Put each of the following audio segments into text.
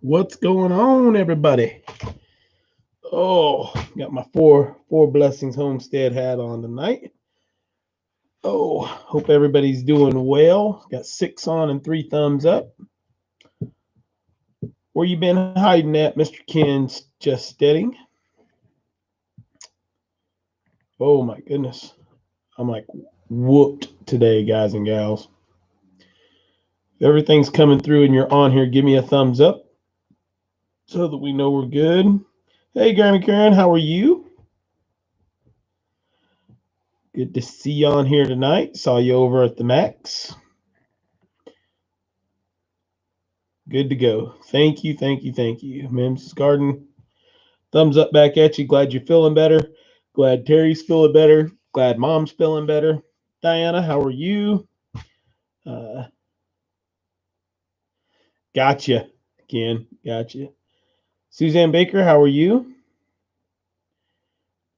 What's going on, everybody? Oh, got my four blessings homestead hat on tonight. Oh, hope everybody's doing well. Got 6 on and 3 thumbs up. Where you been hiding at, Mr. Ken's just steading? Oh my goodness. I'm like whooped today, guys and gals. If everything's coming through and you're on here, give me a thumbs up so that we know we're good. Hey, Granny Karen, how are you? Good to see you on here tonight. Saw you over at the Max. Good to go. Thank you, thank you, thank you. Mrs. Garden, thumbs up back at you. Glad you're feeling better. Glad Terry's feeling better. Glad Mom's feeling better. Diana, how are you? Uh, gotcha. Again, gotcha. Suzanne Baker, how are you?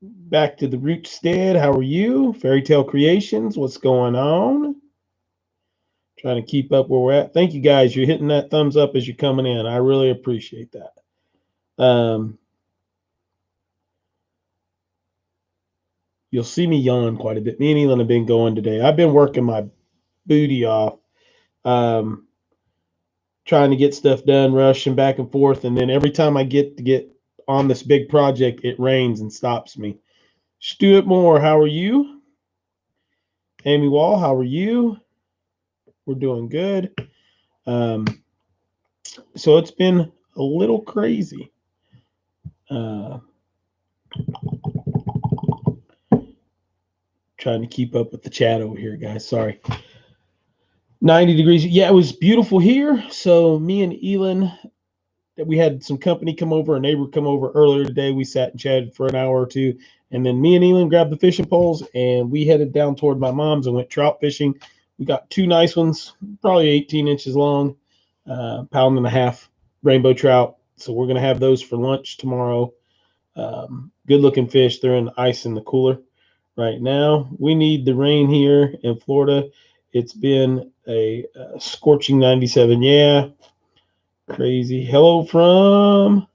Back to the Rootstead, how are you? Fairy Tale Creations, what's going on? Trying to keep up where we're at. Thank you guys. You're hitting that thumbs up as you're coming in. I really appreciate that. You'll see me yawn quite a bit. Me and ELYN have been going today. I've been working my booty off, trying to get stuff done, rushing back and forth. And then every time I get to get on this big project, it rains and stops me. Stuart Moore, how are you? Amy Wall, how are you? We're doing good. So it's been a little crazy. Trying to keep up with the chat over here, guys. Sorry. 90 degrees. Yeah, it was beautiful here. So me and ELYN, we had some company come over, a neighbor come over earlier today. We sat and chatted for an hour or two. And then me and ELYN grabbed the fishing poles and we headed down toward my mom's and went trout fishing. We got 2 nice ones, probably 18 inches long, pound and a half rainbow trout. So we're going to have those for lunch tomorrow. Good looking fish. They're in the ice in the cooler right now. We need the rain here in Florida. It's been a scorching 97. Yeah, crazy. Hello from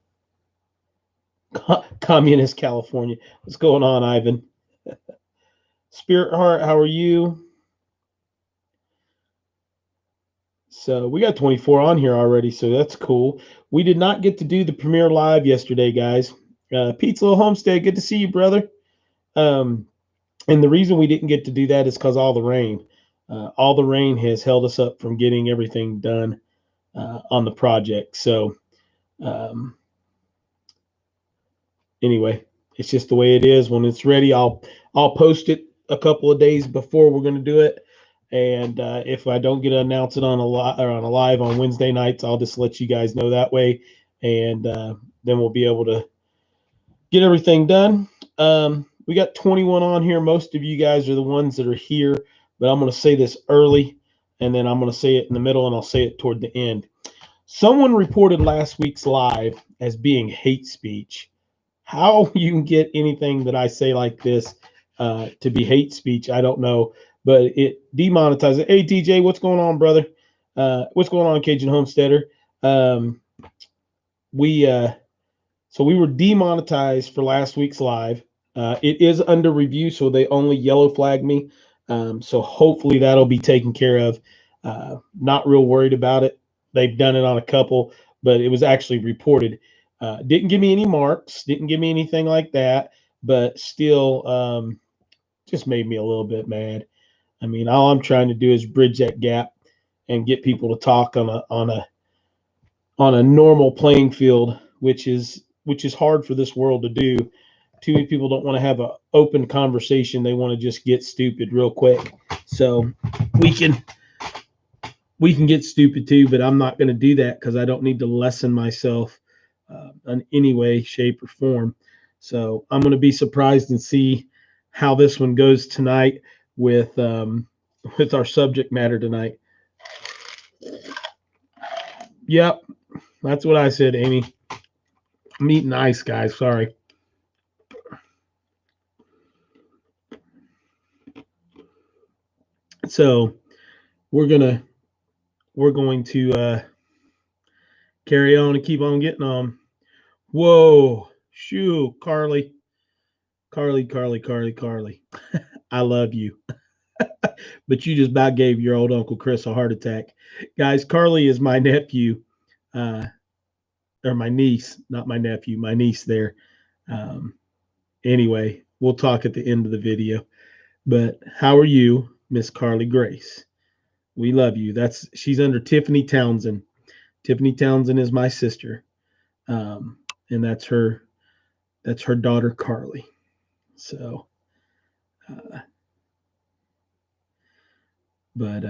communist California. What's going on, Ivan? Spirit Heart, how are you? So we got 24 on here already, so that's cool. We did not get to do the premiere live yesterday, guys. Pete's Little Homestead, good to see you, brother. And the reason we didn't get to do that is because all the rain. All the rain has held us up from getting everything done on the project. So anyway, it's just the way it is. When it's ready, I'll post it a couple of days before we're going to do it. And if I don't get to announce it on a live on Wednesday nights, I'll just let you guys know that way, and then we'll be able to get everything done. We got 21 on here. Most of you guys are the ones that are here, but I'm going to say this early, and then I'm going to say it in the middle, and I'll say it toward the end. Someone reported last week's live as being hate speech. How you can get anything that I say like this to be hate speech, I don't know, but it demonetizes. Hey, TJ, what's going on, brother? What's going on, Cajun Homesteader? So we were demonetized for last week's live. It is under review, so they only yellow flagged me. So hopefully that'll be taken care of. Not real worried about it. They've done it on a couple, but it was actually reported. Didn't give me any marks, didn't give me anything like that, but still just made me a little bit mad. I mean, all I'm trying to do is bridge that gap and get people to talk on a normal playing field, which is hard for this world to do. Too many people don't want to have an open conversation. They want to just get stupid real quick. So we can get stupid too, but I'm not going to do that because I don't need to lessen myself in any way, shape, or form. So I'm going to be surprised and see how this one goes tonight with our subject matter tonight. Yep, that's what I said, Amy. I'm eating ice, guys. Sorry. So we're going to Carry on and keep on getting on. Whoa, shoo, Carly. Carly. I love you. But you just about gave your old Uncle Chris a heart attack. Guys, Carly is my nephew, uh, or my niece, not my nephew, my niece there. Um, anyway, we'll talk at the end of the video. But how are you, Miss Carly Grace? We love you. She's under Tiffany Townsend. Tiffany Townsend is my sister. And that's her daughter Carly. So but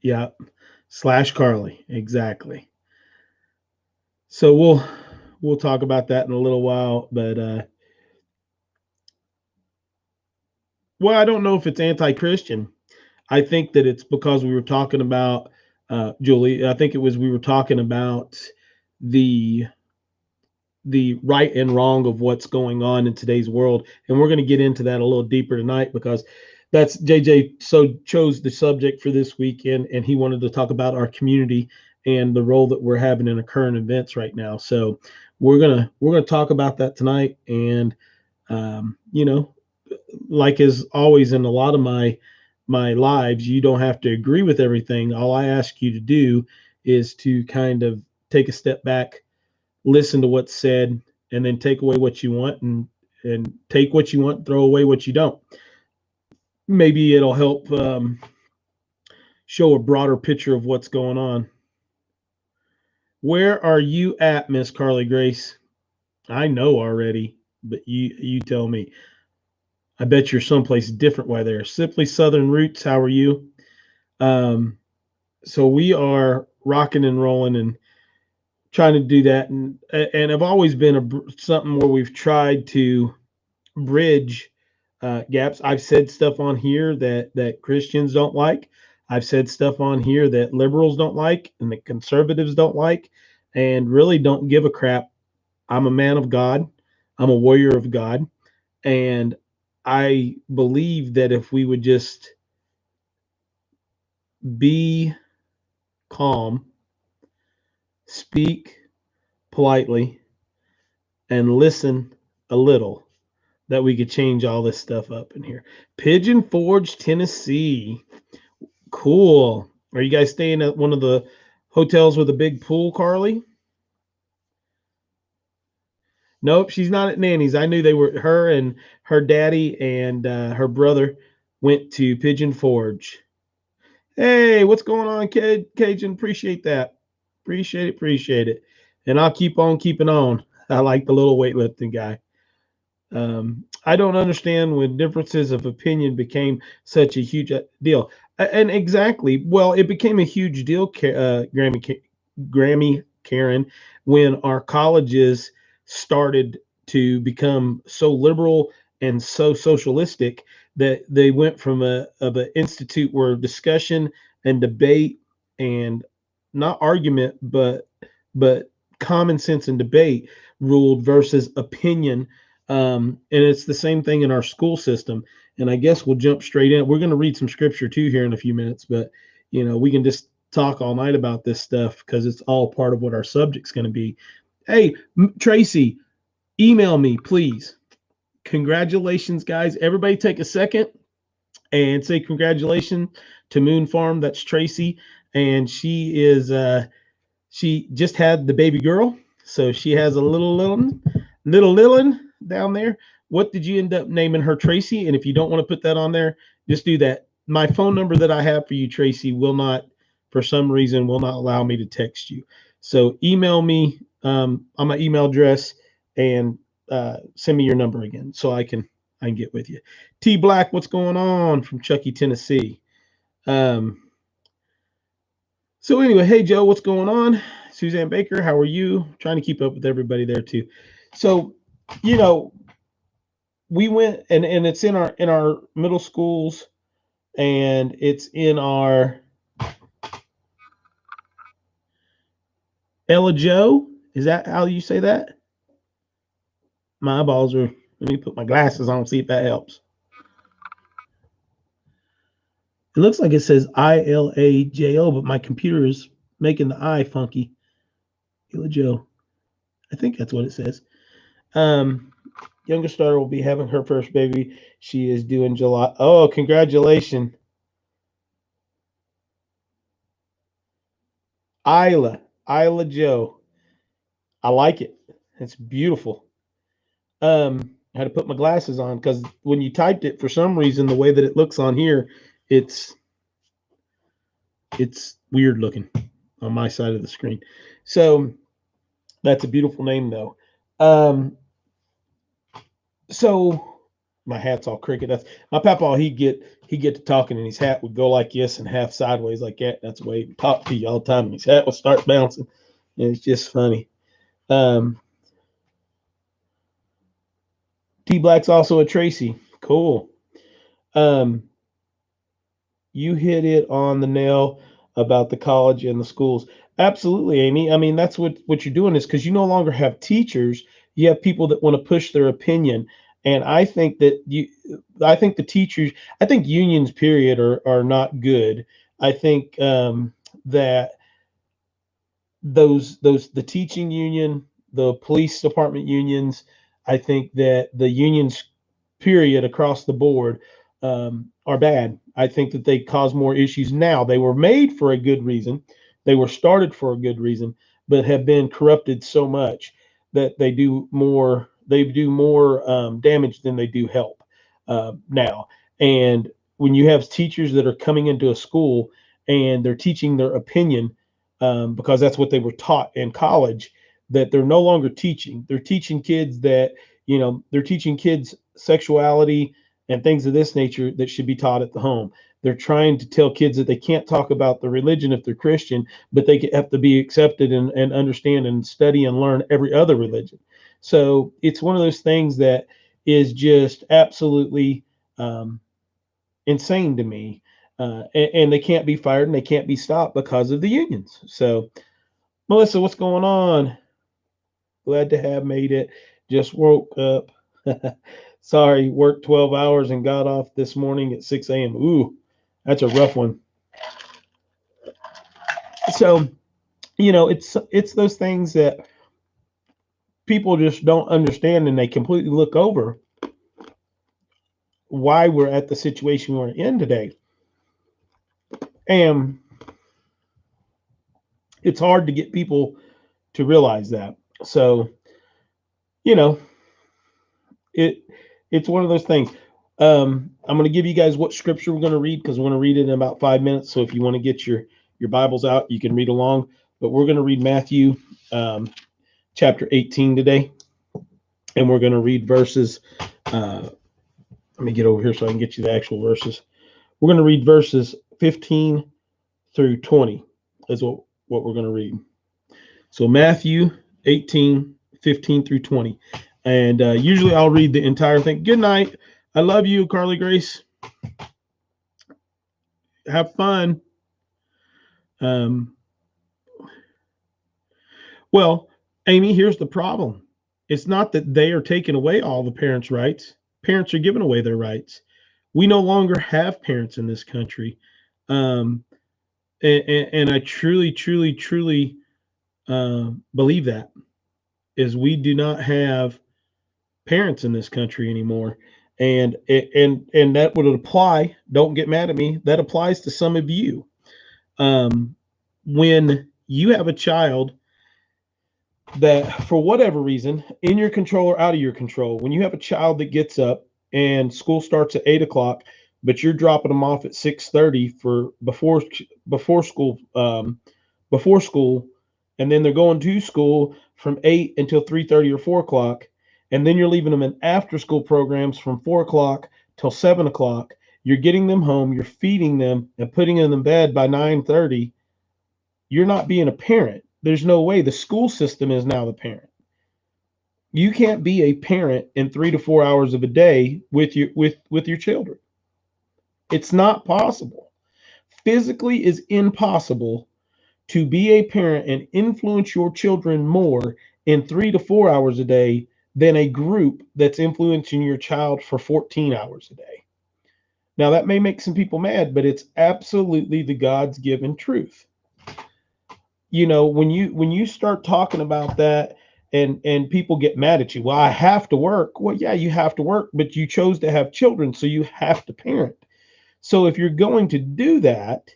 yeah, slash Carly, exactly. So we'll talk about that in a little while, but well, I don't know if it's anti-Christian. I think that it's because we were talking about Julie. I think it was we were talking about the right and wrong of what's going on in today's world, and we're going to get into that a little deeper tonight because that's JJ so chose the subject for this weekend, and he wanted to talk about our community and the role that we're having in the current events right now. So we're gonna talk about that tonight, and you know, like as always in a lot of my lives, you don't have to agree with everything. All I ask you to do is to kind of take a step back, listen to what's said, and then take away what you want and take what you want, throw away what you don't. Maybe it'll help show a broader picture of what's going on. Where are you at, Miss Carly Grace? I know already, but you tell me. I bet you're someplace different while there. Simply Southern Roots, how are you? So we are rocking and rolling and trying to do that, and I've always been something where we've tried to bridge gaps. I've said stuff on here that Christians don't like. I've said stuff on here that liberals don't like and that conservatives don't like, and really don't give a crap. I'm a man of God. I'm a warrior of God, and I believe that if we would just be calm, speak politely, and listen a little, that we could change all this stuff up in here. Pigeon Forge, Tennessee. Cool. Are you guys staying at one of the hotels with a big pool, Carly? Nope, she's not at Nanny's. I knew they were, her and her daddy and her brother went to Pigeon Forge. Hey, what's going on, Cajun? Appreciate that. Appreciate it. And I'll keep on keeping on. I like the little weightlifting guy. I don't understand when differences of opinion became such a huge deal. And exactly, well, it became a huge deal, Grammy Karen, when our colleges started to become so liberal and so socialistic that they went from an institute where discussion and debate and not argument, but common sense and debate ruled versus opinion. And it's the same thing in our school system. And I guess we'll jump straight in. We're going to read some scripture too here in a few minutes, but we can just talk all night about this stuff because it's all part of what our subject's going to be. Hey, Tracy, email me, please. Congratulations, guys. Everybody take a second and say congratulations to Moon Farm. That's Tracy. And she just had the baby girl. So she has a little down there. What did you end up naming her, Tracy? And if you don't want to put that on there, just do that. My phone number that I have for you, Tracy, for some reason, will not allow me to text you. So email me on my email address and send me your number again so I can get with you. T Black, what's going on from Chucky, Tennessee? So anyway, hey Joe, what's going on? Suzanne Baker, how are you? Trying to keep up with everybody there too. So, we went and it's in our middle schools and it's in our Ella Joe. Is that how you say that? My eyeballs are, let me put my glasses on, see if that helps. It looks like it says ILAJO, but my computer is making the eye funky. Hila Joe. I think that's what it says. Youngest daughter will be having her first baby. She is due in July. Oh, congratulations. Isla Joe. I like it. It's beautiful. I had to put my glasses on because when you typed it, for some reason, the way that it looks on here, it's weird looking on my side of the screen. So that's a beautiful name, though. So my hat's all crooked. That's my papa. He'd get to talking, and his hat would go like this and half sideways like that. That's the way he talked to you all the time, and his hat would start bouncing. And it's just funny. T Black's also a Tracy. Cool. You hit it on the nail about the college and the schools. Absolutely, Amy. I mean, that's what you're doing is because you no longer have teachers. You have people that want to push their opinion. And I think that I think the teachers, I think unions, period, are not good. I think that the teaching union, the police department unions, I think that the unions, period, across the board, are bad. I think that they cause more issues now. They were made for a good reason. They were started for a good reason, but have been corrupted so much that they do more. They do more damage than they do help now. And when you have teachers that are coming into a school and they're teaching their opinion because that's what they were taught in college, that they're no longer teaching. They're teaching kids that, they're teaching kids sexuality and things of this nature that should be taught at the home. They're trying to tell kids that they can't talk about the religion if they're Christian, but they have to be accepted and understand and study and learn every other religion. So it's one of those things that is just absolutely insane to me. And they can't be fired and they can't be stopped because of the unions. So, Melissa, what's going on? Glad to have made it. Just woke up. Sorry, worked 12 hours and got off this morning at 6 a.m. Ooh, that's a rough one. So, it's those things that people just don't understand and they completely look over why we're at the situation we're in today. And it's hard to get people to realize that. So, it's one of those things. I'm going to give you guys what scripture we're going to read because we're going to read it in about 5 minutes. So if you want to get your Bibles out, you can read along. But we're going to read Matthew chapter 18 today. And we're going to read verses. Let me get over here so I can get you the actual verses. We're going to read verses 15 through 20 is what we're going to read. So Matthew 18, 15 through 20. And usually I'll read the entire thing. Good night. I love you, Carly Grace. Have fun. Well, Amy, here's the problem. It's not that they are taking away all the parents' rights. Parents are giving away their rights. We no longer have parents in this country. And I truly, truly, truly believe that is we do not have parents in this country anymore. And that would apply. Don't get mad at me. That applies to some of you. When you have a child that, for whatever reason, in your control or out of your control, when you have a child that gets up and school starts at 8 o'clock, but you're dropping them off at 6:30 for before school, and then they're going to school from 8 until 3:30 or 4 o'clock. And then you're leaving them in after school programs from 4 o'clock till 7 o'clock. You're getting them home, you're feeding them and putting them in bed by 9:30. You're not being a parent. There's no way. The school system is now the parent. You can't be a parent in 3 to 4 hours of a day with your children. It's not possible. Physically is impossible to be a parent and influence your children more in 3 to 4 hours a day than a group that's influencing your child for 14 hours a day. Now, that may make some people mad, but it's absolutely the God's given truth. when you start talking about that, and people get mad at you, well, I have to work. Well, yeah, you have to work, but you chose to have children, so you have to parent. So if you're going to do that,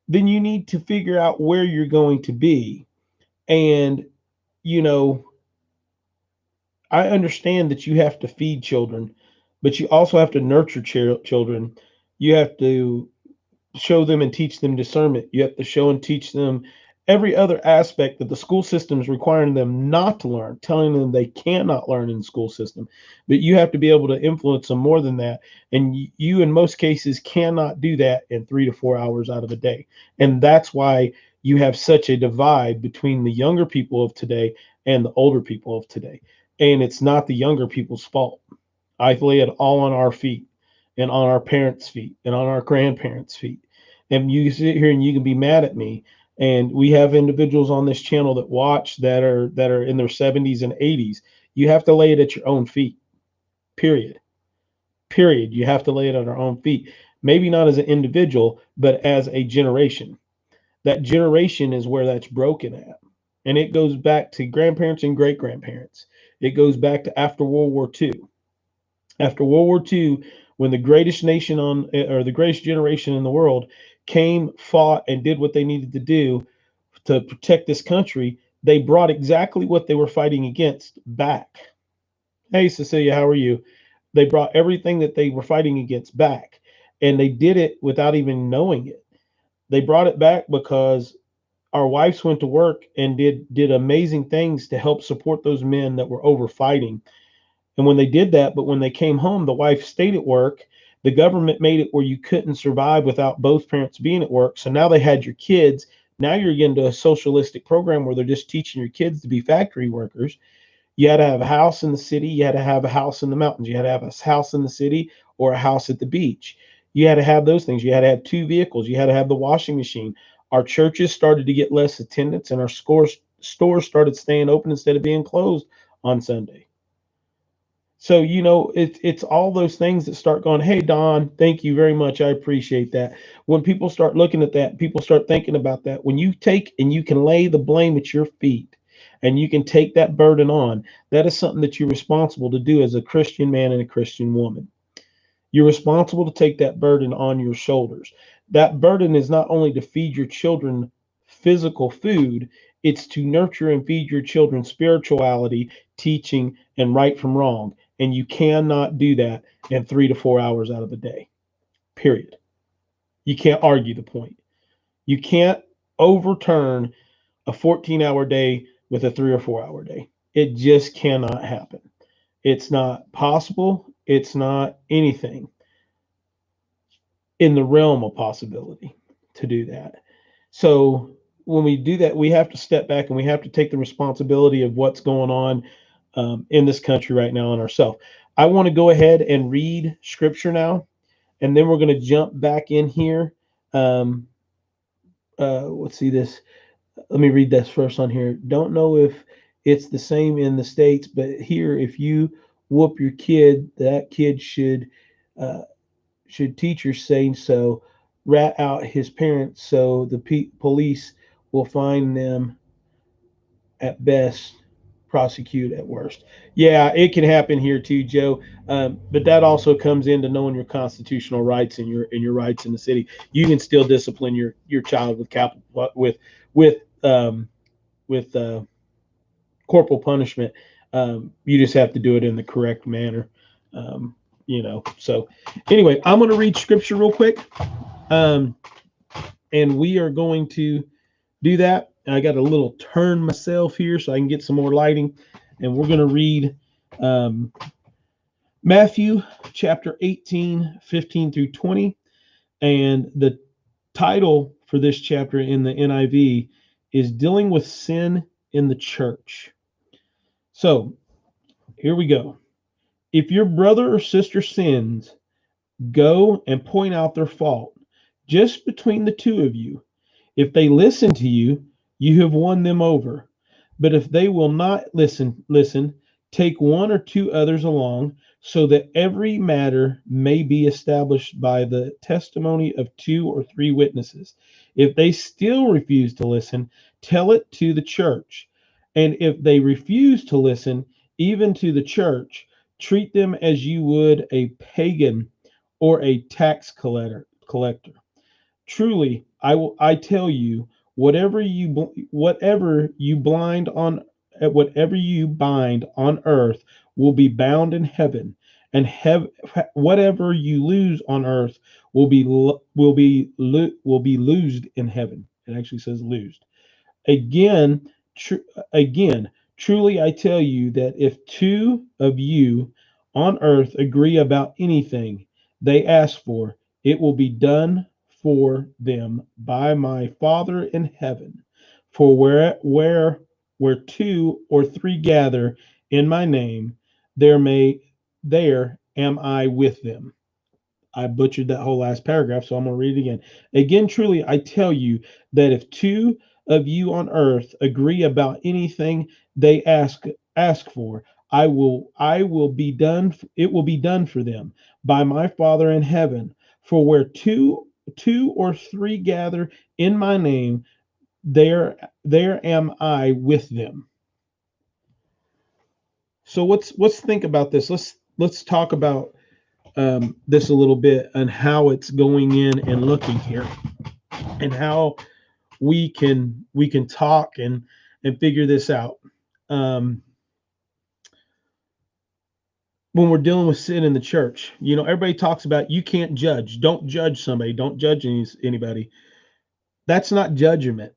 then you need to figure out where you're going to be. And you know I understand that you have to feed children, but you also have to nurture children. You have to show them and teach them discernment. You have to show and teach them every other aspect that the school system is requiring them not to learn, telling them they cannot learn in the school system. But you have to be able to influence them more than that. And you in most cases, cannot do that in 3 to 4 hours out of the day. And that's why you have such a divide between the younger people of today and the older people of today. And it's not the younger people's fault. I lay it all on our feet and on our parents' feet and on our grandparents' feet. And you sit here and you can be mad at me. And we have individuals on this channel that watch that are in their 70s and 80s. You have to lay it at your own feet. Period. Period. You have to lay it on our own feet. Maybe not as an individual, but as a generation. That generation is where that's broken at. And it goes back to grandparents and great grandparents. It goes back to after World War II. After World War II, when the greatest nation or the greatest generation in the world came, fought, and did what they needed to do to protect this country, they brought exactly what they were fighting against back. Hey, Cecilia, how are you? They brought everything that they were fighting against back, and they did it without even knowing it. They brought it back because our wives went to work and did amazing things to help support those men that were over fighting. And when they did that, but when they came home, the wife stayed at work. The government made it where you couldn't survive without both parents being at work. So now they had your kids. Now you're getting to a socialistic program where they're just teaching your kids to be factory workers. You had to have a house in the city. You had to have a house in the mountains. You had to have a house in the city or a house at the beach. You had to have those things. You had to have two vehicles. You had to have the washing machine. Our churches started to get less attendance, and our stores started staying open instead of being closed on Sunday. So, it's all those things that start going, hey, Don, thank you very much. I appreciate that. When people start looking at that, people start thinking about that. When you take and you can lay the blame at your feet and you can take that burden on, that is something that you're responsible to do as a Christian man and a Christian woman. You're responsible to take that burden on your shoulders. That burden is not only to feed your children physical food, it's to nurture and feed your children spirituality, teaching, and right from wrong. And you cannot do that in 3 to 4 hours out of the day. Period. You can't argue the point. You can't overturn a 14-hour day with a 3 or 4 hour day. It just cannot happen. It's not possible. It's not anything in the realm of possibility to do that. So when we do that, we have to step back and we have to take the responsibility of what's going on in this country right now and ourselves. I want to go ahead and read scripture now, and then we're going to jump back in here. Let's see this. Let me read this first on here. Don't know if it's the same in the States, but here, if you whoop your kid, that kid should teachers say so, rat out his parents so the police will find them at best, prosecute at worst. Yeah, it can happen here too, Joe. But that also comes into knowing your constitutional rights and your rights in the city. You can still discipline your child with capital with um, with corporal punishment. You just have to do it in the correct manner. So anyway, I'm going to read scripture real quick, and we are going to do that. I got a little turn myself here so I can get some more lighting, and we're going to read Matthew chapter 18, 15 through 20, and the title for this chapter in the NIV is Dealing with Sin in the Church. So here we go. If your brother or sister sins, go and point out their fault, just between the two of you. If they listen to you, you have won them over. But if they will not listen, take one or two others along, so that every matter may be established by the testimony of 2 or 3 witnesses. If they still refuse to listen, tell it to the church. And if they refuse to listen, even to the church, treat them as you would a pagan or a tax collector. Truly, I tell you, whatever you bind on earth will be bound in heaven, and whatever you lose on earth will be loosed in heaven. It actually says loosed. Again, again, truly I tell you that if two of you on earth agree about anything they ask for, it will be done for them by my Father in heaven. For where two or three gather in my name, there am I with them. I butchered that whole last paragraph, so I'm going to read it again. Again, truly, I tell you that if two of you on earth agree about anything they ask for, I will be done. It will be done for them by my Father in heaven. For where two or three gather in my name, there am I with them. So let's think about this. Let's talk about this a little bit and how it's going in and looking here, and how we can talk and figure this out. Um, when we're dealing with sin in the church, everybody talks about you can't judge. Don't judge somebody. Don't judge anybody. That's not judgment.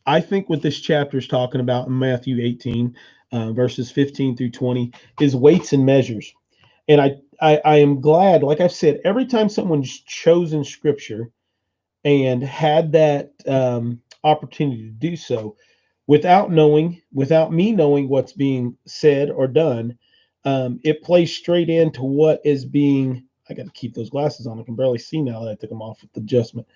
I think what this chapter is talking about in Matthew 18, verses 15 through 20, is weights and measures. And I am glad, like I've said, every time someone's chosen scripture and had that opportunity to do so without me knowing what's being said or done, it plays straight into what is being. I got to keep those glasses on. I can barely see now that I took them off with the adjustment.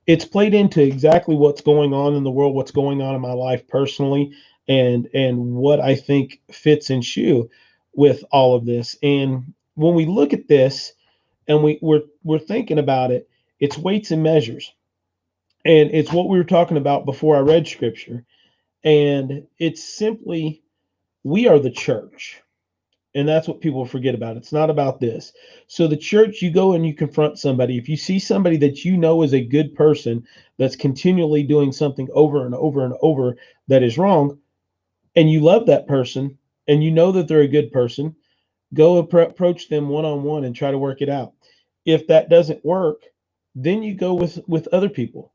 It's played into exactly what's going on in the world, what's going on in my life personally, and what I think fits and shoe with all of this. And when we look at this and we're thinking about it, it's weights and measures. And it's what we were talking about before I read scripture. And it's simply, we are the church. And that's what people forget about. It's not about this. So the church, you go and you confront somebody. If you see somebody that you know is a good person that's continually doing something over and over and over that is wrong, and you love that person and you know that they're a good person, go approach them one-on-one and try to work it out. If that doesn't work, then you go with other people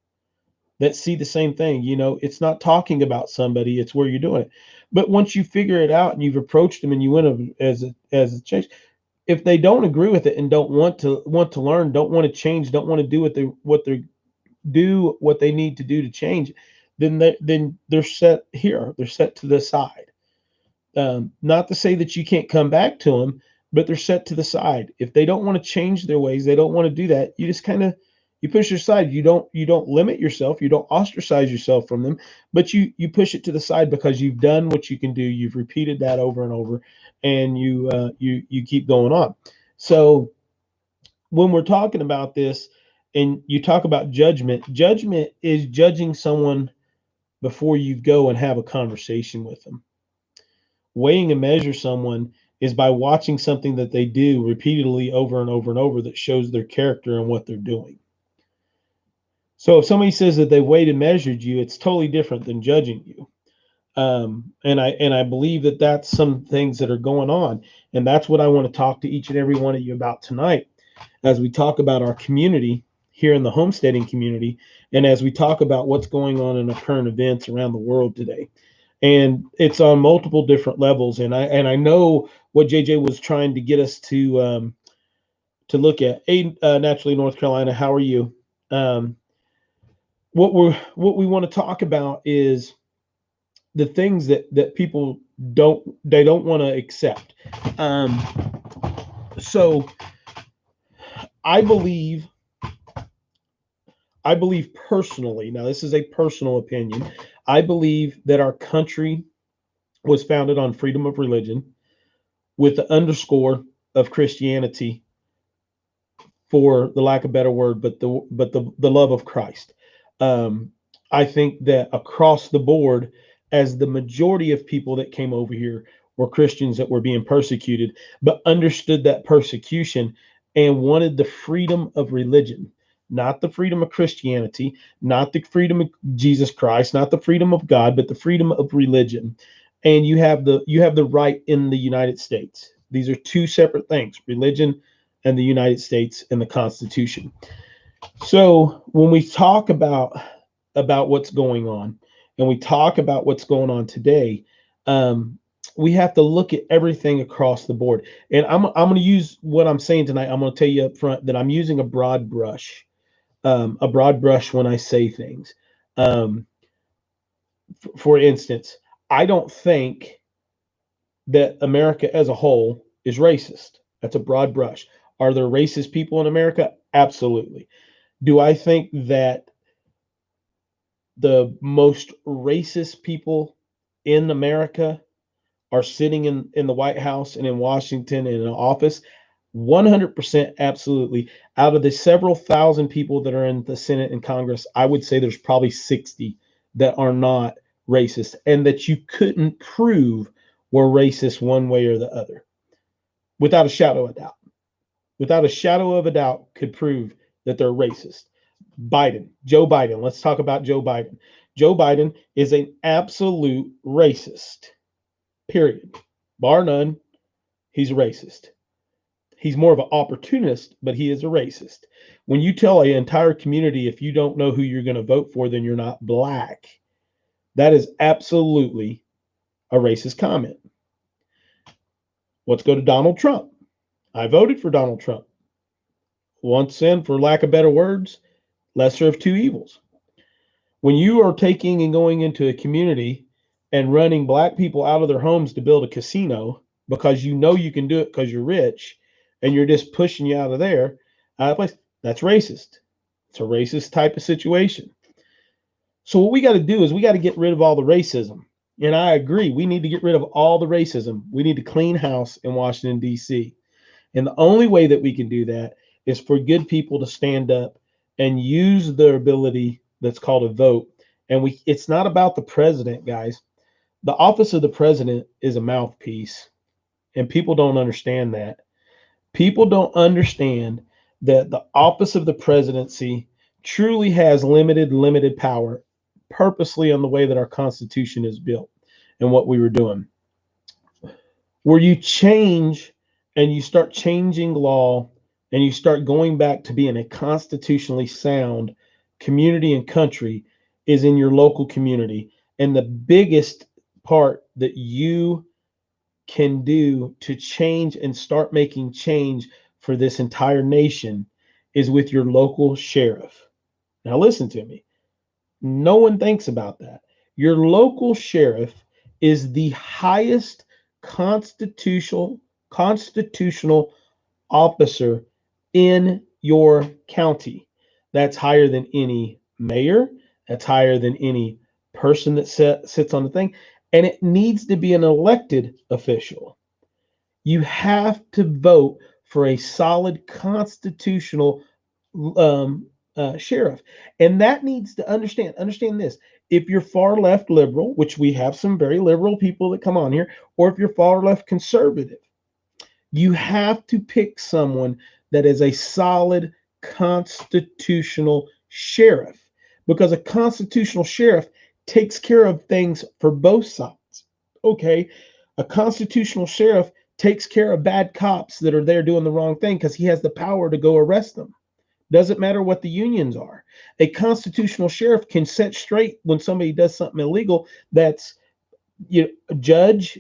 that see the same thing. It's not talking about somebody, it's where you're doing it. But once you figure it out and you've approached them and you went as a change, if they don't agree with it and don't want to learn, don't want to change, don't want to do what they need to do to change, then they're set here. They're set to the side. Not to say that you can't come back to them, but they're set to the side. If they don't want to change their ways, they don't want to do that. You just kind of, you push your side. You don't limit yourself. You don't ostracize yourself from them, but you push it to the side because you've done what you can do. You've repeated that over and over, and you keep going on. So when we're talking about this, and you talk about judgment is judging someone before you go and have a conversation with them. Weighing and measure someone is by watching something that they do repeatedly over and over and over that shows their character and what they're doing. So if somebody says that they weighed and measured you, it's totally different than judging you. And I believe that that's some things that are going on, and that's what I want to talk to each and every one of you about tonight, as we talk about our community here in the homesteading community, and as we talk about what's going on in the current events around the world today. And it's on multiple different levels. And I know what JJ was trying to get us to look at. Hey, naturally, North Carolina, how are you? What we want to talk about is the things that people don't want to accept. So I believe personally, now this is a personal opinion, I believe that our country was founded on freedom of religion with the underscore of Christianity for the lack of a better word, but the love of Christ. I think that across the board, as the majority of people that came over here were Christians that were being persecuted, but understood that persecution and wanted the freedom of religion, not the freedom of Christianity, not the freedom of Jesus Christ, not the freedom of God, but the freedom of religion. And you have the right in the United States. These are two separate things: religion and the United States and the Constitution. So when we talk about what's going on, and we talk about what's going on today, we have to look at everything across the board. And I'm going to use what I'm saying tonight. I'm going to tell you up front that I'm using a broad brush when I say things. For instance, I don't think that America as a whole is racist. That's a broad brush. Are there racist people in America? Absolutely. Do I think that the most racist people in America are sitting in the White House and in Washington and in an office? 100% absolutely. Out of the several thousand people that are in the Senate and Congress, I would say there's probably 60 that are not racist and that you couldn't prove were racist one way or the other. Without a shadow of a doubt. Without a shadow of a doubt could prove that they're racist. Joe Biden. Let's talk about Joe Biden. Joe Biden is an absolute racist. Period. Bar none. He's a racist. He's more of an opportunist, but he is a racist. When you tell an entire community, if you don't know who you're going to vote for, then you're not black, that is absolutely a racist comment. Let's go to Donald Trump. I voted for Donald Trump. Once again, for lack of better words, lesser of two evils. When you are taking and going into a community and running black people out of their homes to build a casino because you know you can do it because you're rich, and you're just pushing you out of there, that's racist. It's a racist type of situation. So what we got to do is we got to get rid of all the racism. And I agree, we need to get rid of all the racism. We need to clean house in Washington, D.C. And the only way that we can do that is for good people to stand up and use their ability that's called a vote. And it's not about the president, guys. The office of the president is a mouthpiece. And people don't understand that. People don't understand that the office of the presidency truly has limited power, purposely on the way that our Constitution is built and what we were doing. Where you change and you start changing law and you start going back to being a constitutionally sound community and country is in your local community. And the biggest part that you can do to change and start making change for this entire nation is with your local sheriff. Now listen to me. No one thinks about that. Your local sheriff is the highest constitutional officer in your county. That's higher than any mayor. That's higher than any person that sits on the thing. And it needs to be an elected official. You have to vote for a solid constitutional sheriff. And that needs to understand this. If you're far left liberal, which we have some very liberal people that come on here, or if you're far left conservative, you have to pick someone that is a solid constitutional sheriff, because a constitutional sheriff takes care of things for both sides. Okay, a constitutional sheriff takes care of bad cops that are there doing the wrong thing because he has the power to go arrest them. Doesn't matter what the unions are. A constitutional sheriff can set straight when somebody does something illegal. That's, judge,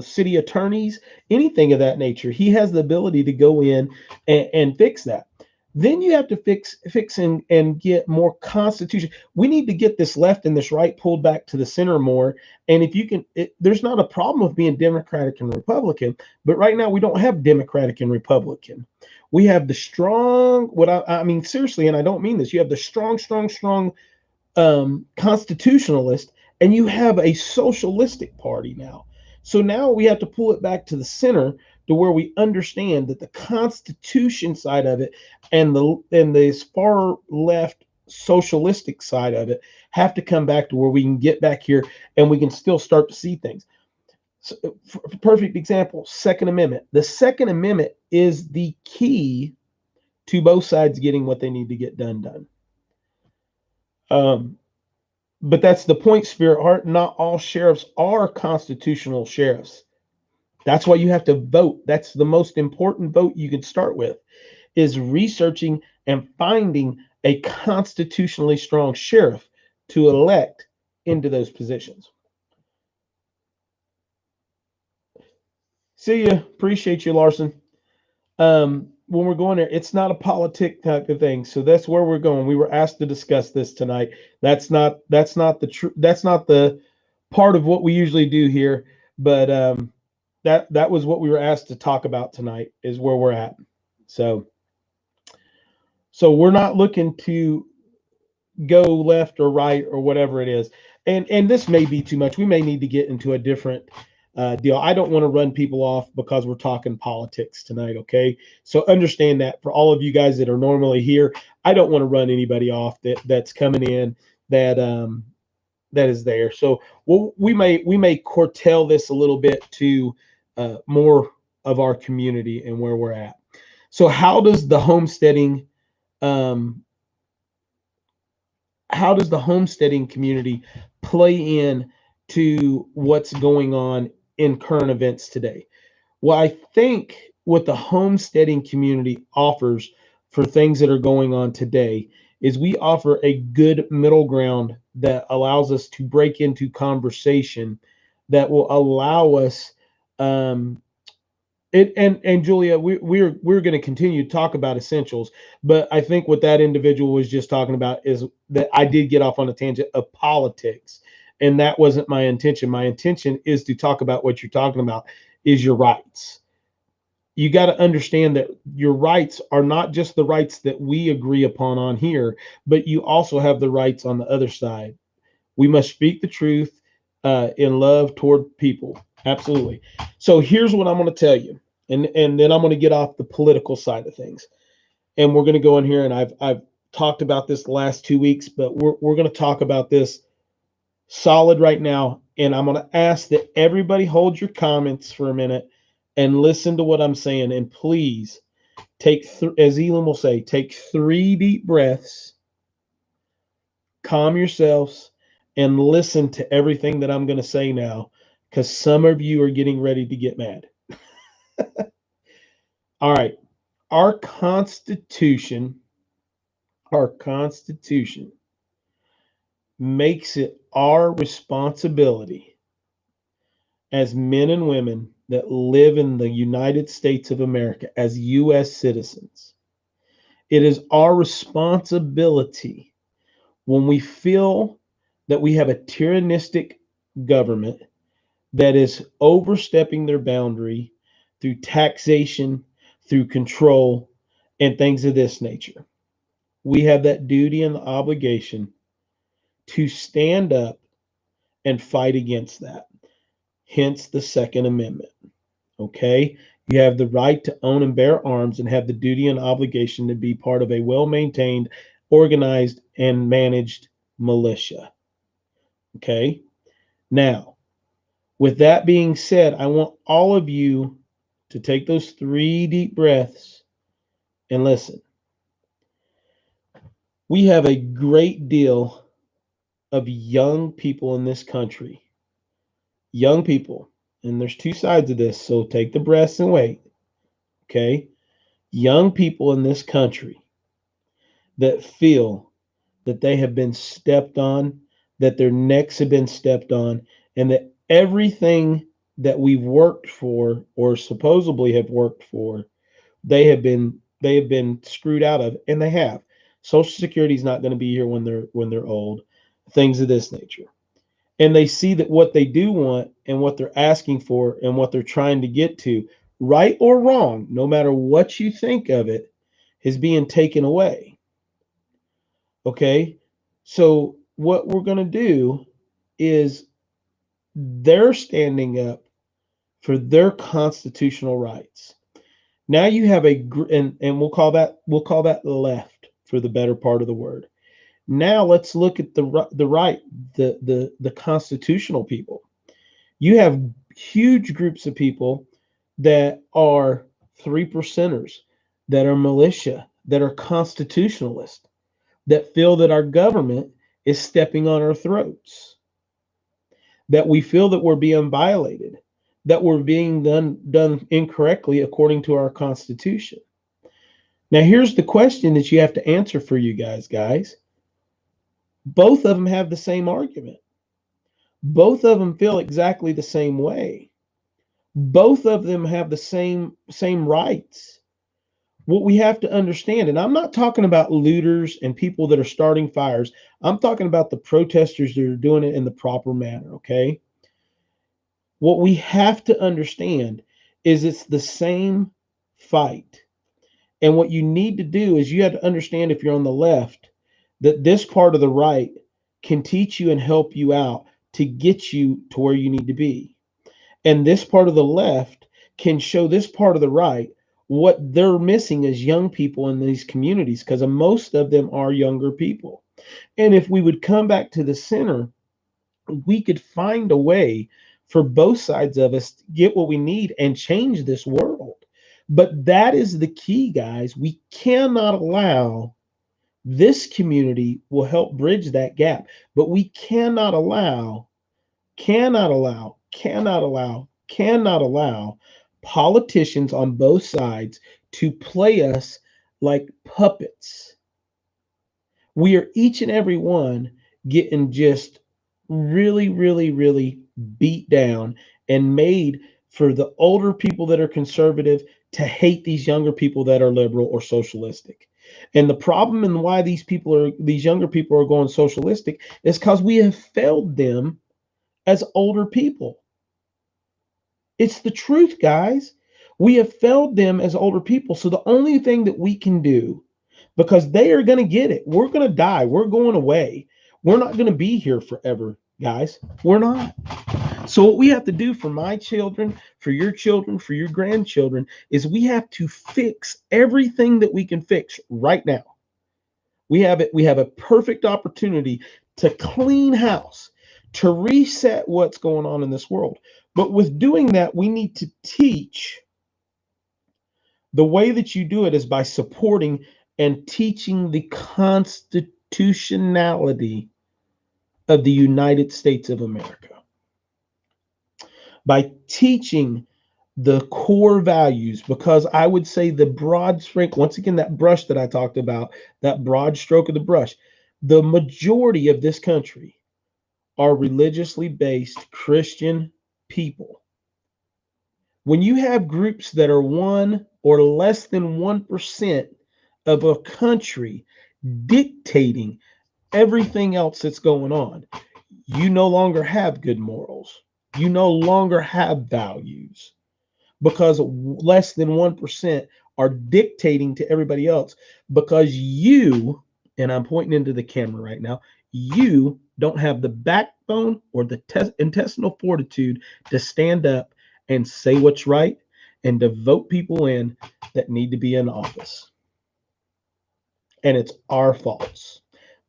city attorneys, anything of that nature. He has the ability to go in and fix that. Then you have to fix and get more constitution. We need to get this left and this right pulled back to the center more. And if you can, there's not a problem with being Democratic and Republican, but right now we don't have Democratic and Republican. We have the strong, I mean, seriously, and I don't mean this, you have the strong constitutionalist, and you have a socialistic party now. So now we have to pull it back to the center to where we understand that the Constitution side of it and the far left socialistic side of it have to come back to where we can get back here and we can still start to see things. So, perfect example, Second Amendment. The Second Amendment is the key to both sides getting what they need to get done. But that's the point, Spirit Heart. Not all sheriffs are constitutional sheriffs. That's why you have to vote. That's the most important vote you can start with, is researching and finding a constitutionally strong sheriff to elect into those positions. See ya. Appreciate you, Larson. When we're going there, it's not a politic type of thing. So that's where we're going. We were asked to discuss this tonight. That's not the part of what we usually do here. But that was what we were asked to talk about tonight, is where we're at. So we're not looking to go left or right or whatever it is. And this may be too much. We may need to get into a different deal. I don't want to run people off because we're talking politics tonight, okay? So understand that for all of you guys that are normally here, I don't want to run anybody off that's coming in that is there. So we may curtail this a little bit to more of our community and where we're at. So how does the homesteading community play in to what's going on in current events today? Well, I think what the homesteading community offers for things that are going on today is we offer a good middle ground that allows us to break into conversation that will allow us and Julia, we're going to continue to talk about essentials, but I think what that individual was just talking about is that I did get off on a tangent of politics, and that wasn't my intention. My intention is to talk about what you're talking about, is your rights. You got to understand that your rights are not just the rights that we agree upon on here, but you also have the rights on the other side. We must speak the truth in love toward people. Absolutely. So here's what I'm going to tell you, and then I'm going to get off the political side of things, and we're going to go in here. And I've talked about this the last 2 weeks, but we're going to talk about this solid right now. And I'm going to ask that everybody hold your comments for a minute and listen to what I'm saying. And please take, as ELYN will say, take 3 deep breaths, calm yourselves, and listen to everything that I'm going to say now, because some of you are getting ready to get mad. All right. Our Constitution makes it our responsibility as men and women that live in the United States of America as U.S. citizens. It is our responsibility when we feel that we have a tyrannistic government that is overstepping their boundary through taxation, through control, and things of this nature. We have that duty and the obligation to stand up and fight against that. Hence the Second Amendment. Okay? You have the right to own and bear arms and have the duty and obligation to be part of a well-maintained, organized, and managed militia. Okay? Now, with that being said, I want all of you to take those 3 deep breaths and listen. We have a great deal of young people in this country. Young people. And there's 2 sides of this, so take the breaths and wait. Okay? Young people in this country that feel that they have been stepped on, that their necks have been stepped on, and that everything that we've worked for or supposedly have worked for, they have been screwed out of, and they have. Social Security is not going to be here when they're old, things of this nature. And they see that what they do want and what they're asking for and what they're trying to get to, right or wrong, no matter what you think of it, is being taken away. Okay? So what we're going to do is they're standing up for their constitutional rights. Now you have and we'll call that left for the better part of the word. Now let's look at the right, the constitutional people. You have huge groups of people that are 3%ers, that are militia, that are constitutionalists, that feel that our government is stepping on our throats, that we feel that we're being violated, that we're being done incorrectly according to our Constitution. Now, here's the question that you have to answer for you guys. Both of them have the same argument. Both of them feel exactly the same way. Both of them have the same rights. What we have to understand, and I'm not talking about looters and people that are starting fires. I'm talking about the protesters that are doing it in the proper manner, okay? What we have to understand is it's the same fight. And what you need to do is you have to understand, if you're on the left, that this part of the right can teach you and help you out to get you to where you need to be. And this part of the left can show this part of the right what they're missing as young people in these communities, because most of them are younger people. And if we would come back to the center, we could find a way for both sides of us to get what we need and change this world. But that is the key, guys. We cannot allow, this community will help bridge that gap, but we cannot allow politicians on both sides to play us like puppets. We are each and every one getting just really beat down and made for the older people that are conservative to hate these younger people that are liberal or socialistic. And the problem and why these younger people are going socialistic is because we have failed them as older people. It's the truth, guys. We have failed them as older people. So the only thing that we can do, because they are going to get it, we're going to die, we're going away. We're not going to be here forever, guys. We're not. So what we have to do for my children, for your grandchildren, is we have to fix everything that we can fix right now. We have a perfect opportunity to clean house, to reset what's going on in this world. But with doing that, we need to teach. The way that you do it is by supporting and teaching the constitutionality of the United States of America. By teaching the core values, because I would say the broad stroke, once again, that brush that I talked about, that broad stroke of the brush, the majority of this country are religiously based Christian people. When you have groups that are 1 or less than 1% of a country dictating everything else that's going on, you no longer have good morals. You no longer have values, because less than 1% are dictating to everybody else, because you, and I'm pointing into the camera right now, you don't have the backbone or the intestinal fortitude to stand up and say what's right and to vote people in that need to be in office. And it's our faults.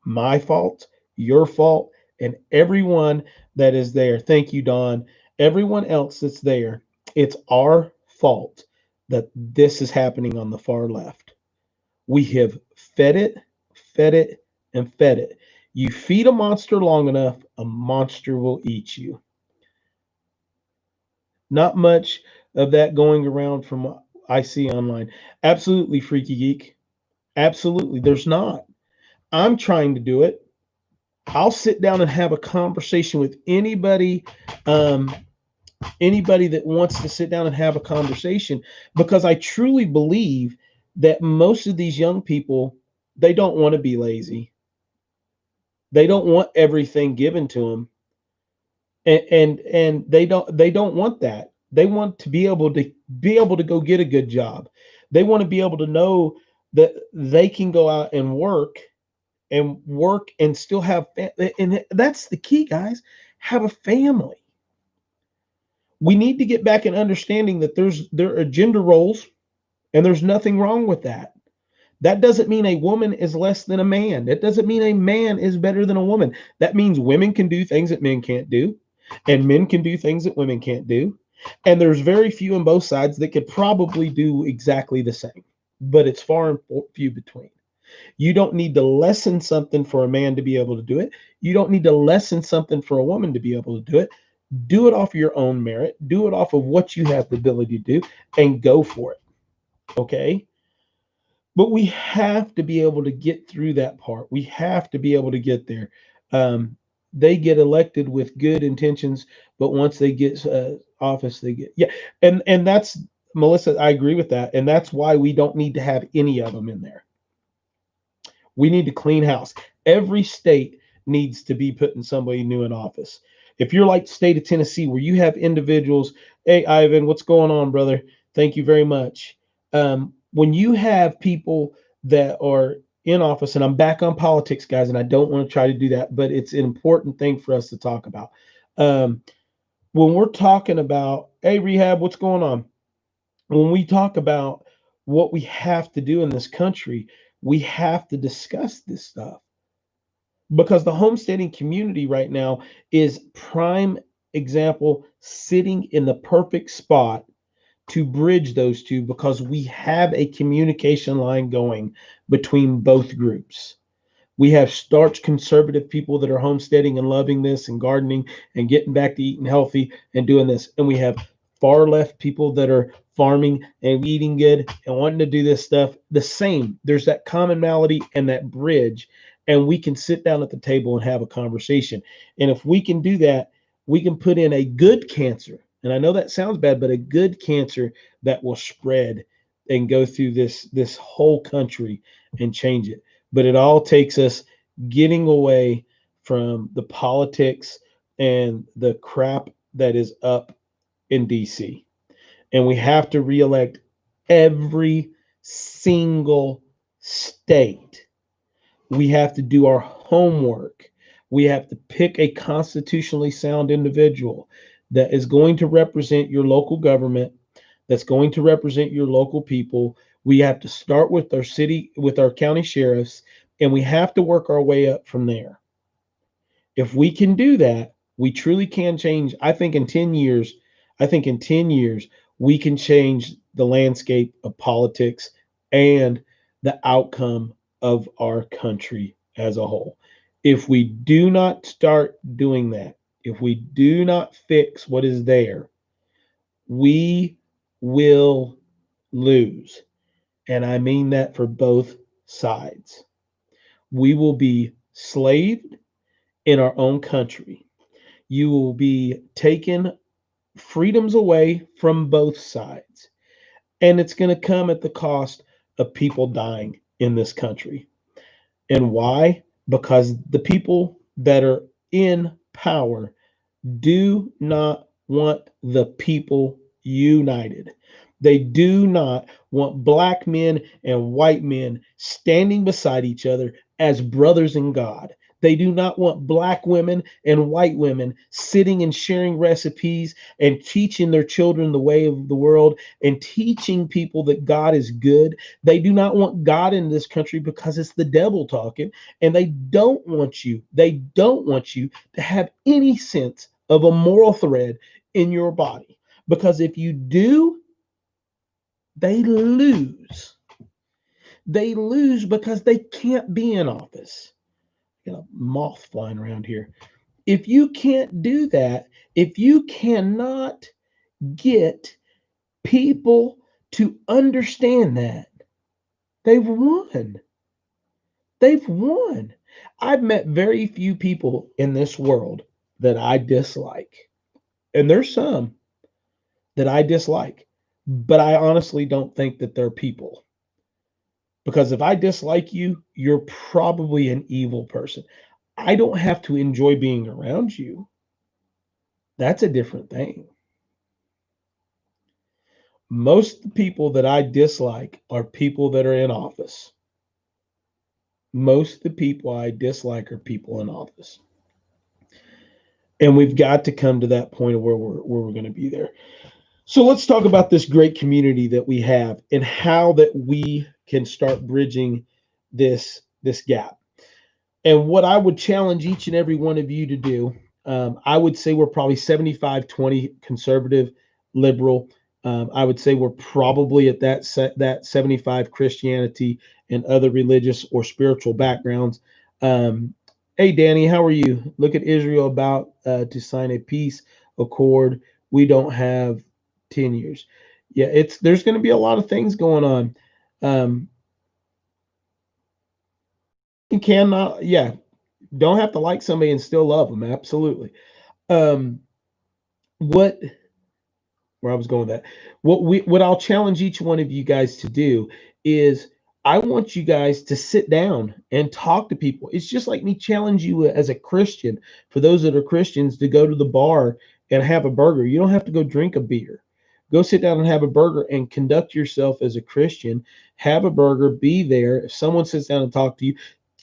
My fault, your fault, and everyone that is there. Thank you, Don. Everyone else that's there. It's our fault that this is happening on the far left. We have fed it, and fed it. You feed a monster long enough, a monster will eat you. Not much of that going around from what I see online. Absolutely, Freaky Geek. Absolutely. There's not. I'm trying to do it. I'll sit down and have a conversation with anybody that wants to sit down and have a conversation, because I truly believe that most of these young people, they don't want to be lazy. They don't want everything given to them. And they don't want that. They want to be able to go get a good job. They want to be able to know that they can go out and work and still have and that's the key, guys. Have a family. We need to get back in understanding that there are gender roles, and there's nothing wrong with that. That doesn't mean a woman is less than a man. That doesn't mean a man is better than a woman. That means women can do things that men can't do, and men can do things that women can't do. And there's very few on both sides that could probably do exactly the same, but it's far and few between. You don't need to lessen something for a man to be able to do it. You don't need to lessen something for a woman to be able to do it. Do it off your own merit. Do it off of what you have the ability to do, and go for it. Okay? But we have to be able to get through that part. We have to be able to get there. They get elected with good intentions, but once they get office, they get and that's Melissa. I agree with that, and that's why we don't need to have any of them in there. We need to clean house. Every state needs to be putting somebody new in office. If you're like the state of Tennessee, where you have individuals, hey, Ivan, what's going on, brother? Thank you very much. When you have people that are in office, and I'm back on politics, guys, and I don't want to try to do that, but it's an important thing for us to talk about. When we're talking about, hey, Rehab, what's going on? When we talk about what we have to do in this country, we have to discuss this stuff, because the homesteading community right now is prime example, sitting in the perfect spot to bridge those two, because we have a communication line going between both groups. We have starch conservative people that are homesteading and loving this and gardening and getting back to eating healthy and doing this. And we have far left people that are farming and eating good and wanting to do this stuff the same. There's that commonality and that bridge. And we can sit down at the table and have a conversation. And if we can do that, we can put in a good cancer. And I know that sounds bad, but a good cancer that will spread and go through this whole country and change it. But it all takes us getting away from the politics and the crap that is up in DC. And we have to reelect every single state. We have to do our homework. We have to pick a constitutionally sound individual that is going to represent your local government, that's going to represent your local people. We have to start with our city, with our county sheriffs, and we have to work our way up from there. If we can do that, we truly can change. I think in 10 years, we can change the landscape of politics and the outcome of our country as a whole. If we do not start doing that, if we do not fix what is there, we will lose. And I mean that for both sides. We will be slaved in our own country. You will be taken freedoms away from both sides. And it's going to come at the cost of people dying in this country. And why? Because the people that are in power do not want the people united. They do not want black men and white men standing beside each other as brothers in God. They do not want black women and white women sitting and sharing recipes and teaching their children the way of the world and teaching people that God is good. They do not want God in this country because it's the devil talking, and they don't want you to have any sense of a moral thread in your body. Because if you do, they lose. They lose because they can't be in office. Got a moth flying around here. If you can't do that, if you cannot get people to understand that, they've won. They've won. I've met very few people in this world that I dislike. And there's some that I dislike, but I honestly don't think that they're people. Because if I dislike you, you're probably an evil person. I don't have to enjoy being around you. That's a different thing. Most of the people that I dislike are people that are in office. Most of the people I dislike are people in office. And we've got to come to that point of where we're going to be there. So let's talk about this great community that we have and how that we can start bridging this gap. And what I would challenge each and every one of you to do, I would say we're probably 75-20 conservative, liberal. I would say we're probably at that 75 Christianity and other religious or spiritual backgrounds. Hey, Danny, how are you? Look at Israel about to sign a peace accord. We don't have 10 years. Yeah, there's going to be a lot of things going on. You cannot, yeah, don't have to like somebody and still love them. Absolutely. Um, what where I was going with that. What I'll challenge each one of you guys to do is I want you guys to sit down and talk to people. It's just like me challenge you as a Christian, for those that are Christians, to go to the bar and have a burger. You don't have to go drink a beer. Go sit down and have a burger and conduct yourself as a Christian. Have a burger, be there. If someone sits down and talk to you,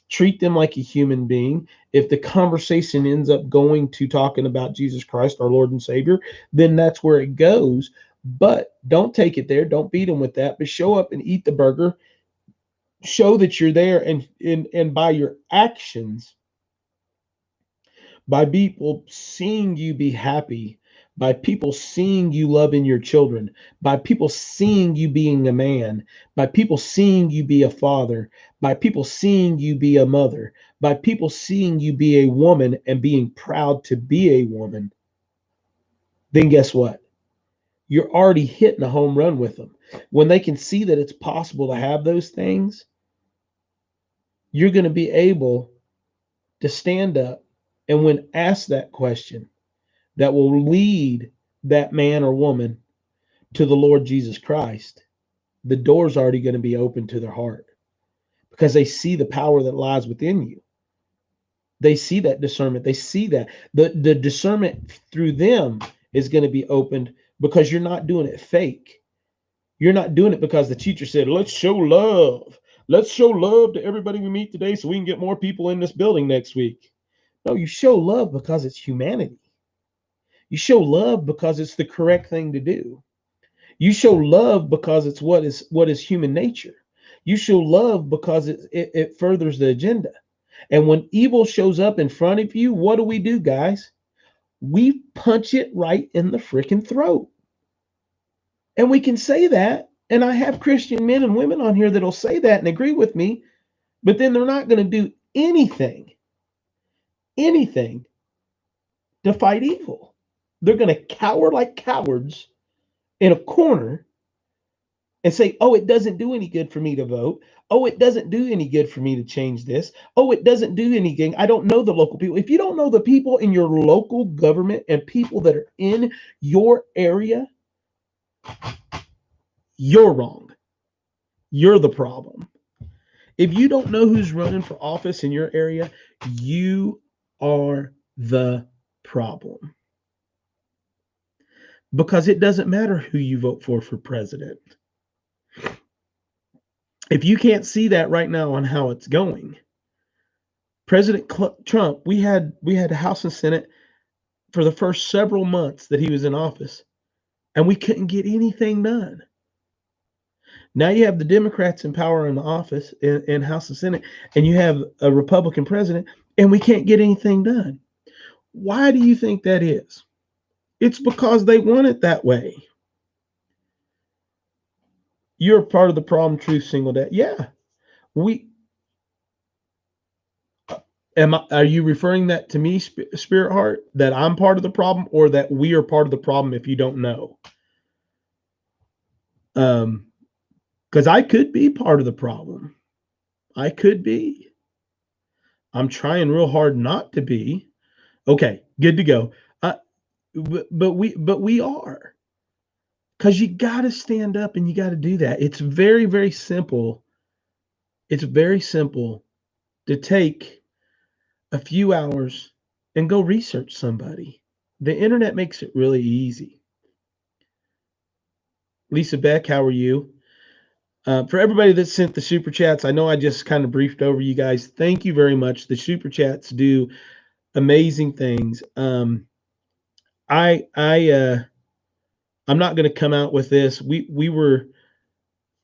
treat them like a human being. If the conversation ends up going to talking about Jesus Christ, our Lord and Savior, then that's where it goes. But don't take it there. Don't beat them with that. But show up and eat the burger. Show that you're there, and by your actions, by people seeing you be happy, by people seeing you loving your children, by people seeing you being a man, by people seeing you be a father, by people seeing you be a mother, by people seeing you be a woman and being proud to be a woman, then guess what? You're already hitting a home run with them. When they can see that it's possible to have those things, you're going to be able to stand up and when asked that question, that will lead that man or woman to the Lord Jesus Christ, the door's already going to be open to their heart because they see the power that lies within you. They see that discernment. They see that the discernment through them is going to be opened because you're not doing it fake. You're not doing it because the teacher said, let's show love. Let's show love to everybody we meet today so we can get more people in this building next week. No, you show love because it's humanity. You show love because it's the correct thing to do. You show love because it's what is human nature. You show love because it furthers the agenda. And when evil shows up in front of you, what do, guys? We punch it right in the freaking throat. And we can say that. And I have Christian men and women on here that'll say that and agree with me, but then they're not going to do anything to fight evil. They're going to cower like cowards in a corner and say, oh, it doesn't do any good for me to vote. Oh, it doesn't do any good for me to change this. Oh, it doesn't do anything. I don't know the local people. If you don't know the people in your local government and people that are in your area, you're wrong. You're the problem. If you don't know who's running for office in your area, you are the problem. Because it doesn't matter who you vote for president. If you can't see that right now on how it's going, President Trump, we had House and Senate for the first several months that he was in office, and we couldn't get anything done. Now you have the Democrats in power in the office in House and Senate, and you have a Republican president, and we can't get anything done. Why do you think that is? It's because they want it that way. You're part of the problem, Truth Single Dad. Yeah. Are you referring that to me, Spirit Heart, that I'm part of the problem, or that we are part of the problem if you don't know? Because I could be part of the problem. I could be. I'm trying real hard not to be. Okay, good to go. But we are. Because you got to stand up and you got to do that. It's very, very simple. It's very simple to take a few hours and go research somebody. The internet makes it really easy. Lisa Beck, how are you? For everybody that sent the super chats, I know I just kind of briefed over you guys. Thank you very much. The super chats do amazing things. I'm not going to come out with this. We were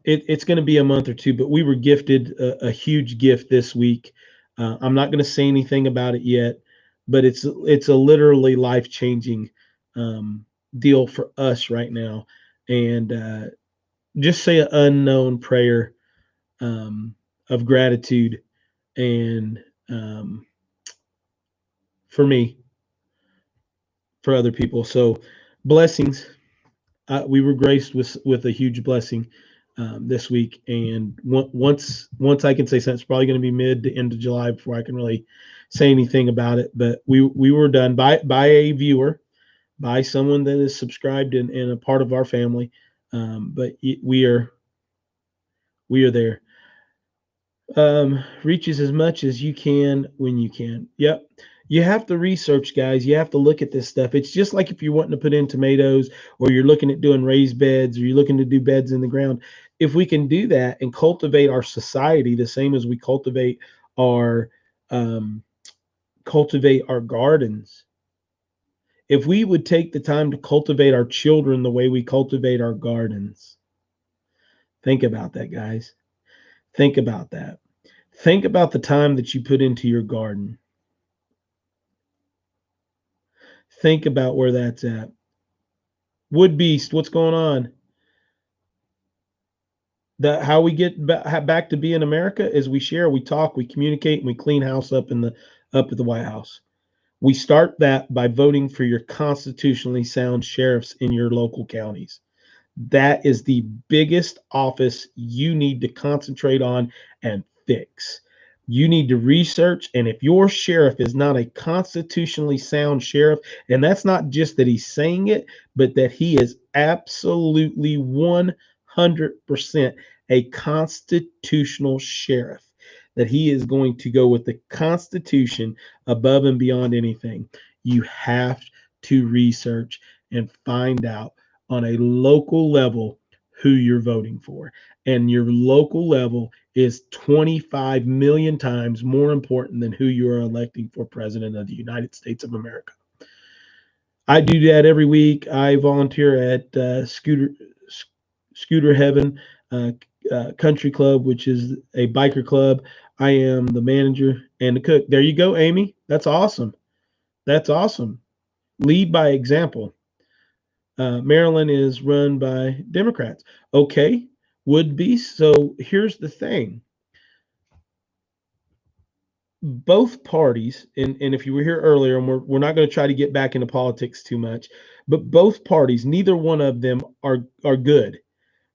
it's going to be a month or two, but we were gifted a huge gift this week. I'm not going to say anything about it yet, but it's a literally life changing deal for us right now. And just say an unknown prayer of gratitude and for me, for other people. So blessings. We were graced with a huge blessing this week, and once I can say something, it's probably going to be mid to end of July before I can really say anything about it. But we were done by a viewer, by someone that is subscribed and a part of our family. But we are there. Reaches as much as you can when you can. Yep. You have to research, guys. You have to look at this stuff. It's just like if you're wanting to put in tomatoes or you're looking at doing raised beds or you're looking to do beds in the ground. If we can do that and cultivate our society the same as we our um, cultivate our gardens, if we would take the time to cultivate our children the way we cultivate our gardens, think about that, guys. Think about that. Think about the time that you put into your garden. Think about where that's at. Wood Beast, what's going on? How we get back to being America is we share, we talk, we communicate, and we clean house up up at the White House. We start that by voting for your constitutionally sound sheriffs in your local counties. That is the biggest office you need to concentrate on and fix. You need to research, and if your sheriff is not a constitutionally sound sheriff, and that's not just that he's saying it, but that he is absolutely 100% a constitutional sheriff, that he is going to go with the Constitution above and beyond anything, you have to research and find out on a local level who you're voting for. And your local level is 25 million times more important than who you are electing for president of the United States of America. I do that every week. I volunteer at Scooter Heaven Country Club, which is a biker club. I am the manager and the cook. There you go, Amy. That's awesome. That's awesome. Lead by example. Maryland is run by Democrats. Okay, would be. So here's the thing. Both parties, and if you were here earlier, and we're not going to try to get back into politics too much, but both parties, neither one of them are good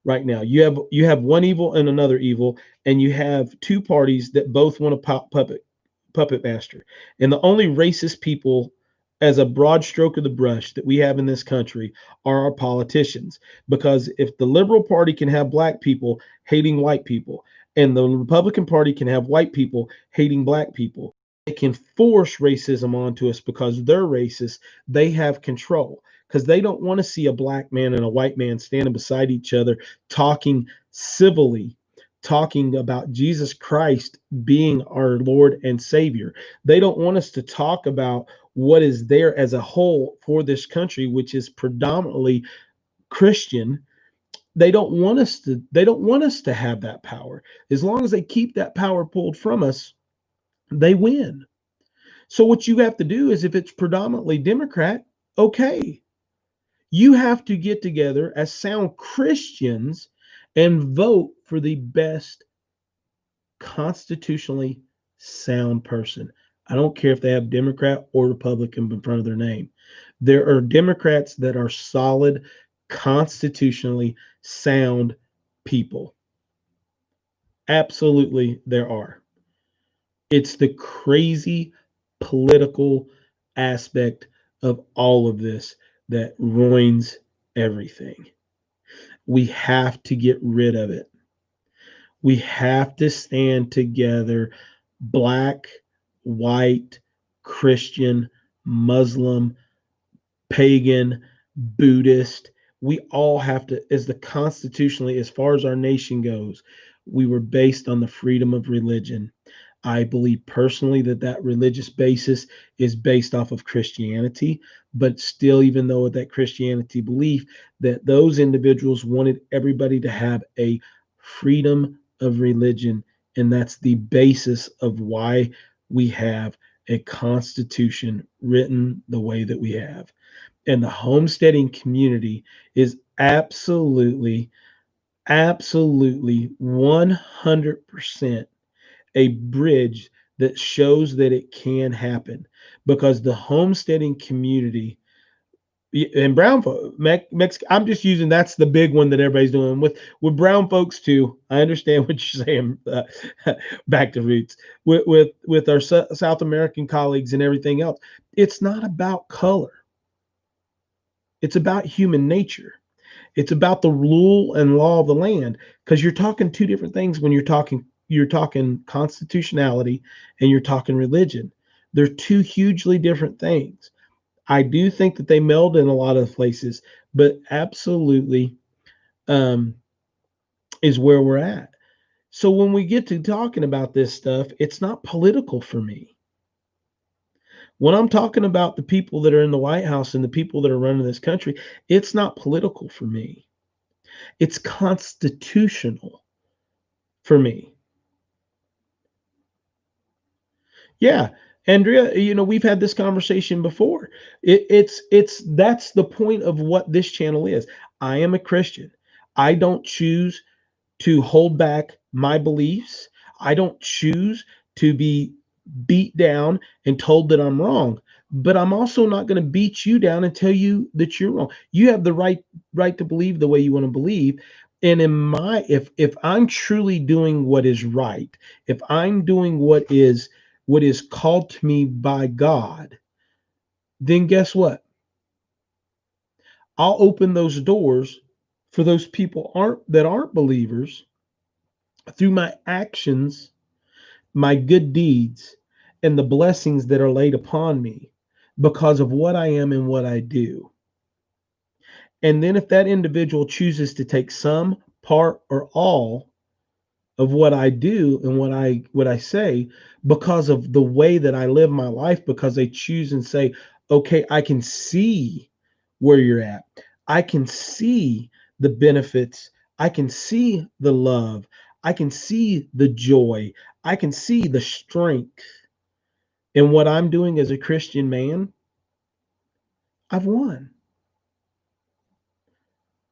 right now. You have one evil and another evil, and you have two parties that both want to puppet master. And the only racist people, as a broad stroke of the brush, that we have in this country are our politicians. Because if the Liberal Party can have black people hating white people, and the Republican Party can have white people hating black people, they can force racism onto us because they're racist. They have control because they don't want to see a black man and a white man standing beside each other talking civilly, talking about Jesus Christ being our Lord and Savior. They don't want us to talk about what is there as a whole for this country, which is predominantly Christian. They don't want us to have that power. As long as they keep that power pulled from us, they win. So what you have to do is, if it's predominantly Democrat, okay, you have to get together as sound Christians and vote for the best constitutionally sound person. I don't care if they have Democrat or Republican in front of their name. There are Democrats that are solid, constitutionally sound people. Absolutely, there are. It's the crazy political aspect of all of this that ruins everything. We have to get rid of it. We have to stand together, black, white, Christian, Muslim, pagan, Buddhist. We all have to, as the constitutionally, as far as our nation goes, we were based on the freedom of religion. I believe personally that religious basis is based off of Christianity, but still, even though that Christianity belief, that those individuals wanted everybody to have a freedom of religion, and that's the basis of why we have a constitution written the way that we have. And the homesteading community is absolutely 100% a bridge that shows that it can happen, because the homesteading community and brown folk, I'm just using, that's the big one that everybody's doing with brown folks too. I understand what you're saying. Back to roots with our South American colleagues and everything else. It's not about color. It's about human nature. It's about the rule and law of the land, because you're talking two different things when you're talking constitutionality and you're talking religion. They're two hugely different things. I do think that they meld in a lot of places, but absolutely um, is where we're at. So when we get to talking about this stuff, it's not political for me. When I'm talking about the people that are in the White House and the people that are running this country, it's not political for me. It's constitutional for me. Yeah, Andrea, we've had this conversation before. It's that's the point of what this channel is. I am a Christian. I don't choose to hold back my beliefs. I don't choose to be beat down and told that I'm wrong. But I'm also not going to beat you down and tell you that you're wrong. You have the right to believe the way you want to believe. And if I'm truly doing what is right, if I'm doing what is called to me by God, then guess what? I'll open those doors for those people that aren't believers through my actions, my good deeds, and the blessings that are laid upon me because of what I am and what I do. And then if that individual chooses to take some part or all of what I do and what I say because of the way that I live my life, because they choose and say, okay, I can see where you're at. I can see the benefits. I can see the love. I can see the joy. I can see the strength in what I'm doing as a Christian man. I've won.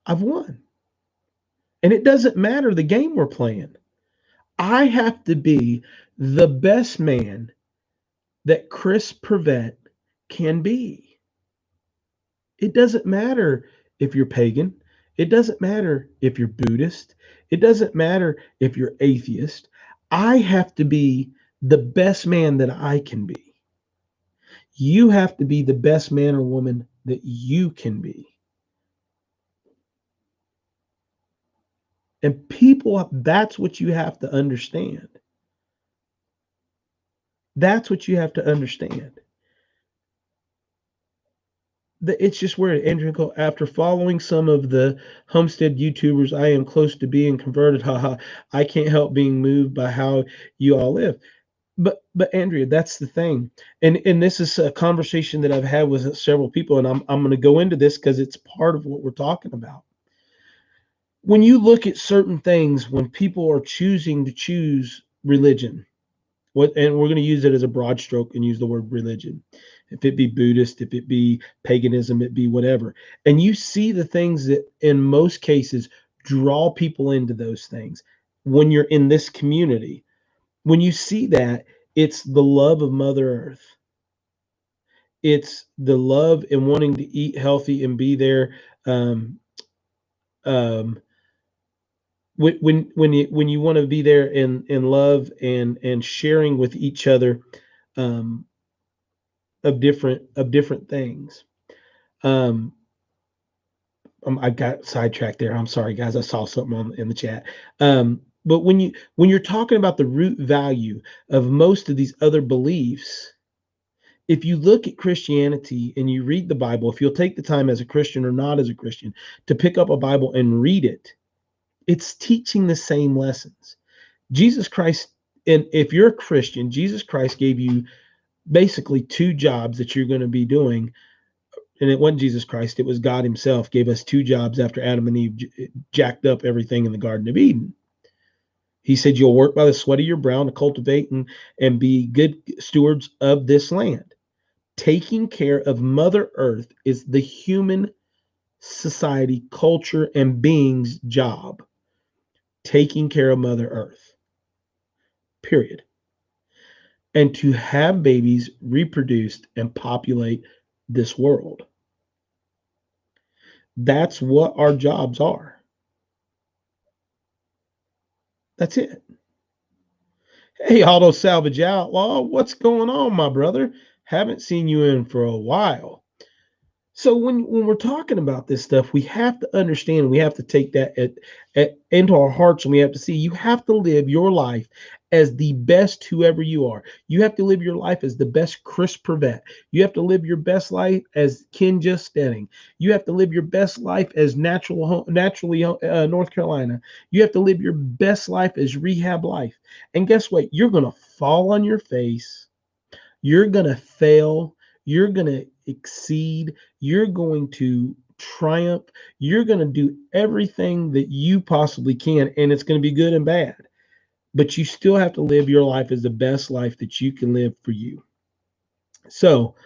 I've won. And it doesn't matter the game we're playing. I have to be the best man that Chris Prevet can be. It doesn't matter if you're pagan. It doesn't matter if you're Buddhist. It doesn't matter if you're atheist. I have to be the best man that I can be. You have to be the best man or woman that you can be. And people, that's what you have to understand. That's what you have to understand. It's just weird. Andrew, after following some of the Homestead YouTubers, I am close to being converted. Haha. I can't help being moved by how you all live. But Andrea, that's the thing. And this is a conversation that I've had with several people, and I'm going to go into this because it's part of what we're talking about. When you look at certain things, when people are choosing to choose religion, and we're going to use it as a broad stroke and use the word religion, if it be Buddhist, if it be paganism, it be whatever, and you see the things that in most cases draw people into those things. When you're in this community, when you see that, it's the love of Mother Earth, it's the love and wanting to eat healthy and be there. um, um, when you want to be there in love and sharing with each other, um, of different things. Um, I got sidetracked there. I'm sorry, guys. I saw something in the chat. But when you're talking about the root value of most of these other beliefs, if you look at Christianity and you read the Bible, if you'll take the time as a Christian or not as a Christian to pick up a Bible and read it, it's teaching the same lessons. Jesus Christ And if you're a Christian, Jesus Christ gave you basically two jobs that you're going to be doing. And it wasn't Jesus Christ, it was God himself gave us two jobs after Adam and Eve jacked up everything in the Garden of Eden. He said, you'll work by the sweat of your brow to cultivate and be good stewards of this land. Taking care of Mother Earth is the human society, culture, and being's job. Taking care of Mother Earth, period. And to have babies reproduced and populate this world. That's what our jobs are. That's it. Hey, Auto Salvage Outlaw, what's going on, my brother? Haven't seen you in for a while. So when we're talking about this stuff, we have to understand, we have to take that into our hearts, and we have to see you have to live your life as the best whoever you are. You have to live your life as the best Chris Pravet. You have to live your best life as Ken Just Stenning. You have to live your best life as naturally North Carolina. You have to live your best life as Rehab Life. And guess what? You're going to fall on your face. You're going to fail. You're going to exceed. You're going to triumph. You're going to do everything that you possibly can, and it's going to be good and bad. But you still have to live your life as the best life that you can live for you. So,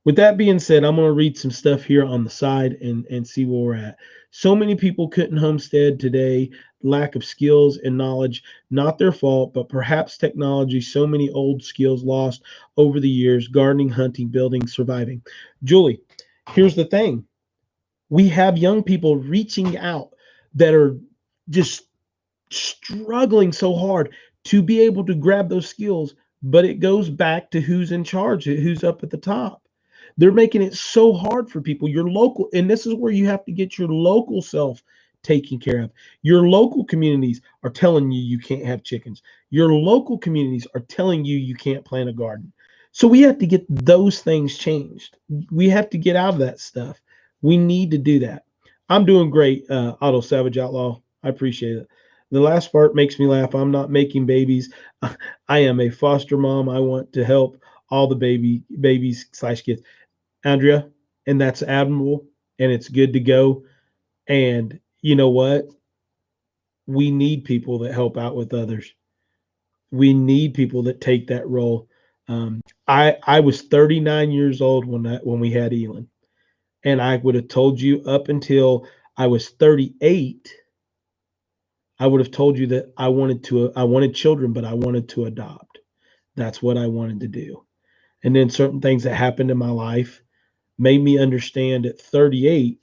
with that being said, I'm going to read some stuff here on the side and see where we're at. So many people couldn't homestead today. Lack of skills and knowledge, not their fault, but perhaps technology. So many old skills lost over the years: gardening, hunting, building, surviving. Julie, here's the thing. We have young people reaching out that are just struggling so hard to be able to grab those skills, but it goes back to who's in charge, who's up at the top. They're making it so hard for people. Your local, and this is where you have to get your local self taken care of. Your local communities are telling you you can't have chickens. Your local communities are telling you you can't plant a garden. So we have to get those things changed. We have to get out of that stuff. We need to do that. I'm doing great, Auto Savage Outlaw. I appreciate it. The last part makes me laugh. I'm not making babies. I am a foster mom. I want to help all the babies/kids. Andrea, and that's admirable, and it's good to go. And you know what? We need people that help out with others. We need people that take that role. I was 39 years old when we had ELYN, and I would have told you up until I was 38. I would have told you that I wanted children, but I wanted to adopt. That's what I wanted to do. And then certain things that happened in my life made me understand at 38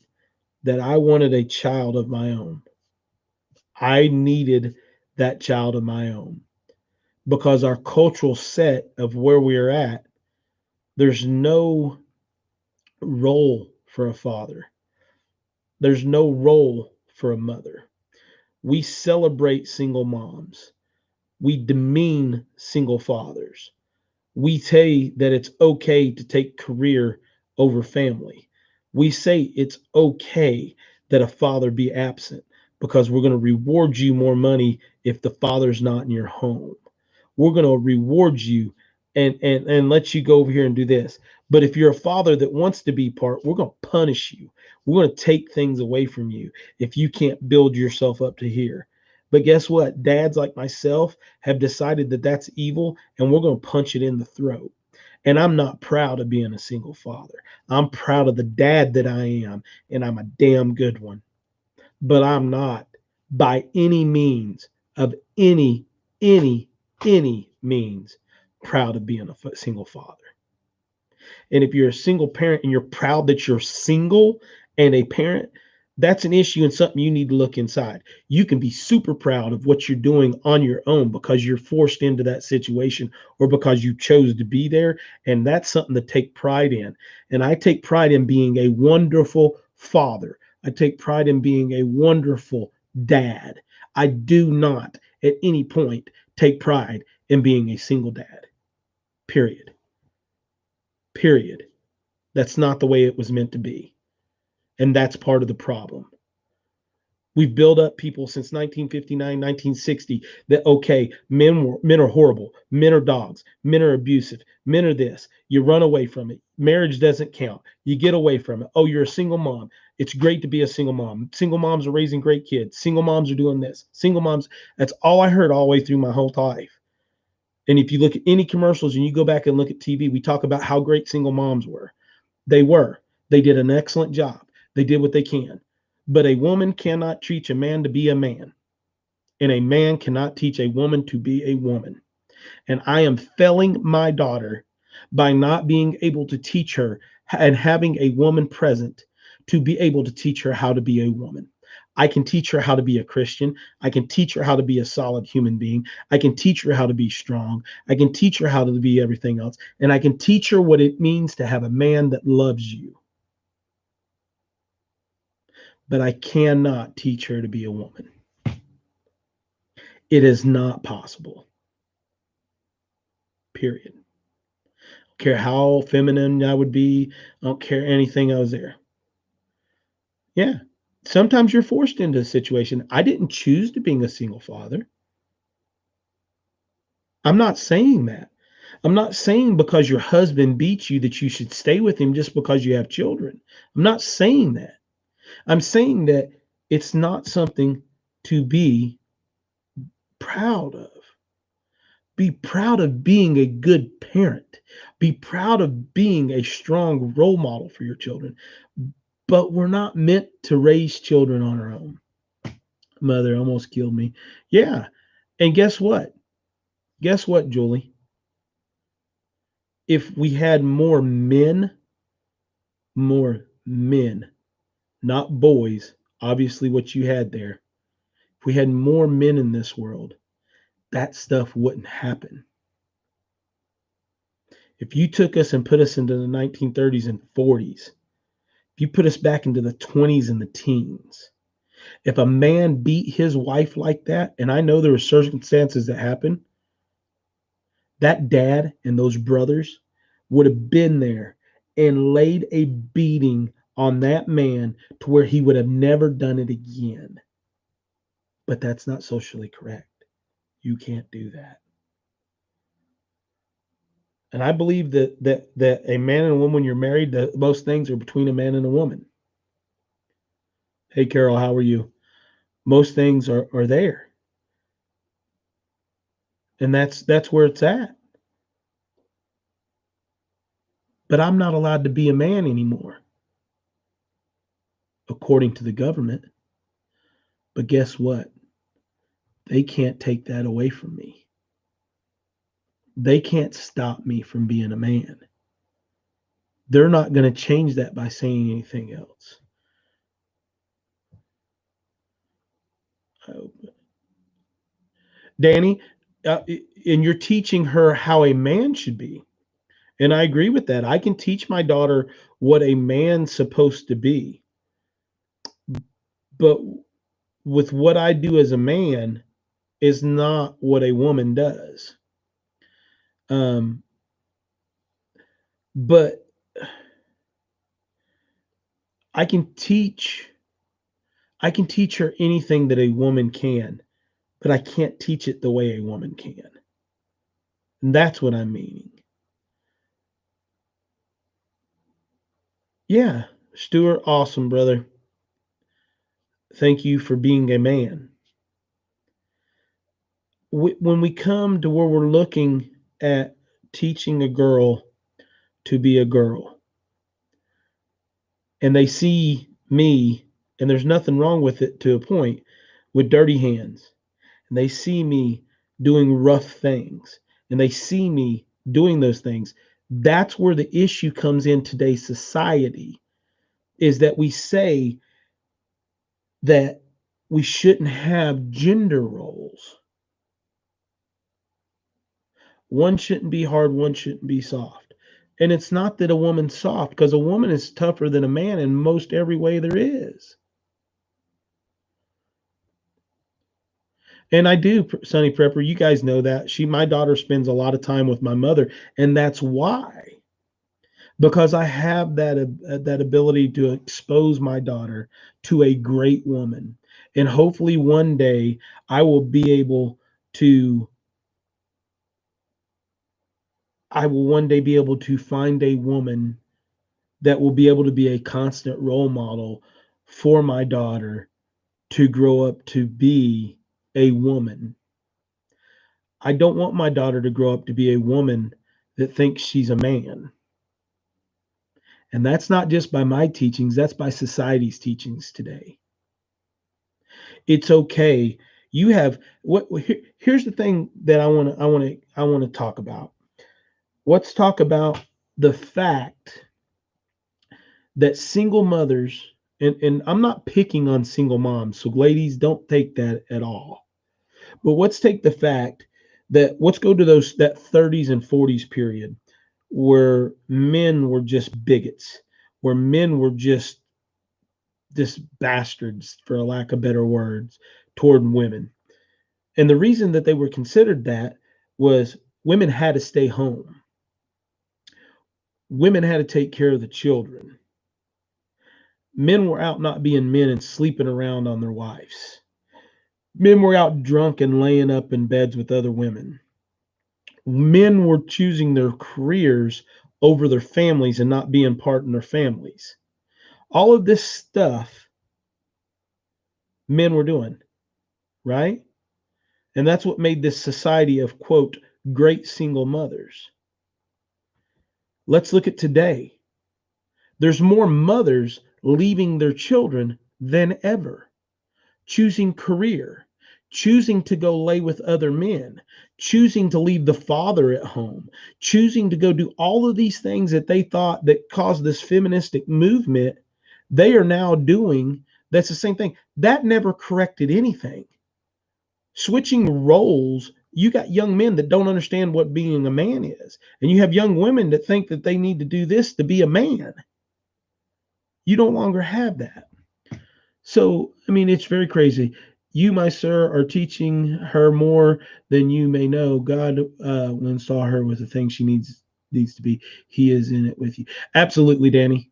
that I wanted a child of my own. I needed that child of my own because our cultural set of where we are at, there's no role for a father. There's no role for a mother. We celebrate single moms. We demean single fathers. We say that it's okay to take career over family. We say it's okay that a father be absent because we're going to reward you more money if the father's not in your home. We're going to reward you and let you go over here and do this. But if you're a father that wants to be part, we're going to punish you. We're going to take things away from you if you can't build yourself up to here. But guess what? Dads like myself have decided that that's evil, and we're going to punch it in the throat. And I'm not proud of being a single father. I'm proud of the dad that I am, and I'm a damn good one. But I'm not by any means of any means proud of being a single father. And if you're a single parent and you're proud that you're single and a parent, that's an issue and something you need to look inside. You can be super proud of what you're doing on your own because you're forced into that situation or because you chose to be there. And that's something to take pride in. And I take pride in being a wonderful father. I take pride in being a wonderful dad. I do not at any point take pride in being a single dad. Period. Period. That's not the way it was meant to be. And that's part of the problem. We've built up people since 1959, 1960 that, okay, men are horrible, men are dogs, men are abusive, men are this. You run away from it. Marriage doesn't count. You get away from it. Oh, you're a single mom. It's great to be a single mom. Single moms are raising great kids. Single moms are doing this. Single moms, that's all I heard all the way through my whole life. And if you look at any commercials and you go back and look at TV, we talk about how great single moms were. They were. They did an excellent job. They did what they can. But a woman cannot teach a man to be a man, and a man cannot teach a woman to be a woman. And I am failing my daughter by not being able to teach her and having a woman present to be able to teach her how to be a woman. I can teach her how to be a Christian. I can teach her how to be a solid human being. I can teach her how to be strong. I can teach her how to be everything else. And I can teach her what it means to have a man that loves you. But I cannot teach her to be a woman. It is not possible. Period. I don't care how feminine I would be. I don't care anything I was there. Yeah. Sometimes you're forced into a situation. I didn't choose to being a single father. I'm not saying that. I'm not saying because your husband beats you that you should stay with him just because you have children. I'm not saying that. I'm saying that it's not something to be proud of. Be proud of being a good parent. Be proud of being a strong role model for your children. But we're not meant to raise children on our own. Mother almost killed me. Yeah. And guess what? Guess what, Julie? If we had more men, not boys, obviously what you had there. If we had more men in this world, that stuff wouldn't happen. If you took us and put us into the 1930s and 40s, if you put us back into the 20s and the teens, if a man beat his wife like that, and I know there were circumstances that happened, that dad and those brothers would have been there and laid a beating on that man to where he would have never done it again. But that's not socially correct. You can't do that. And I believe that a man and a woman, when you're married, that most things are between a man and a woman. Hey, Carol, how are you? Most things are there. And that's where it's at. But I'm not allowed to be a man anymore, according to the government. But guess what? They can't take that away from me. They can't stop me from being a man. They're not going to change that by saying anything else. Danny, and you're teaching her how a man should be. And I agree with that. I can teach my daughter what a man's supposed to be. But with what I do as a man is not what a woman does. But I can teach her anything that a woman can, but I can't teach it the way a woman can. And that's what I'm meaning. Yeah, Stuart, awesome, brother. Thank you for being a man. When we come to where we're looking at teaching a girl to be a girl, and they see me, and there's nothing wrong with it to a point, with dirty hands, and they see me doing rough things, and they see me doing those things, that's where the issue comes in today's society, is that we say that we shouldn't have gender roles. One shouldn't be hard, one shouldn't be soft. And it's not that a woman's soft, because a woman is tougher than a man in most every way there is. And I do, Sonny Prepper. You guys know that. My daughter spends a lot of time with my mother, and that's why. Because I have that ability to expose my daughter to a great woman. And hopefully one day I will be able to I will one day be able to find a woman that will be able to be a constant role model for my daughter to grow up to be a woman. I don't want my daughter to grow up to be a woman that thinks she's a man. And that's not just by my teachings, that's by society's teachings today. It's okay. You have here's the thing that I want to talk about. Let's talk about the fact that single mothers, and I'm not picking on single moms, so ladies, don't take that at all. But let's take the fact that let's go to that 30s and 40s period where men were just bigots, where men were just bastards, for a lack of better words, toward women. And the reason that they were considered that was women had to stay home. Women had to take care of the children. Men were out not being men and sleeping around on their wives. Men were out drunk and laying up in beds with other women. Men were choosing their careers over their families and not being part in their families. All of this stuff men were doing, right? And that's what made this society of, quote, great single mothers. Let's look at today. There's more mothers leaving their children than ever, choosing career, choosing to go lay with other men, choosing to leave the father at home, choosing to go do all of these things that they thought that caused this feministic movement. They are now doing that's the same thing. That never corrected anything. Switching roles, you got young men that don't understand what being a man is, and you have young women that think that they need to do this to be a man. You no longer have that. So, I mean, it's very crazy. You, my sir, are teaching her more than you may know. God will install her with the things she needs to be. He is in it with you. Absolutely, Danny.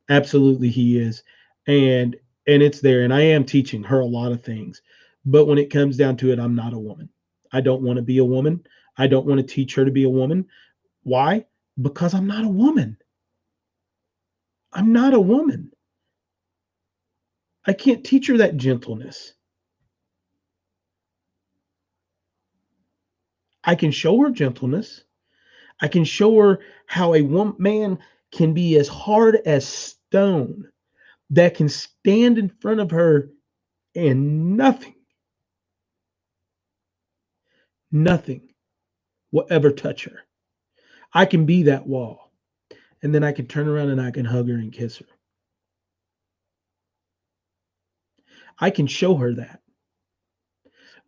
Absolutely, he is. And it's there. And I am teaching her a lot of things. But when it comes down to it, I'm not a woman. I don't want to be a woman. I don't want to teach her to be a woman. Why? Because I'm not a woman. I'm not a woman. I can't teach her that gentleness. I can show her gentleness. I can show her how a man can be as hard as stone, that can stand in front of her and nothing will ever touch her. I can be that wall. And then I can turn around and I can hug her and kiss her. I can show her that.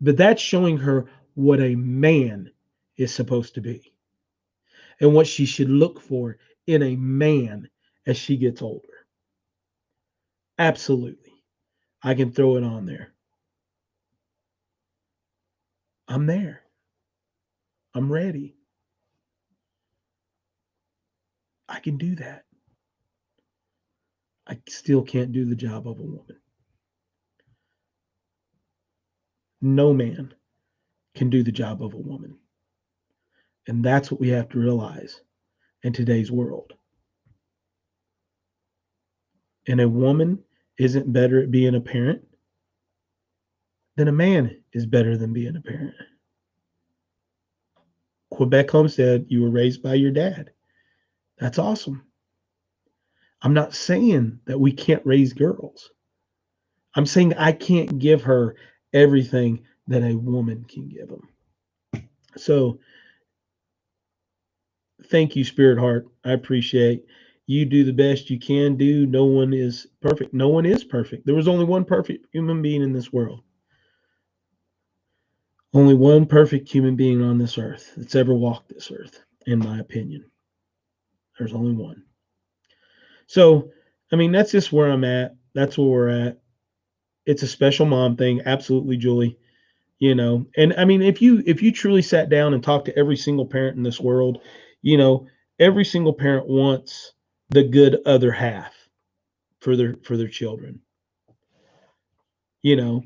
But that's showing her what a man is supposed to be and what she should look for in a man as she gets older. Absolutely. I can throw it on there. I'm there. I'm ready. I can do that. I still can't do the job of a woman. No man can do the job of a woman. And that's what we have to realize in today's world. And a woman isn't better at being a parent than a man is better than being a parent. Quebec Homestead, you were raised by your dad. That's awesome. I'm not saying that we can't raise girls. I'm saying I can't give her everything that a woman can give them. So thank you, Spirit Heart. I appreciate you. Do the best you can do. No one is perfect. No one is perfect. There was only one perfect human being in this world. Only one perfect human being on this earth that's ever walked this earth, in my opinion. There's only one. So, I mean, that's just where I'm at. That's where we're at. It's a special mom thing. Absolutely, Julie. And I mean, if you truly sat down and talked to every single parent in this world, every single parent wants the good other half for their children. you know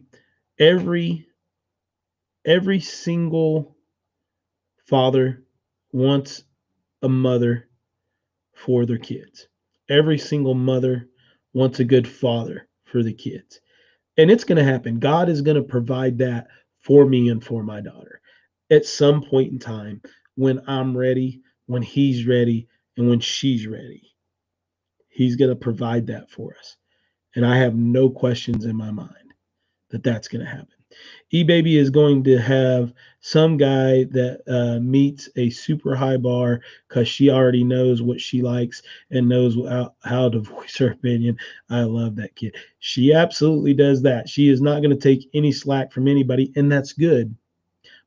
Every single father wants a mother for their kids. Every single mother wants a good father for the kids. And it's going to happen. God is going to provide that for me and for my daughter at some point in time when I'm ready, when he's ready, and when she's ready. He's going to provide that for us. And I have no questions in my mind that that's going to happen. E-Baby is going to have some guy that meets a super high bar because she already knows what she likes and knows how to voice her opinion. I love that kid. She absolutely does that. She is not going to take any slack from anybody, and that's good.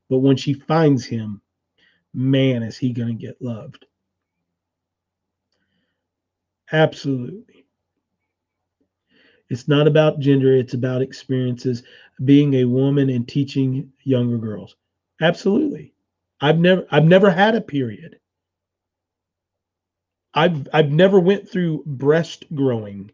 But when she finds him, man, is he going to get loved. Absolutely. It's not about gender, it's about experiences, being a woman and teaching younger girls. Absolutely. I've never had a period. I've never went through breast growing.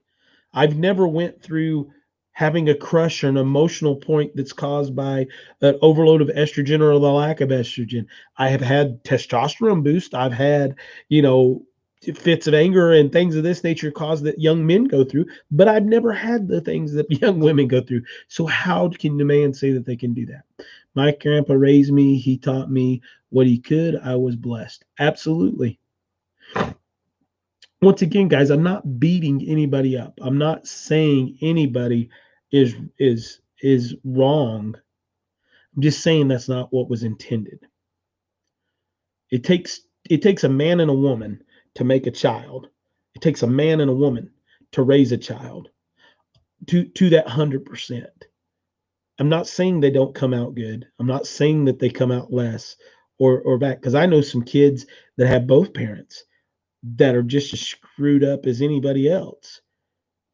I've never went through having a crush or an emotional point that's caused by an overload of estrogen or the lack of estrogen. I have had testosterone boost. I've had, you know, fits of anger and things of this nature caused that young men go through, but I've never had the things that young women go through. So how can the man say that they can do that? My grandpa raised me. He taught me what he could. I was blessed. Absolutely. Once again, guys, I'm not beating anybody up. I'm not saying anybody is wrong. I'm just saying that's not what was intended. It takes a man and a woman to make a child. It takes a man and a woman to raise a child to that 100%. I'm not saying they don't come out good. I'm not saying that they come out less or back because I know some kids that have both parents that are just as screwed up as anybody else.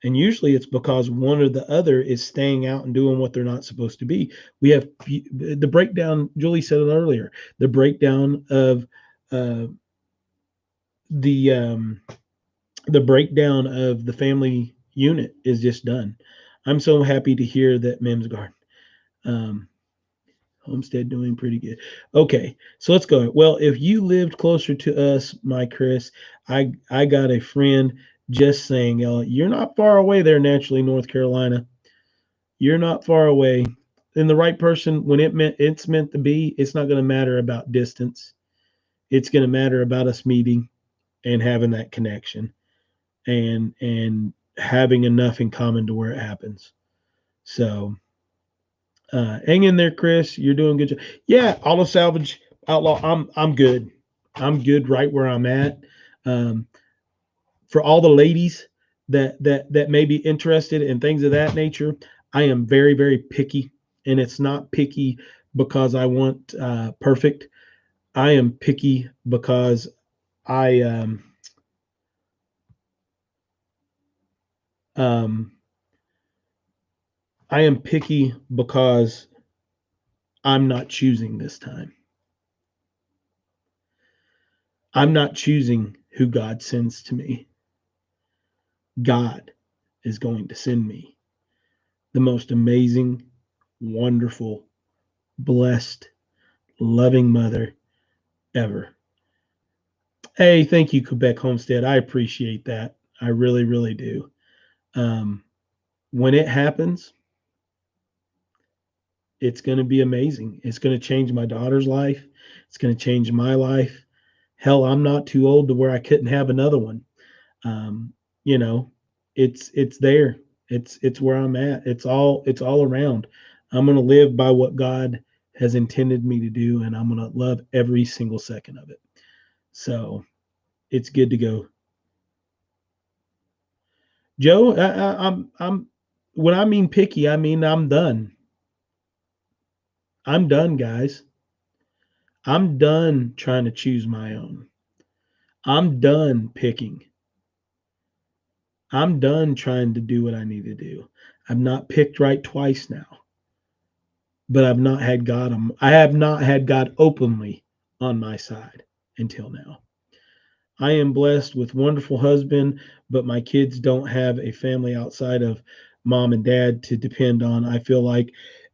And usually it's because one or the other is staying out and doing what they're not supposed to be. We have the breakdown, Julie said it earlier, the breakdown of uh, the um, the breakdown of the family unit is just done. I'm so happy to hear that Mim's Garden. Um, Homestead doing pretty good. Okay, so let's go. Well, if you lived closer to us, my Chris, I got a friend just saying, you're not far away there, naturally, North Carolina. You're not far away. And the right person, when it's meant to be, it's not going to matter about distance. It's going to matter about us meeting and having that connection and having enough in common to where it happens. So hang in there, Chris. You're doing good job. Yeah, auto salvage outlaw. I'm good. I'm good right where I'm at. Um, for all the ladies that may be interested in things of that nature, I am very very picky, and it's not picky because I want perfect. I am picky because I um, I am picky because I'm not choosing this time. I'm not choosing who God sends to me. God is going to send me the most amazing, wonderful, blessed, loving mother ever. Hey, thank you, Quebec Homestead. I appreciate that. I really, really do. Um, when it happens, it's going to be amazing. It's going to change my daughter's life. It's going to change my life. Hell, I'm not too old to where I couldn't have another one. Um, you know, it's there. It's where I'm at. It's all around. I'm going to live by what God has intended me to do, and I'm going to love every single second of it. So it's good to go. Joe, I'm when I mean picky, I mean I'm done. I'm done, guys. I'm done trying to choose my own. I'm done picking. I'm done trying to do what I need to do. I've not picked right twice now, but I have not had God openly on my side until now. I am blessed with wonderful husband, but my kids don't have a family outside of mom and dad to depend on. I feel like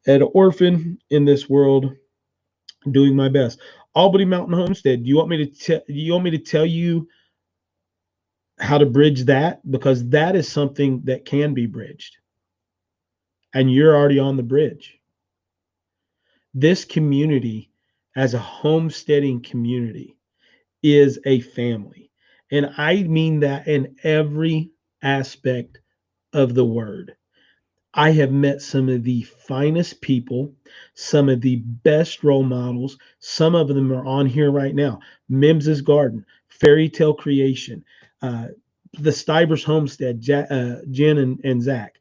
an orphan in this world, doing my best. Albany Mountain Homestead. Do you want me to tell you how to bridge that? Because that is something that can be bridged, and you're already on the bridge. This community, as a homesteading community, is a family. And I mean that in every aspect of the word. I have met some of the finest people, some of the best role models. Some of them are on here right now. Mims's Garden, Fairy Tale Creation, uh, the Stivers Homestead, Jen and Zach,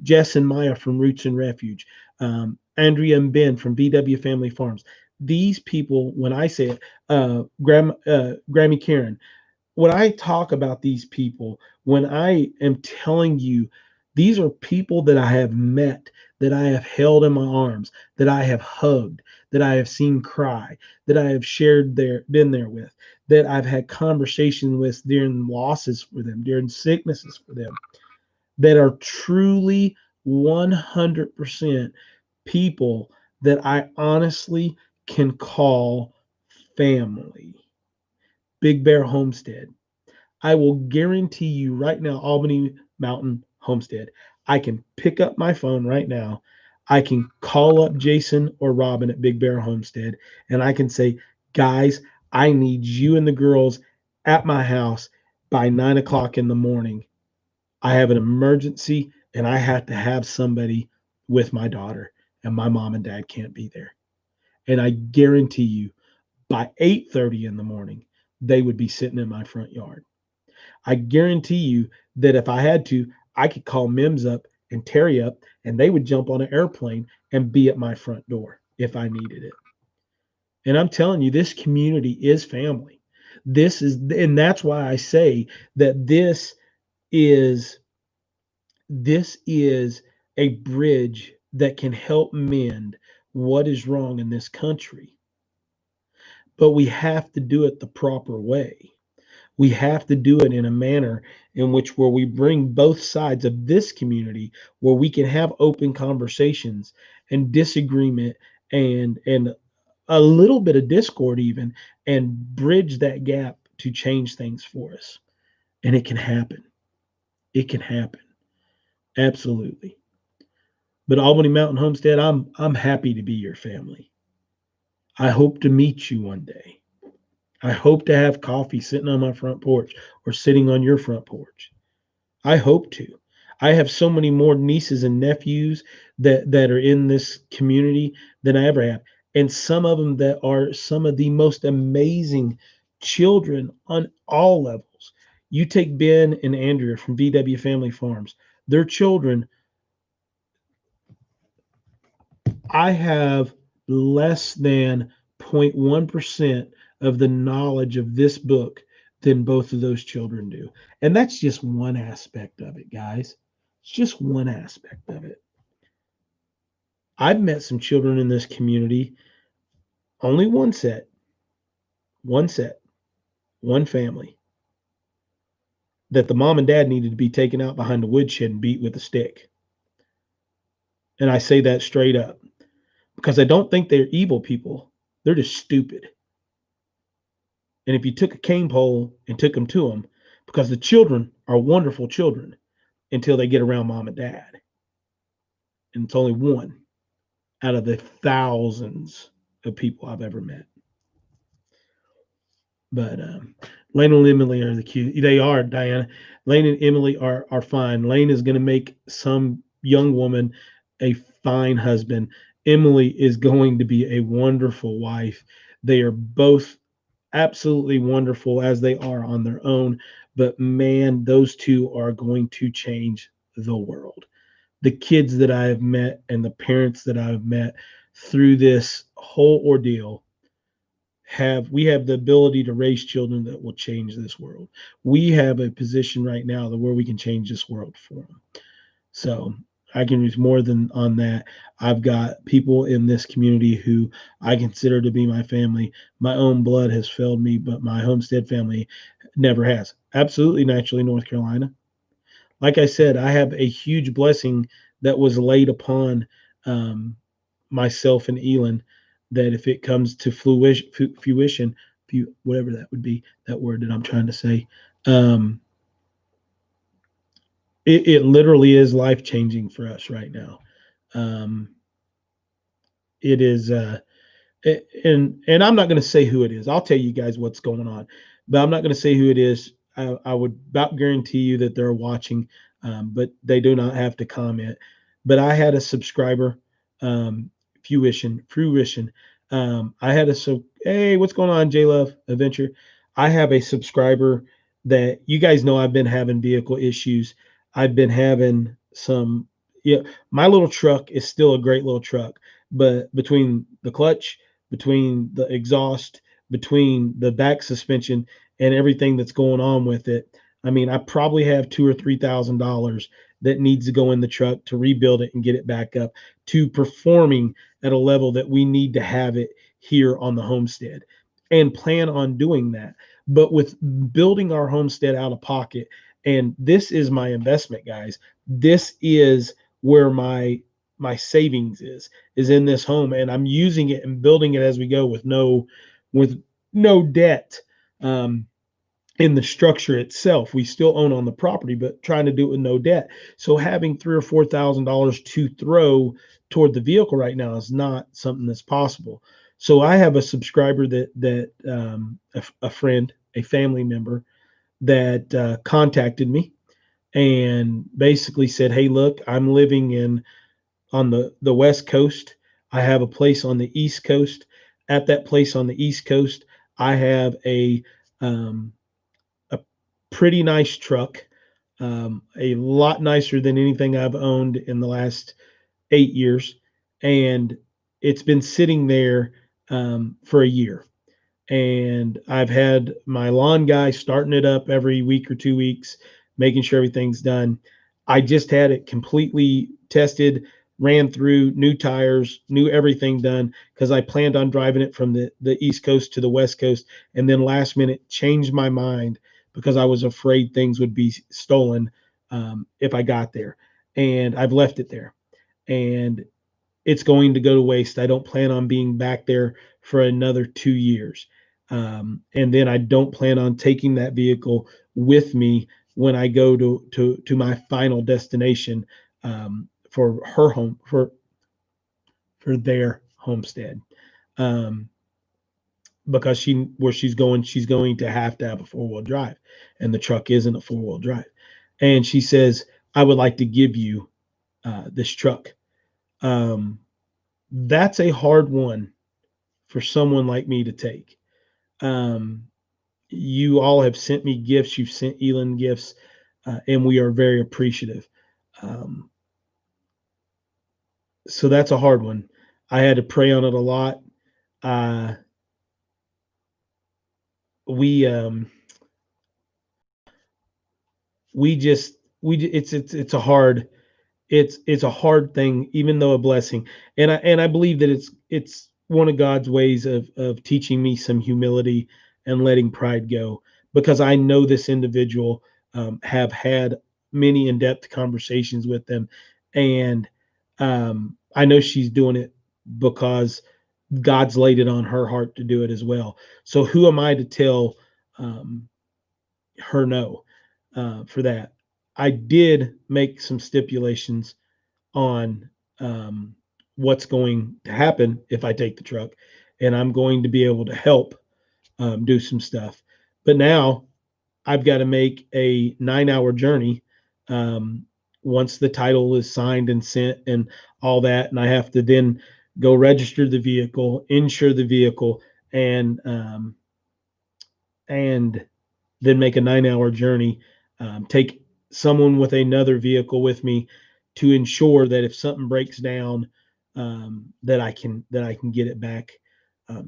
Jess and Maya from Roots and Refuge, Andrea and Ben from BW Family Farms. These people, when I say it, Grammy Karen, when I talk about these people, when I am telling you, these are people that I have met, that I have held in my arms, that I have hugged, that I have seen cry, that I have been there with, that I've had conversations with during losses for them, during sicknesses for them, that are truly 100% people that I honestly can call family. Big Bear Homestead. I will guarantee you right now, Albany Mountain Homestead, I can pick up my phone right now. I can call up Jason or Robin at Big Bear Homestead, and I can say, guys, I need you and the girls at my house by 9 o'clock in the morning. I have an emergency and I have to have somebody with my daughter, and my mom and dad can't be there. And I guarantee you, by 8:30 in the morning, they would be sitting in my front yard. I guarantee you that if I had to, I could call Mims up and Terry up, and they would jump on an airplane and be at my front door if I needed it. And I'm telling you, this community is family. And that's why I say that is this is a bridge that can help mend what is wrong in this country. But we have to do it the proper way. We have to do it in a manner in which where we bring both sides of this community, where we can have open conversations and disagreement and a little bit of discord even, and bridge that gap to change things for us. And it can happen. It can happen. Absolutely. But Albany Mountain Homestead, I'm happy to be your family. I hope to meet you one day. I hope to have coffee sitting on my front porch or sitting on your front porch. I hope to. I have so many more nieces and nephews that are in this community than I ever have. And some of them that are some of the most amazing children on all levels. You take Ben and Andrea from VW Family Farms. Their children, I have less than 0.1% of the knowledge of this book than both of those children do. And that's just one aspect of it, guys. It's just one aspect of it. I've met some children in this community, only one set, one family, that the mom and dad needed to be taken out behind the woodshed and beat with a stick. And I say that straight up because I don't think they're evil people. They're just stupid. And if you took a cane pole and took them to them, because the children are wonderful children until they get around mom and dad. And it's only one out of the thousands of people I've ever met. But Lane and Emily are the cute. They are, Diana. Lane and Emily are fine. Lane is going to make some young woman a fine husband. Emily is going to be a wonderful wife. They are both absolutely wonderful as they are on their own. But man, those two are going to change the world. The kids that I have met and the parents that I have met through this whole ordeal we have the ability to raise children that will change this world. We have a position right now where we can change this world for them. So I can use more than on that. I've got people in this community who I consider to be my family. My own blood has failed me, but my Homestead family never has. Absolutely, naturally, North Carolina. Like I said, I have a huge blessing that was laid upon myself and ELYN, that if it comes to fruition, whatever that would be, that word that I'm trying to say, it literally is life changing for us right now. It is, and I'm not going to say who it is. I'll tell you guys what's going on, but I'm not going to say who it is. I would about guarantee you that they're watching, but they do not have to comment. But I had a subscriber, fruition. I had hey, what's going on, J Love Adventure? I have a subscriber that you guys know I've been having vehicle issues. I've been having some, yeah, my little truck is still a great little truck, but between the clutch, between the exhaust, between the back suspension, and everything that's going on with it, I mean, I probably have $2,000 or $3,000 that needs to go in the truck to rebuild it and get it back up to performing at a level that we need to have it here on the homestead, and plan on doing that. But with building our homestead out of pocket, and this is my investment, guys. This is where my savings is in this home, and I'm using it and building it as we go with no debt. In the structure itself, we still own on the property, but trying to do it with no debt. So having $3,000 or $4,000 to throw toward the vehicle right now is not something that's possible. So I have a subscriber a friend, a family member that contacted me and basically said, "Hey, look, I'm living on the West Coast. I have a place on the East Coast. At that place on the East Coast, I have um, a pretty nice truck, a lot nicer than anything I've owned in the last 8 years, and it's been sitting there for a year. And I've had my lawn guy starting it up every week or 2 weeks, making sure everything's done. I just had it completely tested, ran through, new tires, new everything done, because I planned on driving it from the East Coast to the West Coast, and then last minute changed my mind because I was afraid things would be stolen if I got there. And I've left it there. And it's going to go to waste. I don't plan on being back there for another 2 years. And then I don't plan on taking that vehicle with me when I go to my final destination for her home for their homestead. Um, because where she's going to have a 4-wheel drive, and the truck isn't a 4-wheel drive. And she says, "I would like to give you this truck." Um, that's a hard one for someone like me to take. Um, you all have sent me gifts. You've sent ELYN gifts, and we are very appreciative. Um, so that's a hard one. I had to pray on it a lot. Uh, we um, we just we it's a hard it's a hard thing, even though a blessing. And I believe that it's one of God's ways of teaching me some humility and letting pride go, because I know this individual, have had many in-depth conversations with them, and I know she's doing it because God's laid it on her heart to do it as well. So who am I to tell um, her no for that? I did make some stipulations on what's going to happen if I take the truck, and I'm going to be able to help do some stuff. But now I've got to make a 9-hour journey once the title is signed and sent and all that, and I have to then go register the vehicle, insure the vehicle, and and then make a 9-hour journey, take someone with another vehicle with me to ensure that if something breaks down, that I can get it back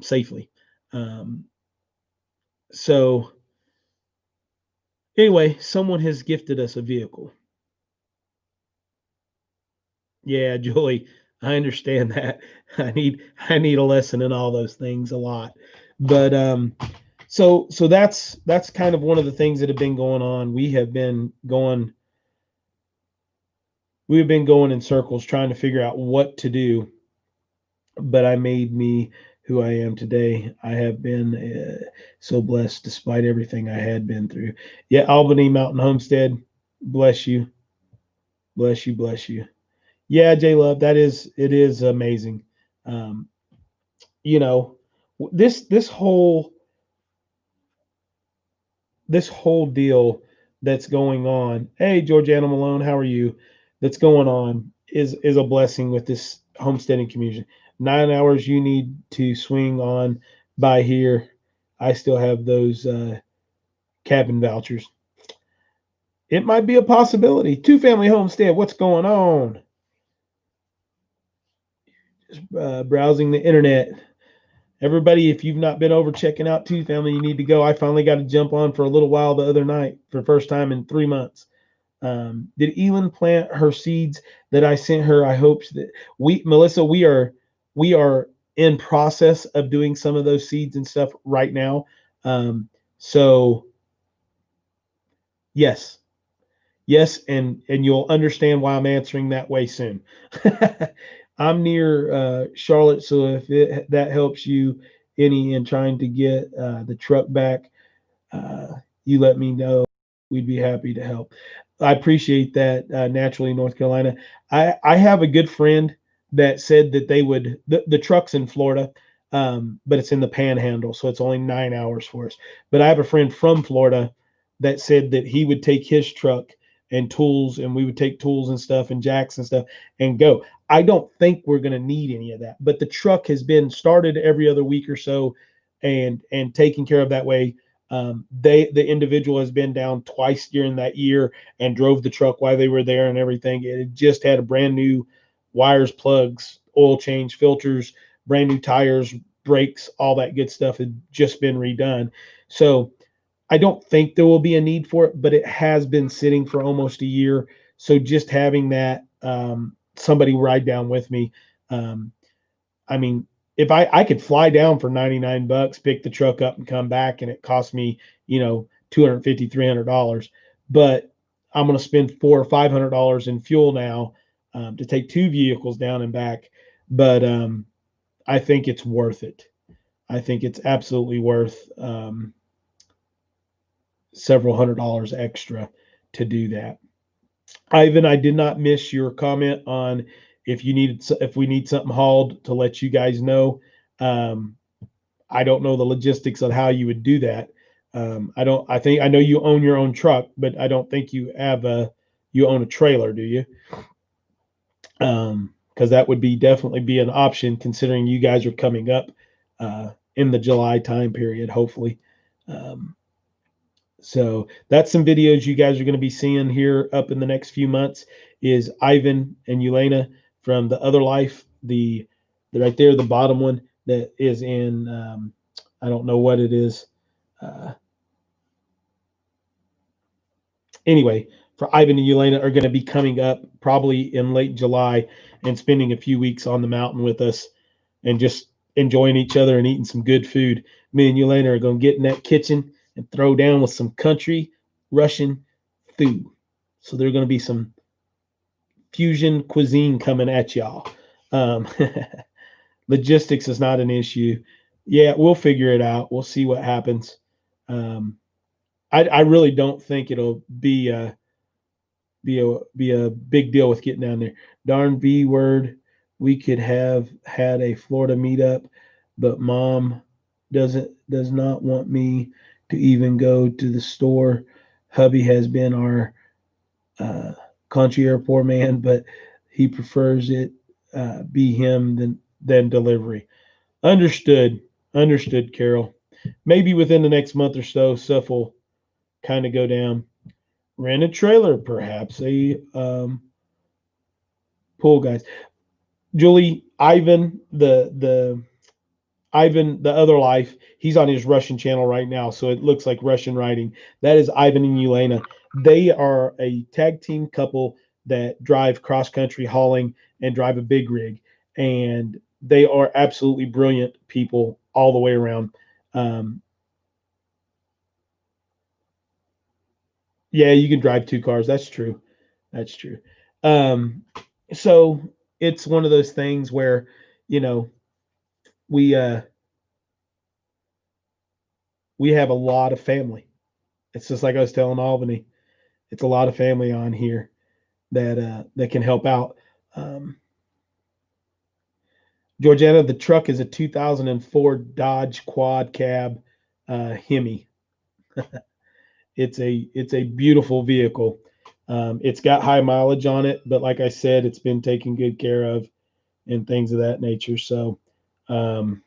safely. Um, so anyway, someone has gifted us a vehicle. Yeah, Julie, I understand that. I need a lesson in all those things a lot. But so that's kind of one of the things that have been going on. We have been going we've been going in circles trying to figure out what to do, but I made me who I am today. I have been so blessed despite everything I had been through. Yeah, Albany Mountain Homestead, bless you, bless you, bless you. Yeah, J Love, it is amazing. Um, you know, this whole deal that's going on. Hey, Georgiana Malone, how are you? That's going on is a blessing with this homesteading community. 9 hours you need to swing on by here. I still have those cabin vouchers. It might be a possibility. Two family homestead. What's going on? Just browsing the internet. Everybody, if you've not been over checking out Two Family, you need to go. I finally got to jump on for a little while the other night for the first time in 3 months. Did ELYN plant her seeds that I sent her? I hope that Melissa, we are in process of doing some of those seeds and stuff right now. So yes, yes, and you'll understand why I'm answering that way soon. I'm near Charlotte, so if that helps you any in trying to get the truck back, uh, you let me know. We'd be happy to help. I appreciate that. Naturally, North Carolina. I have a good friend that said that they would the truck's in Florida, but it's in the Panhandle, so it's only 9 hours for us. But I have a friend from Florida that said that he would take his truck and tools, and we would take tools and stuff and jacks and stuff and go. I don't think we're going to need any of that, but the truck has been started every other week or so, and taken care of that way. The individual has been down twice during that year and drove the truck while they were there and everything. It just had a brand new wires, plugs, oil change, filters, brand new tires, brakes, all that good stuff had just been redone. So I don't think there will be a need for it, but it has been sitting for almost a year. So just having that somebody ride down with me, um, I mean, if I could fly down for $99, pick the truck up and come back, and it cost me, 250, $300, but I'm going to spend $400 or $500 in fuel now to take two vehicles down and back. But I think it's worth it. I think it's absolutely worth several $100s extra to do that. Ivan, I did not miss your comment on if we need something hauled to let you guys know. Um, I don't know the logistics on how you would do that. I don't. I think I know you own your own truck, but I don't think you own a trailer, do you? Because that would definitely be an option considering you guys are coming up in the July time period, hopefully. Um, so that's some videos you guys are going to be seeing here up in the next few months. Is Ivan and Elena from the Other Life, the right there, the bottom one that is in. I don't know what it is. Uh, anyway, for Ivan and Elena are going to be coming up probably in late July and spending a few weeks on the mountain with us and just enjoying each other and eating some good food. Me and Elena are going to get in that kitchen and throw down with some country Russian food. So there's going to be some fusion cuisine coming at y'all. Um, logistics is not an issue. Yeah, we'll figure it out. We'll see what happens. Um, I really don't think it'll be a big deal with getting down there. Darn V word, we could have had a Florida meetup, but mom does not want me to even go to the store. Hubby has been our uh, concierge poor man, but he prefers it be him than delivery. Understood, understood, Carol. Maybe within the next month or so, stuff will kind of go down. Rent a trailer, perhaps a pool, guys. Julie, Ivan, the other life, he's on his Russian channel right now, so it looks like Russian writing. That is Ivan and Elena. They are a tag team couple that drive cross country hauling and drive a big rig, and they are absolutely brilliant people all the way around. Um, yeah, you can drive two cars. That's true. That's true. So it's one of those things where, you know, we have a lot of family. It's just like I was telling Albany. It's a lot of family on here that can help out. Um, Georgiana, the truck is a 2004 Dodge Quad Cab Hemi. It's a beautiful vehicle. It's got high mileage on it, but like I said, it's been taken good care of and things of that nature. So, um,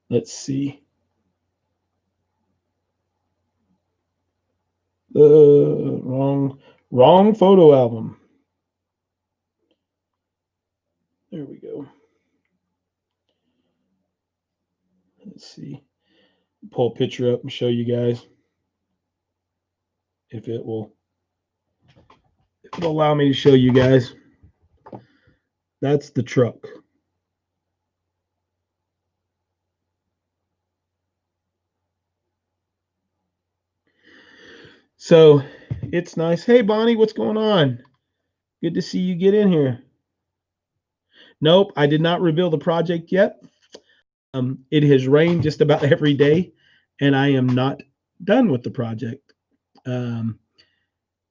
let's see. Wrong photo album. There we go. Let's see. Pull a picture up and show you guys if it'll allow me to show you guys. That's the truck. So it's nice. Hey Bonnie, what's going on? Good to see you get in here. Nope, I did not reveal the project yet. It has rained just about every day, and I am not done with the project. Um,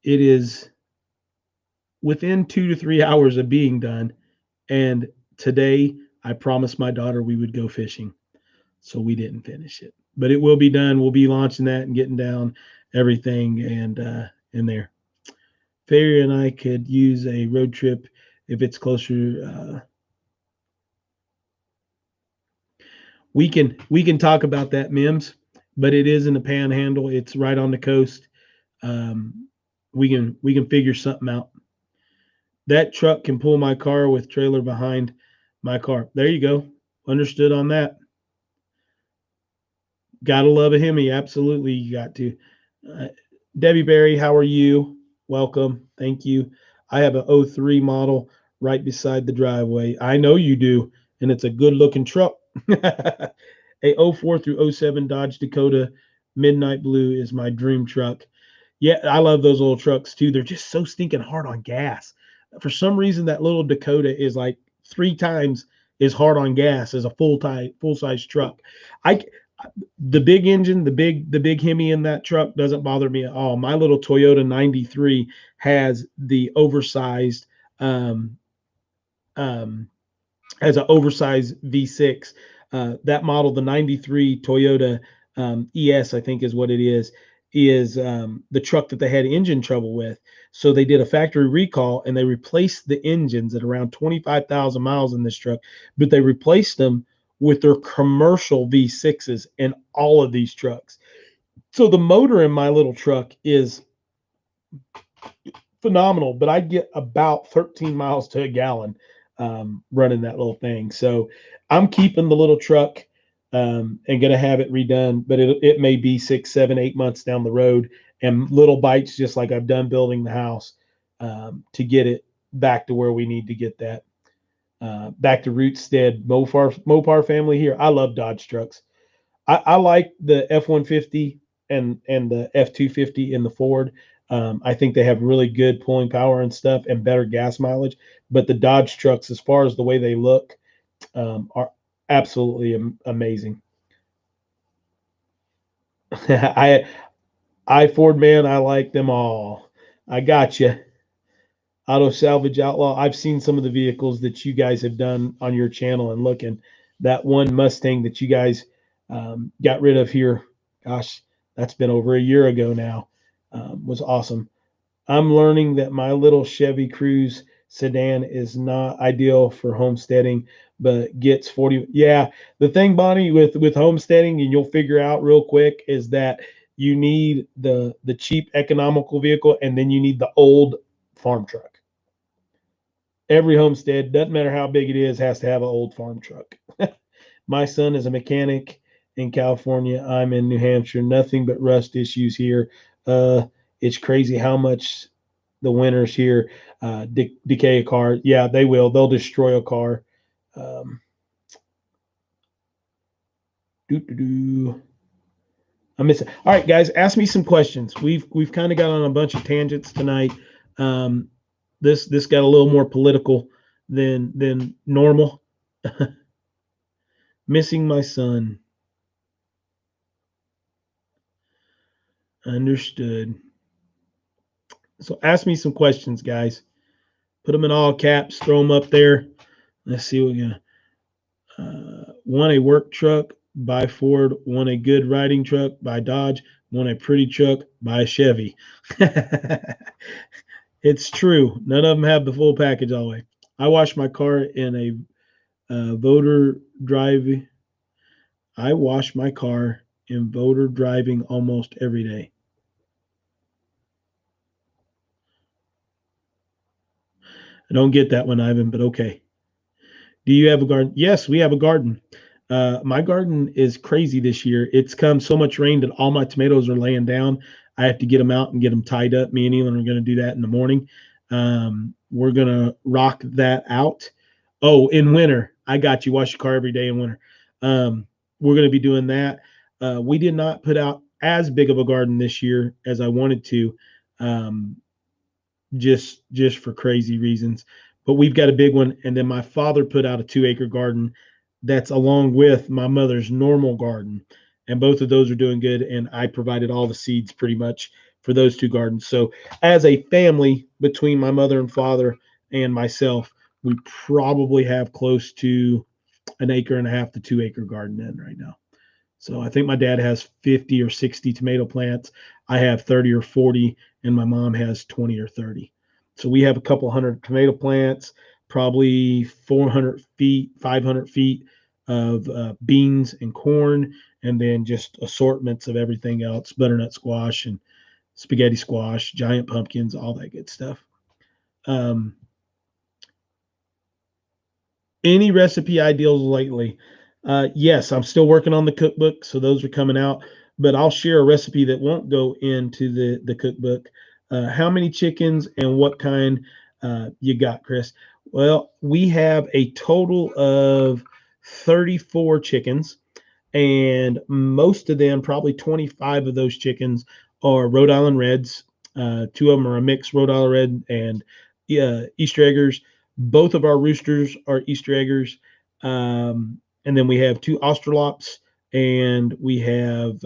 it is within 2 to 3 hours of being done, and today I promised my daughter we would go fishing, so we didn't finish it. But it will be done. We'll be launching that and getting down everything and in there. Ferry and I could use a road trip if it's closer. We can talk about that, Mims, but it is in the Panhandle. It's right on the coast. We can figure something out. That truck can pull my car with trailer behind my car. There you go. Understood on that. Gotta love a Hemi. Absolutely, you got to. Uh, Debbie Berry, how are you? Welcome. Thank you. I have an '03 model right beside the driveway. I know you do, and it's a good looking truck. A '04 through '07 Dodge Dakota Midnight Blue is my dream truck. Yeah, I love those little trucks too. They're just so stinking hard on gas. For some reason, that little Dakota is like 3 times as hard on gas as a full size truck. I the big engine, the big Hemi in that truck doesn't bother me at all. My little Toyota 93 has the oversized um, um, has an oversized V6. That model, the 93 Toyota ES, I think is what it is the truck that they had engine trouble with. So they did a factory recall and they replaced the engines at around 25,000 miles in this truck, but they replaced them with their commercial V6s in all of these trucks. So the motor in my little truck is phenomenal, but I get about 13 miles to a gallon running that little thing. So I'm keeping the little truck and going to have it redone, but it may be 6, 7, 8 months down the road and little bites, just like I've done building the house to get it back to where we need to get that. Back to Rootstead, Mopar family here. I love Dodge trucks. I like the F-150 and the F-250 in the Ford. I think they have really good pulling power and stuff and better gas mileage. But the Dodge trucks, as far as the way they look, are absolutely amazing. I Ford man, I like them all. I got you. Auto Salvage Outlaw. I've seen some of the vehicles that you guys have done on your channel and looking. That one Mustang that you guys got rid of here, gosh, that's been over a year ago now, was awesome. I'm learning that my little Chevy Cruze sedan is not ideal for homesteading, but gets 40. Yeah, the thing, Bonnie, with homesteading, and you'll figure out real quick, is that you need the cheap economical vehicle, and then you need the old farm truck. Every homestead, doesn't matter how big it is, has to have an old farm truck. My son is a mechanic in California. I'm in New Hampshire. Nothing but rust issues here. It's crazy how much the winters here decay a car. Yeah, they will. They'll destroy a car. Um, I'm missing. All right, guys, ask me some questions. We've kind of got on a bunch of tangents tonight. This got a little more political than normal. Missing my son. Understood. So ask me some questions, guys. Put them in all caps. Throw them up there. Let's see what we got. Want a work truck by Ford. Want a good riding truck by Dodge. Want a pretty truck by Chevy. It's true. None of them have the full package all the way. I wash my car in a voter driving. I wash my car in voter driving almost every day. I don't get that one, Ivan, but okay. Do you have a garden? Yes, we have a garden. My garden is crazy this year. It's come so much rain that all my tomatoes are laying down. I have to get them out and get them tied up. Me and Elon are going to do that in the morning. We're going to rock that out. Oh, in winter, I got you. Wash your car every day in winter. We're going to be doing that. We did not put out as big of a garden this year as I wanted to. Just for crazy reasons. But we've got a big one, and then my father put out a 2-acre garden that's along with my mother's normal garden, and both of those are doing good. And I provided all the seeds pretty much for those 2 gardens. So as a family, between my mother and father and myself, we probably have close to 1.5 acres to 2-acre garden in right now. So I think my dad has 50 or 60 tomato plants. I have 30 or 40, and my mom has 20 or 30. So we have a couple hundred tomato plants, probably 400 feet, 500 feet of beans and corn, and then just assortments of everything else, butternut squash and spaghetti squash, giant pumpkins, all that good stuff. Any recipe ideals lately? Yes, I'm still working on the cookbook, so those are coming out. But I'll share a recipe that won't go into the cookbook. How many chickens and what kind you got, Chris? Well, we have a total of 34 chickens, and most of them, probably 25 of those chickens, are Rhode Island Reds. 2 of them are a mixed Rhode Island Red and Easter Eggers. Both of our roosters are Easter Eggers. And then we have 2 Australops, and we have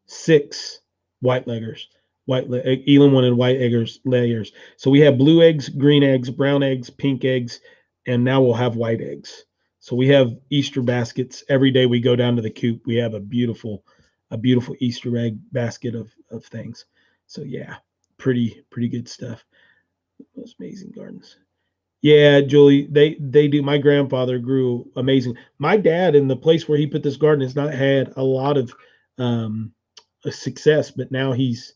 6 white leggers. ELYN wanted white layers. So we have blue eggs, green eggs, brown eggs, pink eggs, and now we'll have white eggs. So we have Easter baskets every day. We go down to the coop. We have a beautiful Easter egg basket of things. So yeah, pretty good stuff. Those amazing gardens. Yeah, Julie, they do. My grandfather grew amazing. My dad, in the place where he put this garden, has not had a lot of success, but now he's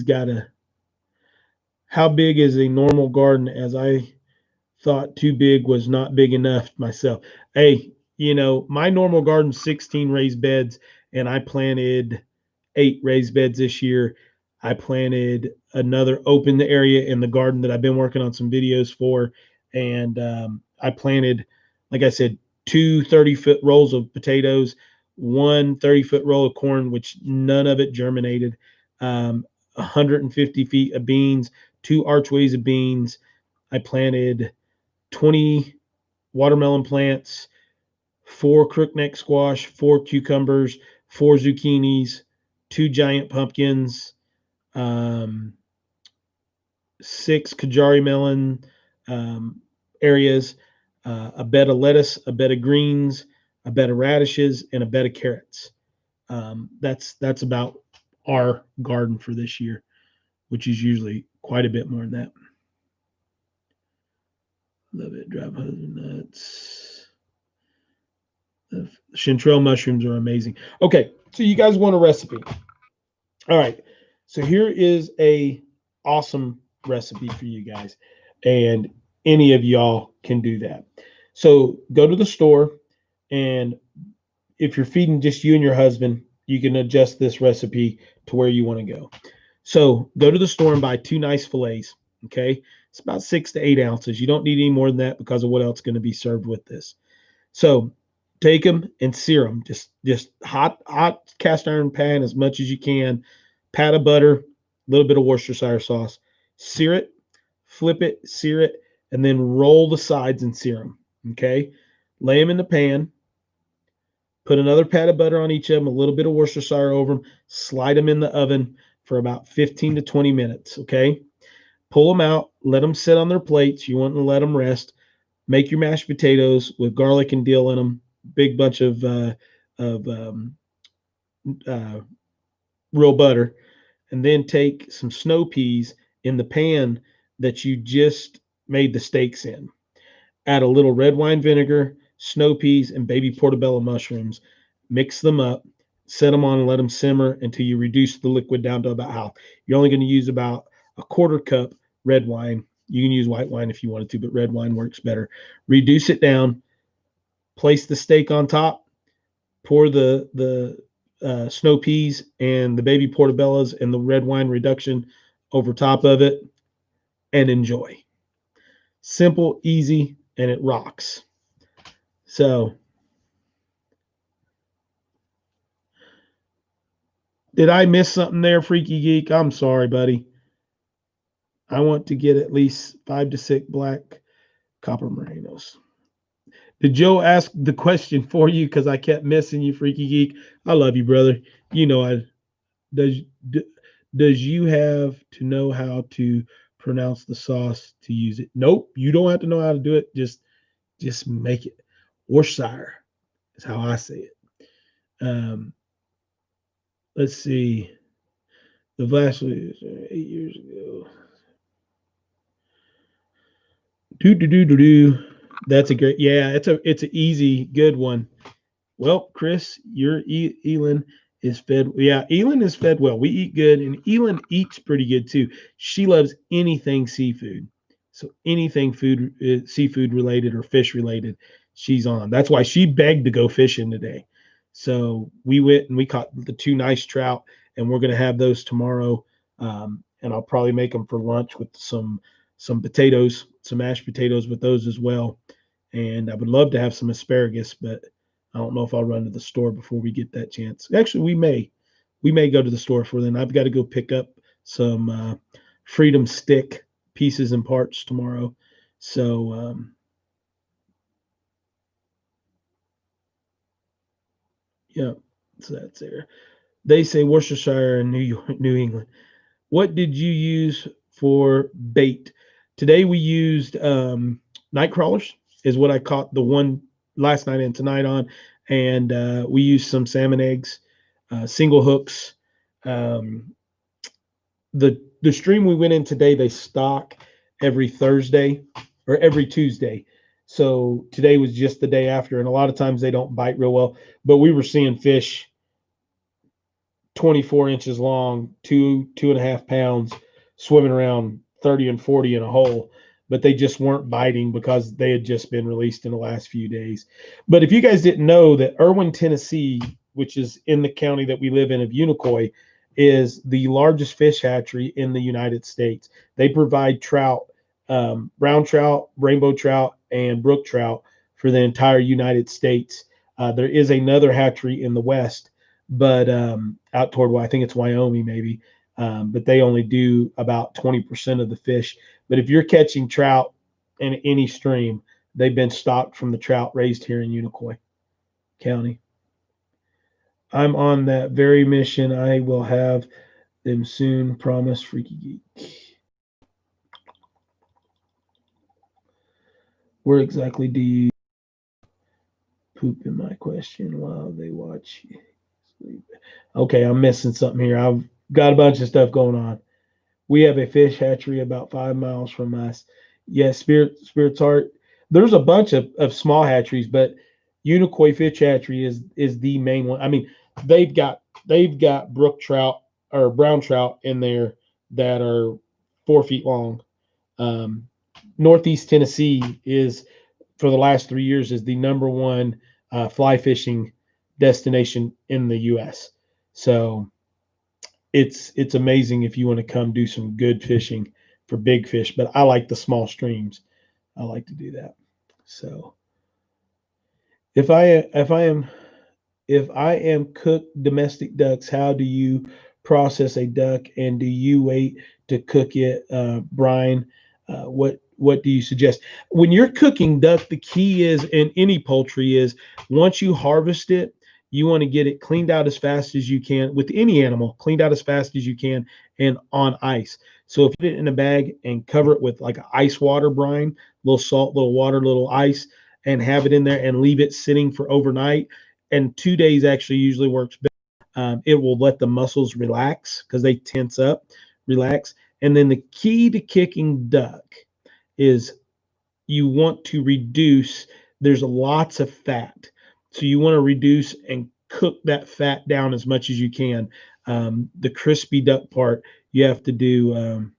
got a. How big is a normal garden? As I thought, too big was not big enough myself. Hey, my normal garden's 16 raised beds, and I planted 8 raised beds this year. I planted another open area in the garden that I've been working on some videos for. And I planted, like I said, 2 30-foot rolls of potatoes, 1 30-foot roll of corn, which none of it germinated, 150 feet of beans, 2 archways of beans. I planted 20 watermelon plants, 4 crookneck squash, 4 cucumbers, 4 zucchinis, 2 giant pumpkins, 6 Kajari melon areas, a bed of lettuce, a bed of greens, a bed of radishes, and a bed of carrots. That's about our garden for this year, which is usually quite a bit more than that. Love it. Drive husband nuts. The chanterelle mushrooms are amazing. Okay, so you guys want a recipe. All right. So here is a awesome recipe for you guys. And any of y'all can do that. So go to the store, and if you're feeding just you and your husband, you can adjust this recipe to where you want to go. So go to the store and buy 2 nice fillets. Okay. It's about 6 to 8 ounces. You don't need any more than that because of what else is going to be served with this. So take them and sear them. Just hot cast iron pan as much as you can. pat of butter, a little bit of Worcestershire sauce, sear it, flip it, sear it, and then roll the sides and sear them. Okay, lay them in the pan. Put another pat of butter on each of them, a little bit of Worcestershire over them, slide them in the oven for about 15 to 20 minutes. Okay, pull them out, let them sit on their plates. You want to let them rest. Make your mashed potatoes with garlic and dill in them, big bunch of uh, real butter, and then take some snow peas in the pan that you just made the steaks in. Add a little red wine vinegar, snow peas, and baby portobello mushrooms. Mix them up, set them on, and let them simmer until you reduce the liquid down to about half. You're only going to use about a quarter cup red wine. You can use white wine if you wanted to, but red wine works better. Reduce it down, place the steak on top, pour the snow peas and the baby portobellos and the red wine reduction over top of it, and enjoy. Simple, easy, and it rocks. So, did I miss something there, Freaky Geek? I'm sorry, buddy. I want to get at least 5 to 6 black copper merinos. Did Joe ask the question for you because I kept missing you, Freaky Geek? I love you, brother. You know I does does you have to know how to pronounce the sauce to use it? Nope, you don't have to know how to do it. Just make it. Worcestershire is how I say it. Um, let's see. The last was 8 years ago. Do. That's a great. Yeah, it's an easy, good one. Well, Chris, your ELYN is fed. Yeah, ELYN is fed well. We eat good, and ELYN eats pretty good too. She loves anything seafood. So anything seafood related or fish related, she's on. That's why she begged to go fishing today. So we went and we caught the 2 nice trout, and we're gonna have those tomorrow. And I'll probably make them for lunch with some potatoes, some mashed potatoes with those as well. And I would love to have some asparagus, but I don't know if I'll run to the store before we get that chance. Actually, we may go to the store for then. I've got to go pick up some Freedom Stick pieces and parts tomorrow. So yeah, so that's there. They say Worcestershire and New York, New England. What did you use for bait? Today we used night crawlers, is what I caught the one last night and tonight on, and we used some salmon eggs, single hooks. Um, the stream we went in today, they stock every Thursday or every Tuesday. So today was just the day after, and a lot of times they don't bite real well. But we were seeing fish 24 inches long, 2.5 pounds, swimming around 30 and 40 in a hole, but they just weren't biting because they had just been released in the last few days. But if you guys didn't know that Erwin, Tennessee, which is in the county that we live in of UNICOI, is the largest fish hatchery in the United States. They provide trout, brown trout, rainbow trout, and brook trout for the entire United States. There is another hatchery in the West, but out toward, I think it's Wyoming maybe, but they only do about 20% of the fish. But if you're catching trout in any stream, they've been stocked from the trout raised here in Unicoi County. I'm on that very mission. I will have them soon. Promise, Freaky Geek. Where exactly do you poop in my question while they watch you sleep? Okay, I'm missing something here. I've got a bunch of stuff going on. We have a fish hatchery about 5 miles from us. Yes, Spirit's Heart. There's a bunch of small hatcheries, but Unicoi Fish Hatchery is the main one. I mean, they've got brook trout or brown trout in there that are 4 feet long. Um, Northeast Tennessee is, for the last 3 years, is the number one fly fishing destination in the U.S. So it's amazing if you want to come do some good fishing for big fish. But I like the small streams. I like to do that. So if I am cooked domestic ducks, how do you process a duck, and do you wait to cook it, Brian? What do you suggest when you're cooking duck? The key is in any poultry is once you harvest it, you want to get it cleaned out as fast as you can. With any animal, cleaned out as fast as you can and on ice. So if you put it in a bag and cover it with like ice water brine, little salt, little water, little ice, and have it in there and leave it sitting for overnight. And 2 days actually usually works better. It will let the muscles relax because they tense up, relax. And then the key to kicking duck is you want to reduce, there's lots of fat. So you want to reduce and cook that fat down as much as you can. The crispy duck part, you have to do,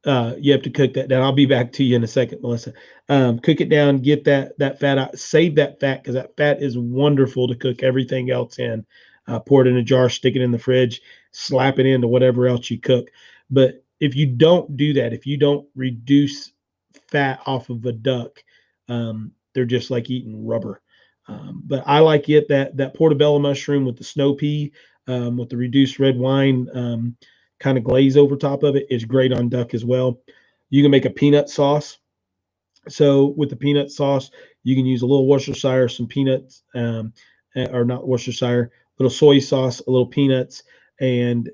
you have to cook that down. I'll be back to you in a second, Melissa. Cook it down, get that fat out, save that fat because that fat is wonderful to cook everything else in. Pour it in a jar, stick it in the fridge, slap it into whatever else you cook. But if you don't do that, if you don't reduce fat off of a duck, they're just like eating rubber. But I like it that portobello mushroom with the snow pea, with the reduced red wine. Kind of glaze over top of it is great on duck as well. You can make a peanut sauce. So with the peanut sauce, you can use a little Worcestershire, some peanuts, or not Worcestershire, a little soy sauce, a little peanuts, and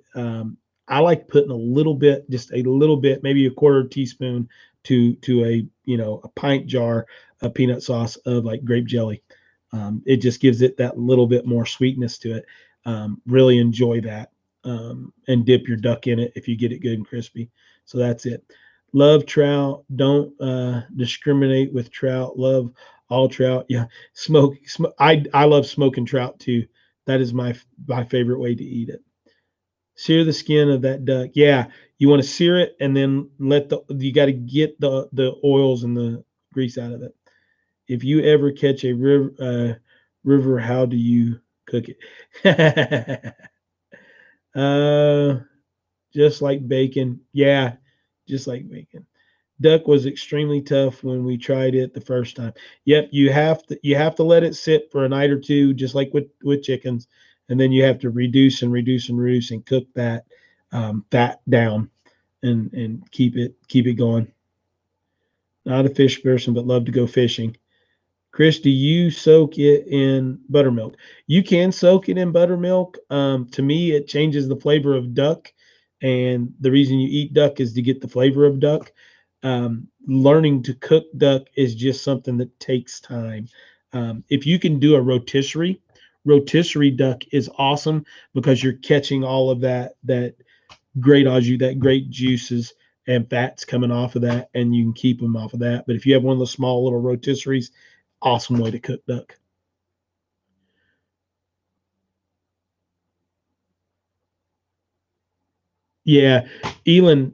I like putting a little bit, just a little bit, maybe a quarter teaspoon to a pint jar of peanut sauce of like grape jelly. It just gives it that little bit more sweetness to it. Really enjoy that. And dip your duck in it if you get it good and crispy. So that's it. Love trout. Don't discriminate with trout. Love all trout. Yeah, smoke. I love smoking trout too. That is my favorite way to eat it. Sear the skin of that duck. Yeah, you want to sear it and then you got to get the oils and the grease out of it. If you ever catch a river, how do you cook it? Uh, just like bacon. Yeah, just like bacon. Duck was extremely tough when we tried it the first time. Yep, you have to let it sit for a night or two, just like with chickens, and then you have to reduce and reduce and reduce and cook that fat down and keep it going. Not a fish person, but love to go fishing. Chris, do you soak it in buttermilk? You can soak it in buttermilk. To me, it changes the flavor of duck. And the reason you eat duck is to get the flavor of duck. Learning to cook duck is just something that takes time. If you can do a rotisserie duck is awesome because you're catching all of that great au jus, that great juices and fats coming off of that, and you can keep them off of that. But if you have one of the small little rotisseries, awesome way to cook duck. Yeah, ELYN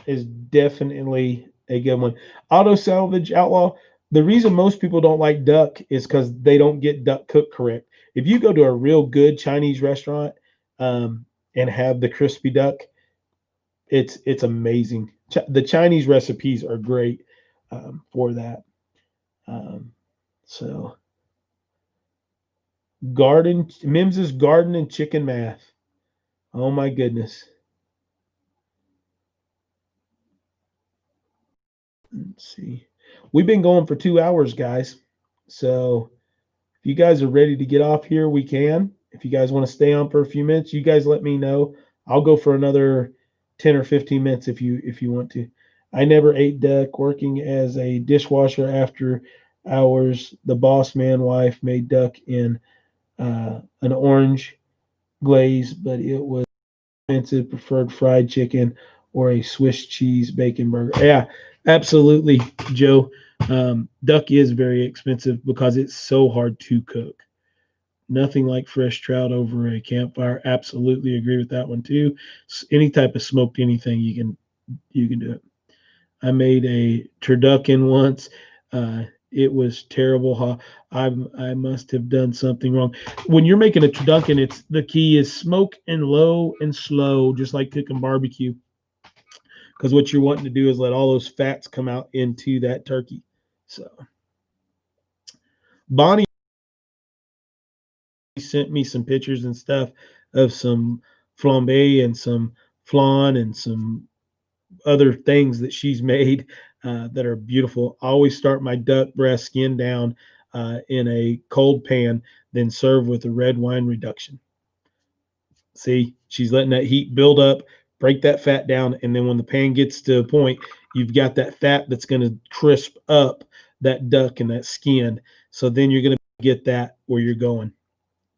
is definitely a good one. Auto salvage outlaw. The reason most people don't like duck is because they don't get duck cooked correct. If you go to a real good Chinese restaurant and have the crispy duck, it's amazing. The Chinese recipes are great for that. Um, so Mims's garden and chicken math. Oh my goodness. Let's see. We've been going for 2 hours, guys. So if you guys are ready to get off here, we can. If you guys want to stay on for a few minutes, you guys let me know. I'll go for another 10 or 15 minutes if you want to. I never ate duck working as a dishwasher after hours. The boss man wife made duck in an orange glaze, but it was expensive. Preferred fried chicken or a Swiss cheese bacon burger. Yeah, absolutely, Joe. Duck is very expensive because it's so hard to cook. Nothing like fresh trout over a campfire. Absolutely agree with that one too. Any type of smoked anything you can do it. I made a turducken once. It was terrible. I must have done something wrong. When you're making a turducken, it's the key is smoke and low and slow, just like cooking barbecue. Because what you're wanting to do is let all those fats come out into that turkey. So, Bonnie. sent me some pictures and stuff of some flambe and some flan and some other things that she's made that are beautiful. I always start my duck breast skin down in a cold pan, then serve with a red wine reduction. See, she's letting that heat build up, break that fat down, and then when the pan gets to a point, you've got that fat that's going to crisp up that duck and that skin. So then you're going to get that where you're going.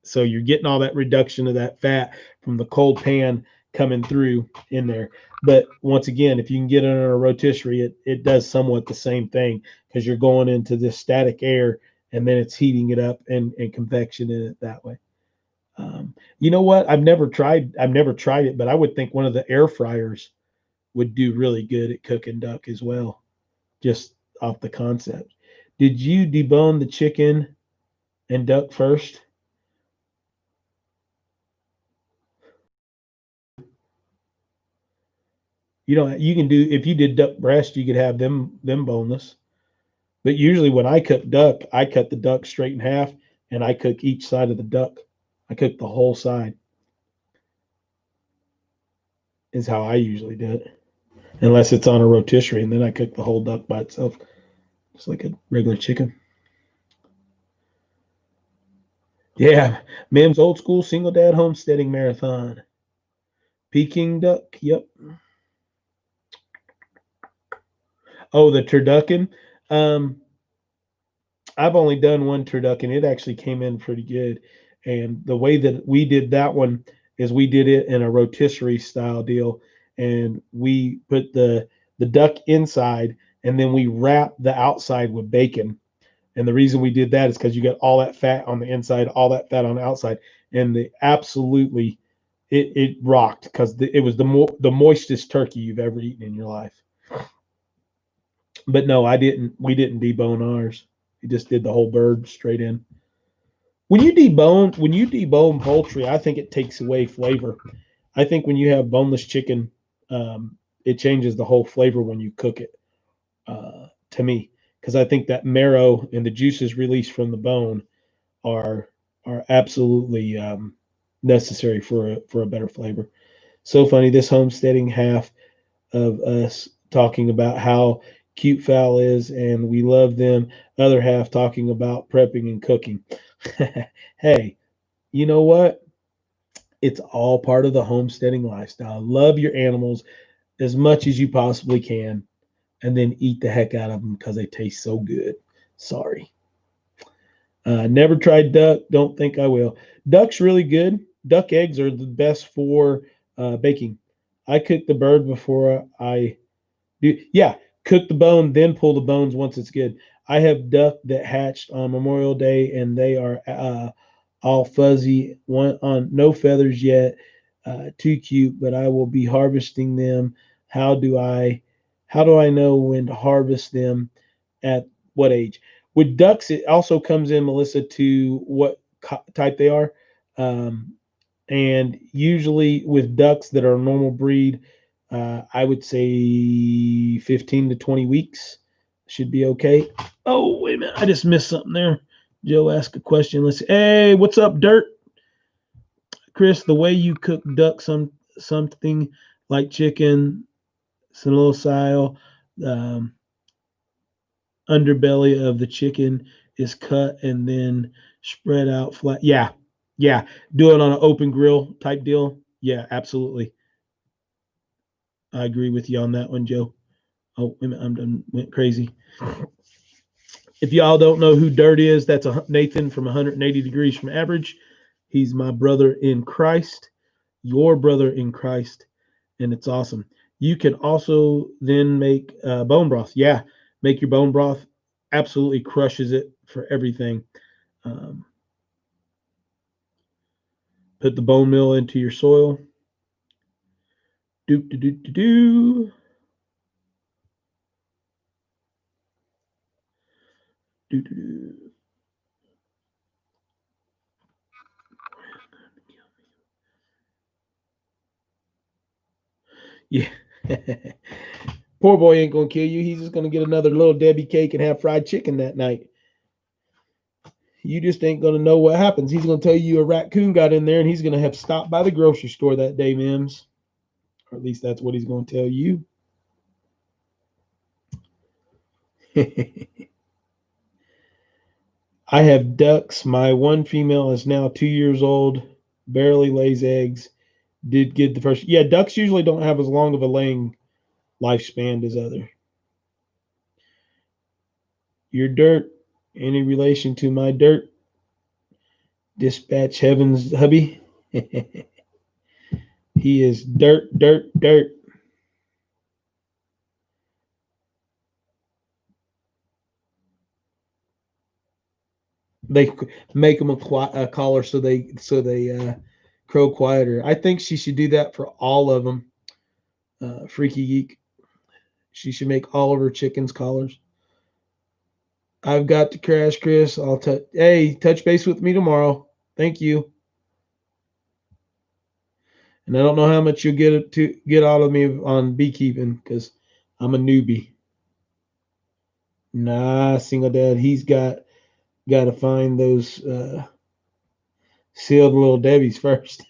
So you're getting all that reduction of that fat from the cold pan coming through in there. But once again, if you can get it on a rotisserie, it does somewhat the same thing because you're going into this static air and then it's heating it up and convectioning it that way. You know what? I've never tried it, but I would think one of the air fryers would do really good at cooking duck as well, just off the concept. Did you debone the chicken and duck first? You know, you can do if you did duck breast, you could have them boneless. But usually when I cook duck, I cut the duck straight in half and I cook each side of the duck. I cook the whole side is how I usually do it. Unless it's on a rotisserie and then I cook the whole duck by itself. Just like a regular chicken. Yeah. Mim's old school single dad homesteading marathon. Peking duck. Yep. Oh, the turducken. Um, I've only done one turducken. It actually came in pretty good. And the way that we did that one is we did it in a rotisserie style deal, and we put the duck inside, and then we wrapped the outside with bacon. And the reason we did that is because you got all that fat on the inside, all that fat on the outside, and it rocked because it was the moistest turkey you've ever eaten in your life. But no, I didn't. We didn't debone ours. We just did the whole bird straight in. When you debone poultry, I think it takes away flavor. I think when you have boneless chicken, it changes the whole flavor when you cook it. To me, because I think that marrow and the juices released from the bone are absolutely necessary for a better flavor. So funny, this homesteading half of us talking about how cute fowl is and we love them. Other half talking about prepping and cooking. Hey, you know what? It's all part of the homesteading lifestyle. Love your animals as much as you possibly can, and then eat the heck out of them because they taste so good. Sorry. Never tried duck. Don't think I will. Duck's really good. Duck eggs are the best for baking. I cook the bird before I do. Yeah, cook the bone, then pull the bones once it's good. I have duck that hatched on Memorial Day, and they are all fuzzy. One on no feathers yet. Too cute, but I will be harvesting them. How do I how do I know when to harvest them at what age? With ducks, it also comes in, Melissa, to what type they are. Um, and usually with ducks that are a normal breed, I would say 15 to 20 weeks should be okay. Oh, wait a minute. I just missed something there. Joe asked a question. Let's see. Hey, what's up, Dirt? Chris, the way you cook duck, something like chicken, style, um, underbelly of the chicken is cut and then spread out flat. Yeah, yeah. Do it on an open grill type deal. Yeah, absolutely. I agree with you on that one, Joe. Oh, I'm done. Went crazy. If y'all don't know who Dirt is, that's Nathan from 180 Degrees from Average. He's my brother in Christ, your brother in Christ, and it's awesome. You can also then make bone broth. Yeah, make your bone broth. Absolutely crushes it for everything. Um, put the bone meal into your soil. Do do do do do. Do, do, do. Yeah. Poor boy ain't gonna kill you. He's just gonna get another little Debbie cake and have fried chicken that night. You just ain't going to know what happens. He's going to tell you a raccoon got in there and he's going to have stopped by the grocery store that day, Mims. Or at least that's what he's going to tell you. I have ducks. My one female is now 2 years old, barely lays eggs. Did get the first. Yeah, ducks usually don't have as long of a laying lifespan as other. Your dirt, any relation to my dirt? Dispatch Heaven's hubby. He is dirt, dirt, dirt. They make them a collar so they crow quieter. I think she should do that for all of them. Freaky geek. She should make all of her chickens collars. I've got to crash, Chris. Touch base with me tomorrow. Thank you. And I don't know how much you'll get out of me on beekeeping because I'm a newbie. Nah, single dad. He's got to find those sealed little Debbie's first.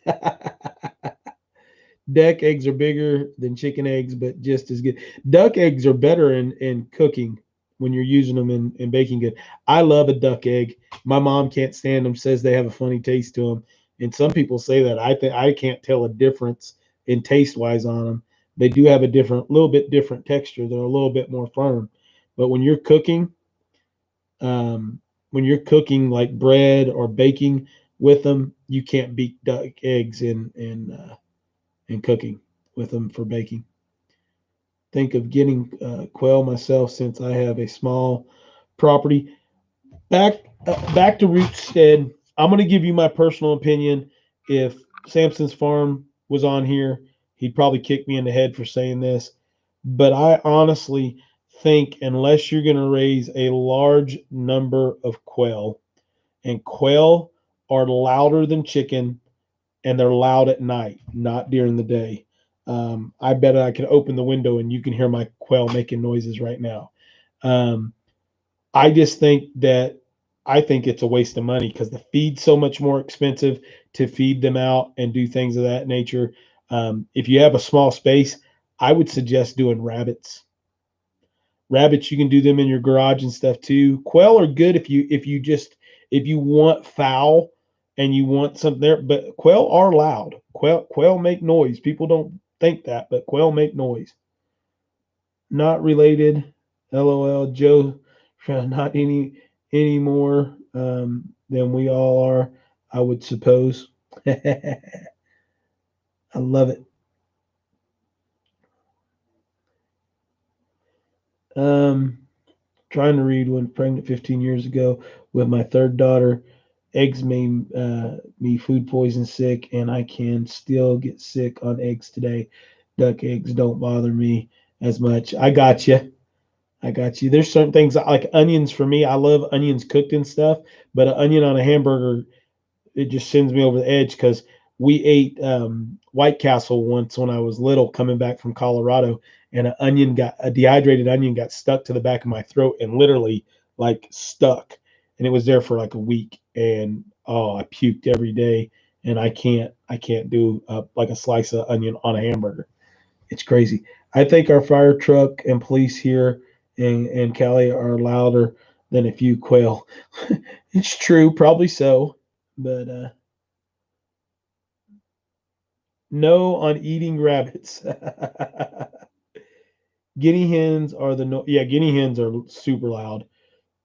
Duck eggs are bigger than chicken eggs, but just as good. Duck eggs are better in cooking when you're using them in baking good. I love a duck egg. My mom can't stand them, says they have a funny taste to them. And some people say that. I can't tell a difference in taste wise on them. They do have a little bit different texture. They're a little bit more firm. But when you're cooking like bread or baking with them, you can't beat duck eggs in cooking with them for baking. Think of getting quail myself since I have a small property. Back to Rootstead. I'm going to give you my personal opinion. If Samson's Farm was on here, he'd probably kick me in the head for saying this. But I honestly think unless you're going to raise a large number of quail, and quail are louder than chicken, and they're loud at night, not during the day. I bet I can open the window and you can hear my quail making noises right now. Um, I just think that I think it's a waste of money because the feed's so much more expensive to feed them out and do things of that nature. If you have a small space, I would suggest doing rabbits. Rabbits, you can do them in your garage and stuff too. Quail are good if you want fowl and you want something there, but quail are loud. Quail make noise. People don't think that, but quail make noise. Not related. LOL. Joe, not any more than we all are, I would suppose. I love it. Um, Trying to read when pregnant 15 years ago with my third daughter. Eggs made me food poison sick, and I can still get sick on eggs today. Duck eggs don't bother me as much. I got you. I got you. There's certain things like onions for me. I love onions cooked and stuff, but an onion on a hamburger, it just sends me over the edge because we ate White Castle once when I was little, coming back from Colorado, and a dehydrated onion got stuck to the back of my throat and literally like stuck, and it was there for like a week, and oh, I puked every day, and I can't do like a slice of onion on a hamburger. It's crazy. I think our fire truck and police here in Cali are louder than a few quail. It's true, probably so, but no on eating rabbits. Guinea hens are guinea hens are super loud.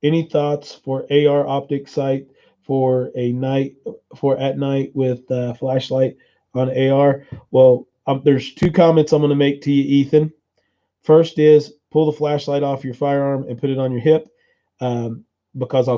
Any thoughts for AR optic sight for a night for at night with flashlight on AR? Well, there's two comments I'm going to make to you, Ethan. First is pull the flashlight off your firearm and put it on your hip, because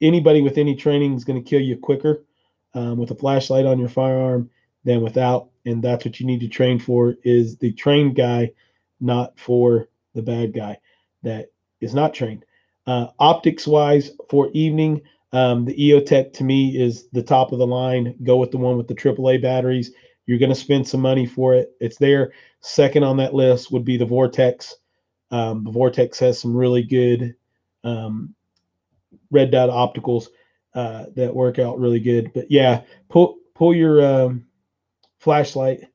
anybody with any training is going to kill you quicker with a flashlight on your firearm than without, and that's what you need to train for. Is the trained guy, not for the bad guy that is not trained. Optics wise, for evening, the EOTech to me is the top of the line. Go with the one with the AAA batteries. You're going to spend some money for it. It's there. Second on that list would be the Vortex. The Vortex has some really good red dot opticals. that work out really good. But yeah, pull your flashlight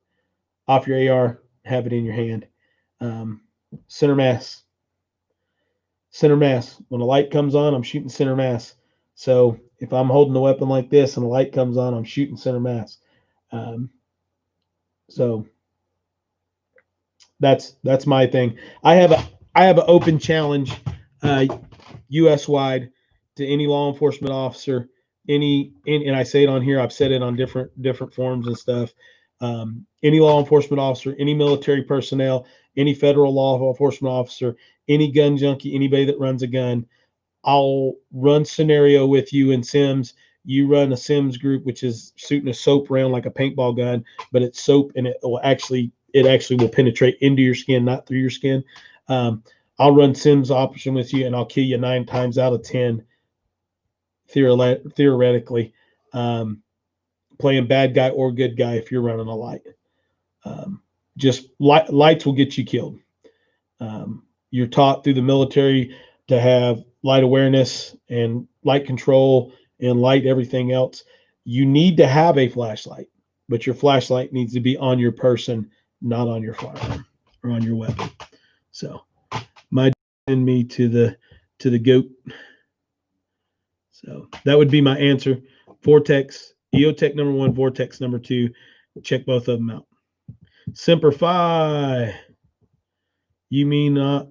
off your AR, have it in your hand. Center mass. Center mass. When a light comes on, I'm shooting center mass. So if I'm holding a weapon like this and a light comes on, I'm shooting center mass. So that's my thing. I have an open challenge, U.S. wide, to any law enforcement officer. And I say it on here. I've said it on different forums and stuff. Any law enforcement officer, any military personnel, any federal law enforcement officer, any gun junkie, anybody that runs a gun, I'll run scenario with you in Sims. You run a Sims group, which is shooting a soap round like a paintball gun, but it's soap and it actually will penetrate into your skin, not through your skin. I'll run Sims option with you, and I'll kill you 9 times out of 10, theoretically, playing bad guy or good guy if you're running a light. Just lights will get you killed. You're taught through the military to have light awareness and light control and light everything else. You need to have a flashlight, but your flashlight needs to be on your person, not on your firearm or on your weapon. So my send me to the goat. So that would be my answer. Vortex, EOTech number 1, Vortex number 2. Check both of them out. Semper Fi. You mean not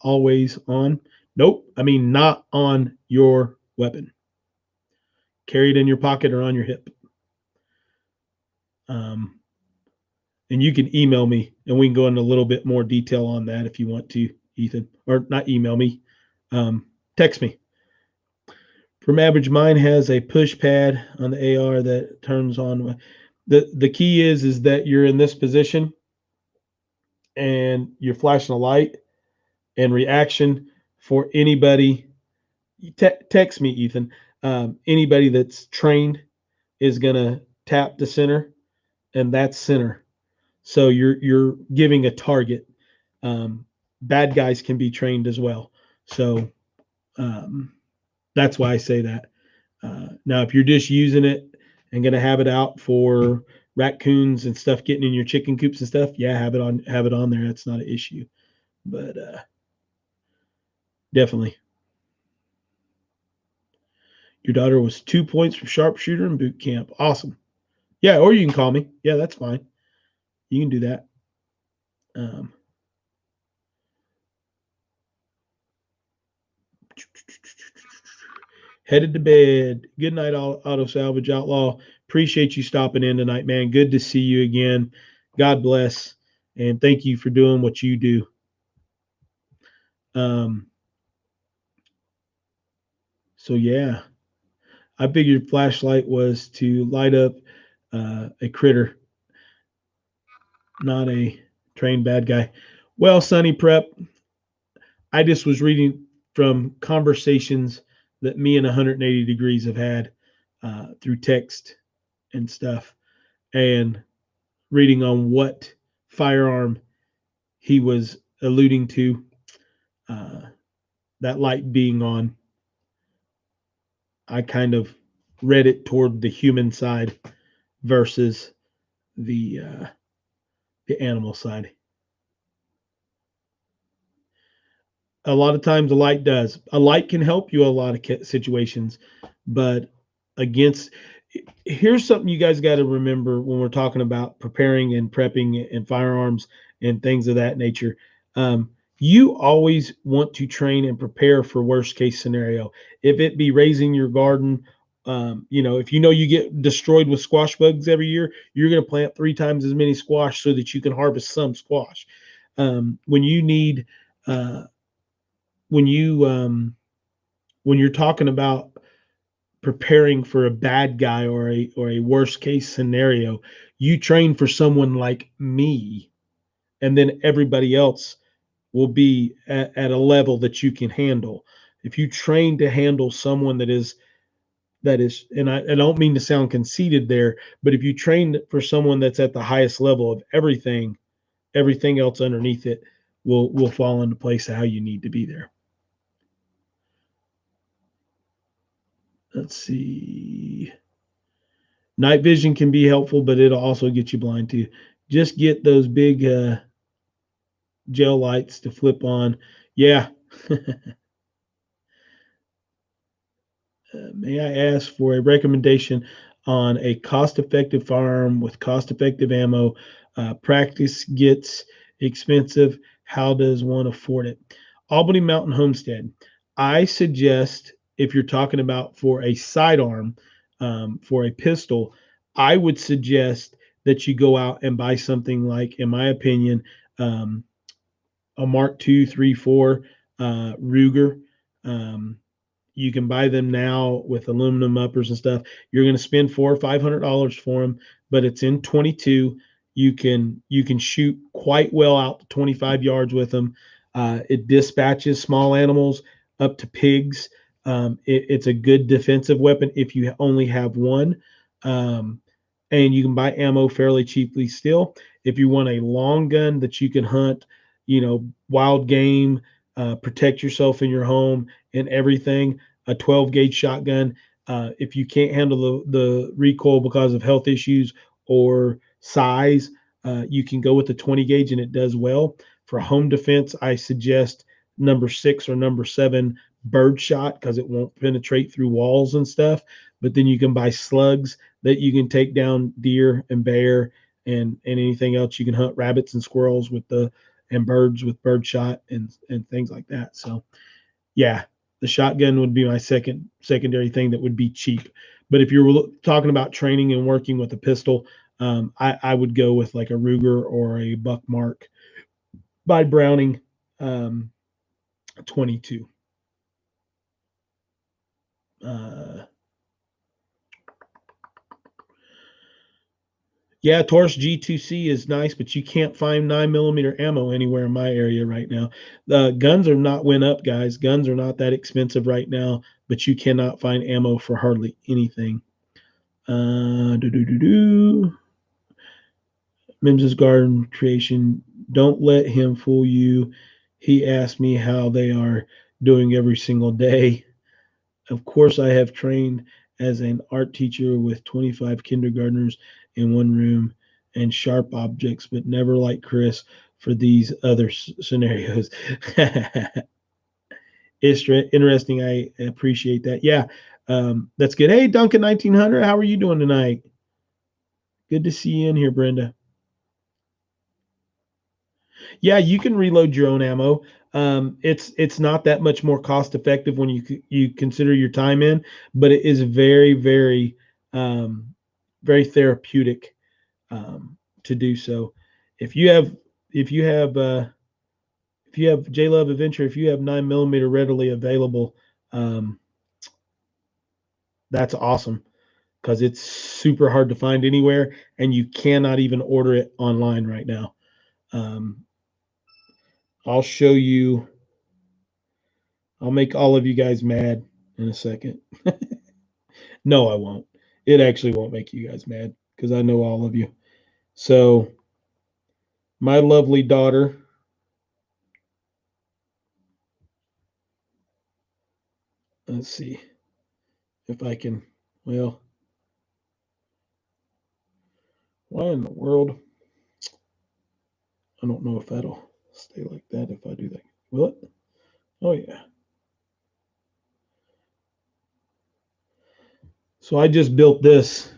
always on? Nope. I mean not on your weapon. Carry it in your pocket or on your hip. And you can email me, and we can go into a little bit more detail on that if you want to, Ethan. Or not email me. Text me. From Average, mine has a push pad on the AR that turns on. The key is that you're in this position and you're flashing a light, and reaction for anybody. Text me, Ethan. Anybody that's trained is gonna tap the center, and that's center. So you're giving a target. Bad guys can be trained as well. So that's why I say that. Now, if you're just using it and gonna have it out for raccoons and stuff getting in your chicken coops and stuff, yeah, have it on there. That's not an issue. But definitely. Your daughter was 2 points from sharpshooter in boot camp. Awesome. Yeah, or you can call me. Yeah, that's fine. You can do that. Headed to bed. Good night, Auto Salvage Outlaw. Appreciate you stopping in tonight, man. Good to see you again. God bless, and thank you for doing what you do. So yeah, I figured flashlight was to light up a critter, not a trained bad guy. Well, Sonny Prep, I just was reading from conversations that me and 180 Degrees have had through text and stuff, and reading on what firearm he was alluding to, that light being on. I kind of read it toward the human side versus the animal side. A lot of times, a light does. A light can help you a lot of situations, but against. Here's something you guys got to remember when we're talking about preparing and prepping and firearms and things of that nature. You always want to train and prepare for worst case scenario. If it be raising your garden, if you get destroyed with squash bugs every year, you're going to plant 3 times as many squash so that you can harvest some squash. When you're talking about preparing for a bad guy or a worst case scenario, you train for someone like me, and then everybody else will be at a level that you can handle. If you train to handle someone that is, and I don't mean to sound conceited there, but if you train for someone that's at the highest level of everything else underneath it will fall into place how you need to be there. Let's see. Night vision can be helpful, but it'll also get you blind too. Just get those big gel lights to flip on. Yeah. May I ask for a recommendation on a cost-effective firearm with cost-effective ammo? Practice gets expensive. How does one afford it? Albany Mountain Homestead. I suggest if you're talking about for a sidearm, for a pistol, I would suggest that you go out and buy something like, in my opinion, a Mark II, 3, 4 Ruger. You can buy them now with aluminum uppers and stuff. You're going to spend $400 or $500 for them, but it's in 22. You can shoot quite well out to 25 yards with them. It dispatches small animals up to pigs. It's a good defensive weapon if you only have one. And you can buy ammo fairly cheaply still. If you want a long gun that you can hunt, wild game, protect yourself in your home and everything, a 12 gauge shotgun. If you can't handle the recoil because of health issues or size, you can go with the 20 gauge and it does well. For home defense, I suggest number 6 or number 7 bird shot because it won't penetrate through walls and stuff. But then you can buy slugs that you can take down deer and bear and anything else. You can hunt rabbits and squirrels and birds with bird shot and things like that. So yeah, the shotgun would be my secondary thing that would be cheap. But if you're talking about training and working with a pistol, I would go with like a Ruger or a Buckmark by Browning 22. Yeah, Taurus G2C is nice, but you can't find 9mm ammo anywhere in my area right now. The guns are not went up, guys. Guns are not that expensive right now, but you cannot find ammo for hardly anything. Mims's Garden Creation. Don't let him fool you. He asked me how they are doing every single day. Of course, I have trained as an art teacher with 25 kindergartners in one room and sharp objects, but never like Chris for these other scenarios. It's interesting. I appreciate that. Yeah, that's good. Hey, Duncan 1900, how are you doing tonight? Good to see you in here, Brenda. Yeah, you can reload your own ammo. It's not that much more cost effective when you consider your time in, but it is very very very therapeutic to do so. If you have if you have if you have J Love Adventure, if you have 9mm readily available, um, that's awesome because it's super hard to find anywhere, and you cannot even order it online right now. Um, I'll show you. I'll make all of you guys mad in a second. No, I won't. It actually won't make you guys mad because I know all of you. So, my lovely daughter, let's see if I can. Well, why in the world? I don't know if that'll stay like that if I do that. Will it? Oh, yeah. So, I just built this.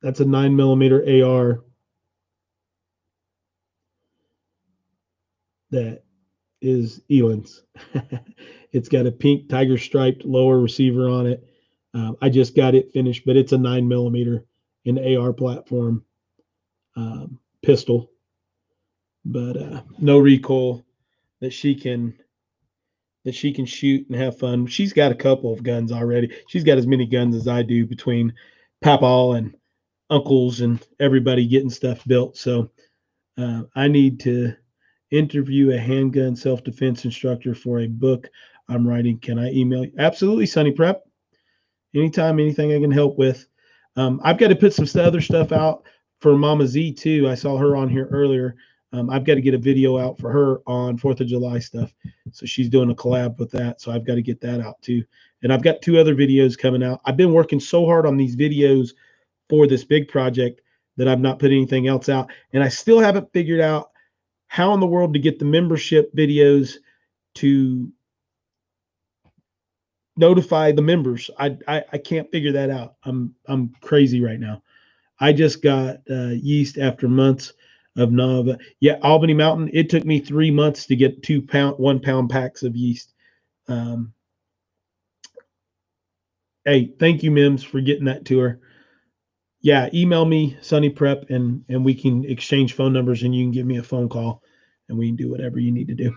That's a 9mm AR that is ELYN's. It's got a pink tiger striped lower receiver on it. I just got it finished, but it's a 9mm in AR platform pistol, but no recoil that she can shoot and have fun. She's got a couple of guns already. She's got as many guns as I do between Papaw and uncles and everybody getting stuff built. So I need to interview a handgun self-defense instructor for a book I'm writing. Can I email you? Absolutely, Sunny Prep. Anytime, anything I can help with. I've got to put some other stuff out for Mama Z too. I saw her on here earlier. I've got to get a video out for her on 4th of July stuff. So she's doing a collab with that. So I've got to get that out too. And I've got 2 other videos coming out. I've been working so hard on these videos for this big project that I've not put anything else out. And I still haven't figured out how in the world to get the membership videos to notify the members. I can't figure that out. I'm crazy right now. I just got yeast after months of Nava. Yeah, Albany Mountain. It took me 3 months to get 1 pound packs of yeast. Hey, thank you, Mims, for getting that to her. Yeah, email me, Sunny Prep, and we can exchange phone numbers, and you can give me a phone call, and we can do whatever you need to do.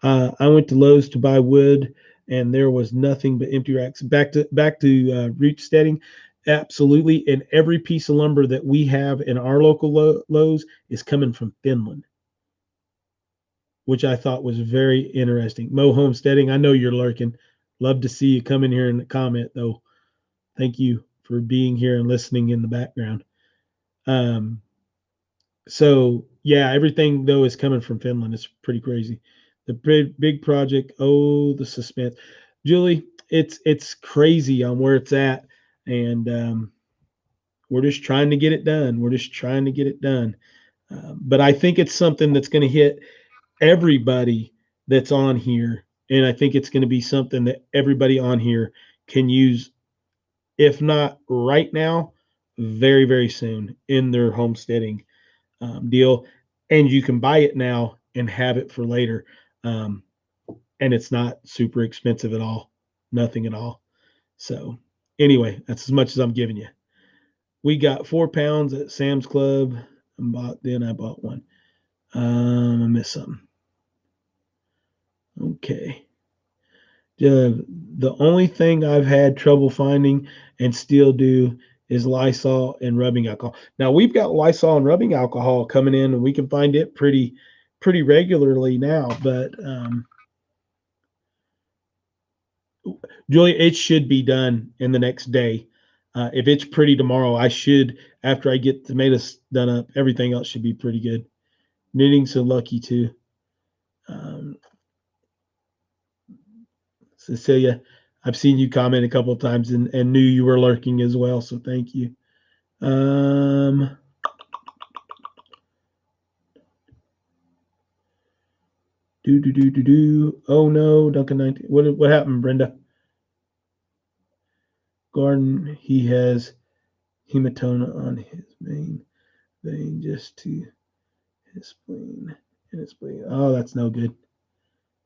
I went to Lowe's to buy wood, and there was nothing but empty racks. Back to root steading. Absolutely. And every piece of lumber that we have in our local Lowe's is coming from Finland, which I thought was very interesting. Mo Homesteading, I know you're lurking. Love to see you come in here and comment, though. Thank you for being here and listening in the background. So yeah, everything though is coming from Finland. It's pretty crazy. The big project. Oh, the suspense, Julie. It's crazy on where it's at, and we're just trying to get it done. We're just trying to get it done. But I think it's something that's going to hit everybody that's on here, and I think it's going to be something that everybody on here can use, if not right now, very very soon in their homesteading deal, and you can buy it now and have it for later, and it's not super expensive at all, nothing at all. So anyway, that's as much as I'm giving you. We got 4 pounds at Sam's Club. I bought one. I missed something. Okay. The only thing I've had trouble finding and still do is Lysol and rubbing alcohol. Now we've got Lysol and rubbing alcohol coming in, and we can find it pretty regularly now. But Julia, it should be done in the next day. If it's pretty tomorrow, I should, after I get tomatoes done up, everything else should be pretty good. Knitting so lucky too. Cecilia, I've seen you comment a couple of times and knew you were lurking as well, so thank you. Oh no, Duncan 19. What happened, Brenda? Garden, he has hematoma on his main vein just to his spleen and his spleen. Oh, that's no good.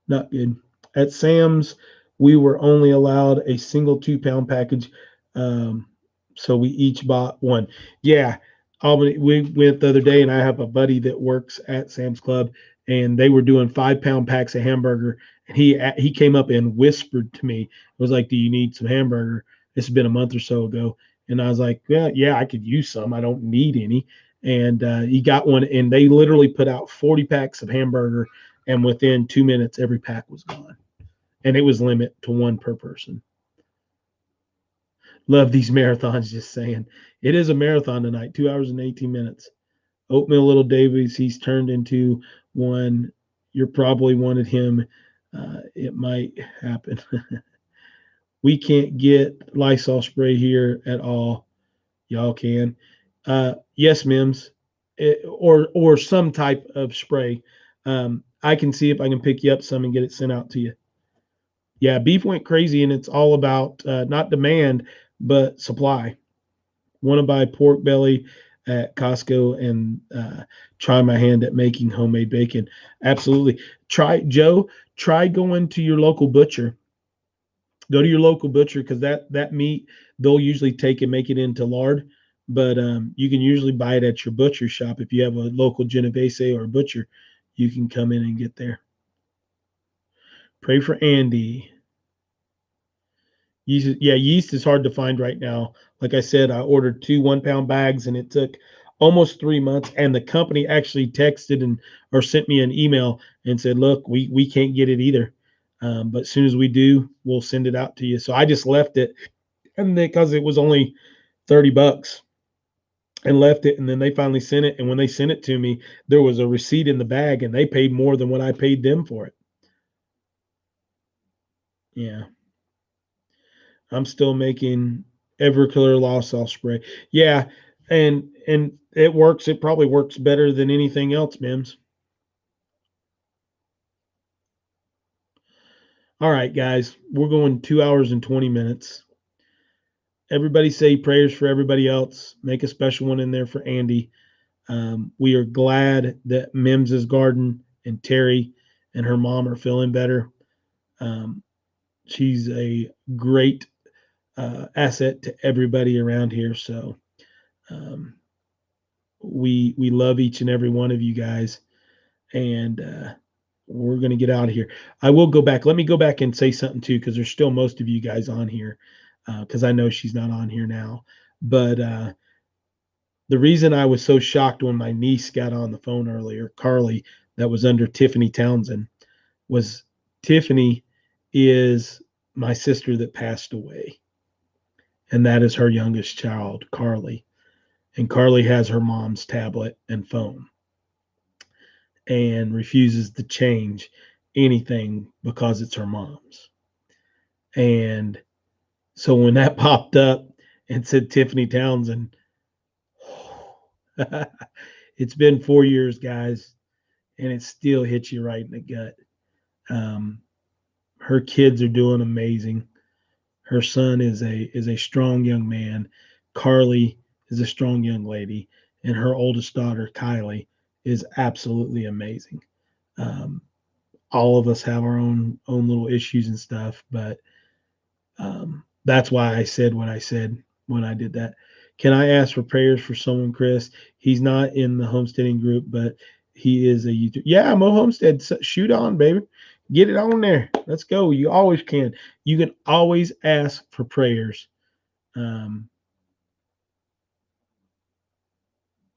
Not good. At Sam's, we were only allowed a single 2 pound package. So we each bought one. Yeah. Albany, we went the other day, and I have a buddy that works at Sam's Club, and they were doing 5 pound packs of hamburger. And he came up and whispered to me, it was like, "Do you need some hamburger?" This has been a month or so ago. And I was like, yeah, I could use some. I don't need any. And he got one, and they literally put out 40 packs of hamburger, and within 2 minutes, every pack was gone. And it was limit to 1 per person. Love these marathons, just saying. It is a marathon tonight, 2 hours and 18 minutes. Oatmeal Little Davies, he's turned into one. You're probably wanted him. It might happen. We can't get Lysol spray here at all. Y'all can. Yes, Mims, or some type of spray. I can see if I can pick you up some and get it sent out to you. Yeah, beef went crazy, and it's all about not demand, but supply. Want to buy pork belly at Costco and try my hand at making homemade bacon. Absolutely. Try going to your local butcher. Go to your local butcher, because that meat they'll usually take and make it into lard, but you can usually buy it at your butcher shop. If you have a local Genovese or a butcher, you can come in and get there. Pray for Andy. Yeast is hard to find right now. Like I said, I ordered 2 1 pound bags, and it took almost 3 months. And the company actually texted or sent me an email and said, "Look, we can't get it either. But as soon as we do, we'll send it out to you." So I just left it, and because it was only $30. and left it. And then they finally sent it. And when they sent it to me, there was a receipt in the bag, and they paid more than what I paid them for it. Yeah. I'm still making Everclear Lysol spray. Yeah. And it works. It probably works better than anything else, Mims. All right, guys. We're going 2 hours and 20 minutes. Everybody say prayers for everybody else. Make a special one in there for Andy. We are glad that Mims's garden and Terry and her mom are feeling better. She's a great asset to everybody around here. So um, we love each and every one of you guys, and we're gonna get out of here. I will go back. Let me go back and say something too, because there's still most of you guys on here, because I know she's not on here now, but. The reason I was so shocked when my niece got on the phone earlier, Carly, that was under Tiffany Townsend, was Tiffany is my sister that passed away. And that is her youngest child, Carly. And Carly has her mom's tablet and phone and refuses to change anything because it's her mom's. And so when that popped up and said Tiffany Townsend, it's been 4 years, guys, and it still hits you right in the gut. Um, her kids are doing amazing. Her son is a strong young man. Carly is a strong young lady, and her oldest daughter Kylie is absolutely amazing. Um, all of us have our own little issues and stuff, but that's why I said what I said when I did that. Can I ask for prayers for someone, Chris? He's not in the homesteading group, but he is a YouTube. Yeah, Mo Homestead, shoot on, baby. Get it on there. Let's go. You always can. You can always ask for prayers. Um,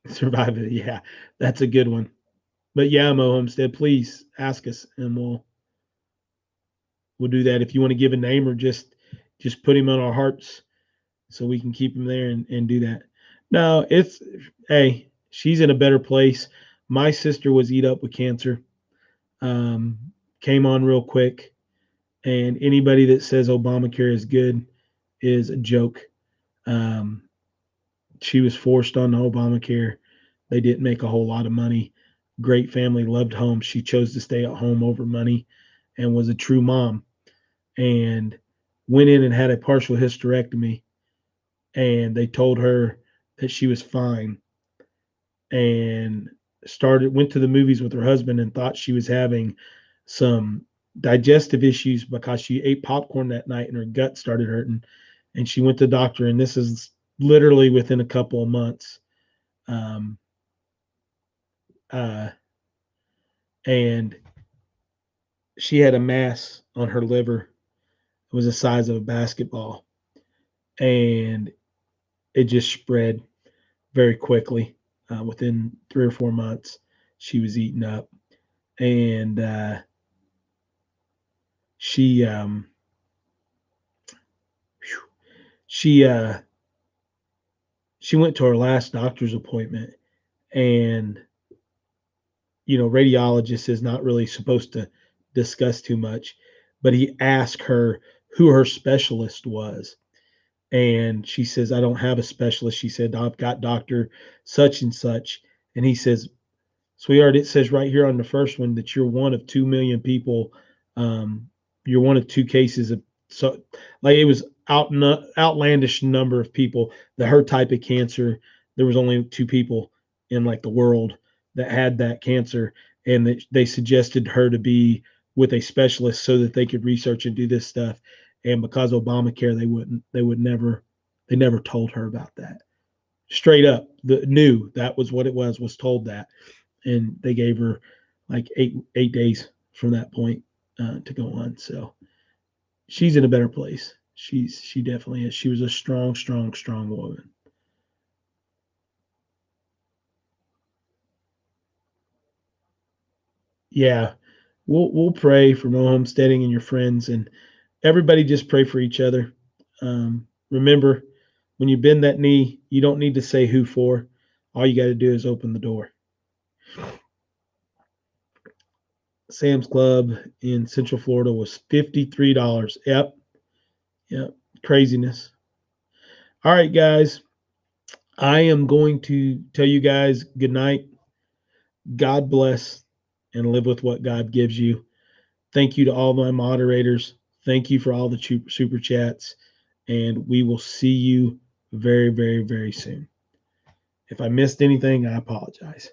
survive it. Yeah, that's a good one. But yeah, Mo Homestead, please ask us, and we'll do that. If you want to give a name or just put him on our hearts, so we can keep him there and do that. No, it's hey, she's in a better place. My sister was eat up with cancer. Um, Came on real quick, and anybody that says Obamacare is good is a joke. Um, she was forced on Obamacare. They didn't make a whole lot of money. Great family, loved home. She chose to stay at home over money, and was a true mom. And went in and had a partial hysterectomy, and they told her that she was fine, and went to the movies with her husband and thought she was having some digestive issues because she ate popcorn that night and her gut started hurting, and she went to the doctor, and this is literally within a couple of months. um, uh, and she had a mass on her liver. It was the size of a basketball, and it just spread very quickly. Within 3 or 4 months, she was eaten up, and she she she went to her last doctor's appointment, and radiologist is not really supposed to discuss too much, but he asked her who her specialist was, and she says, I don't have a specialist. She said, I've got Dr. such and such. And he says, sweetheart, it says right here on the first one that you're one of 2 million people. You're one of two cases of, so like, it was outlandish number of people that her type of cancer. There was only two people in like the world that had that cancer, and they suggested her to be with a specialist so that they could research and do this stuff. And because Obamacare, they never told her about that. Straight up, knew that was what it was told that, and they gave her like eight days from that point to go on. So she's in a better place. She definitely is. She was a strong woman. Yeah, we'll pray for Mo Homesteading and your friends, and everybody just pray for each other. Remember, when you bend that knee, you don't need to say who for. All you got to do is open the door. Sam's Club in Central Florida was $53. Yep. Craziness. All right, guys. I am going to tell you guys good night. God bless, and live with what God gives you. Thank you to all my moderators. Thank you for all the super chats. And we will see you very, very, very soon. If I missed anything, I apologize.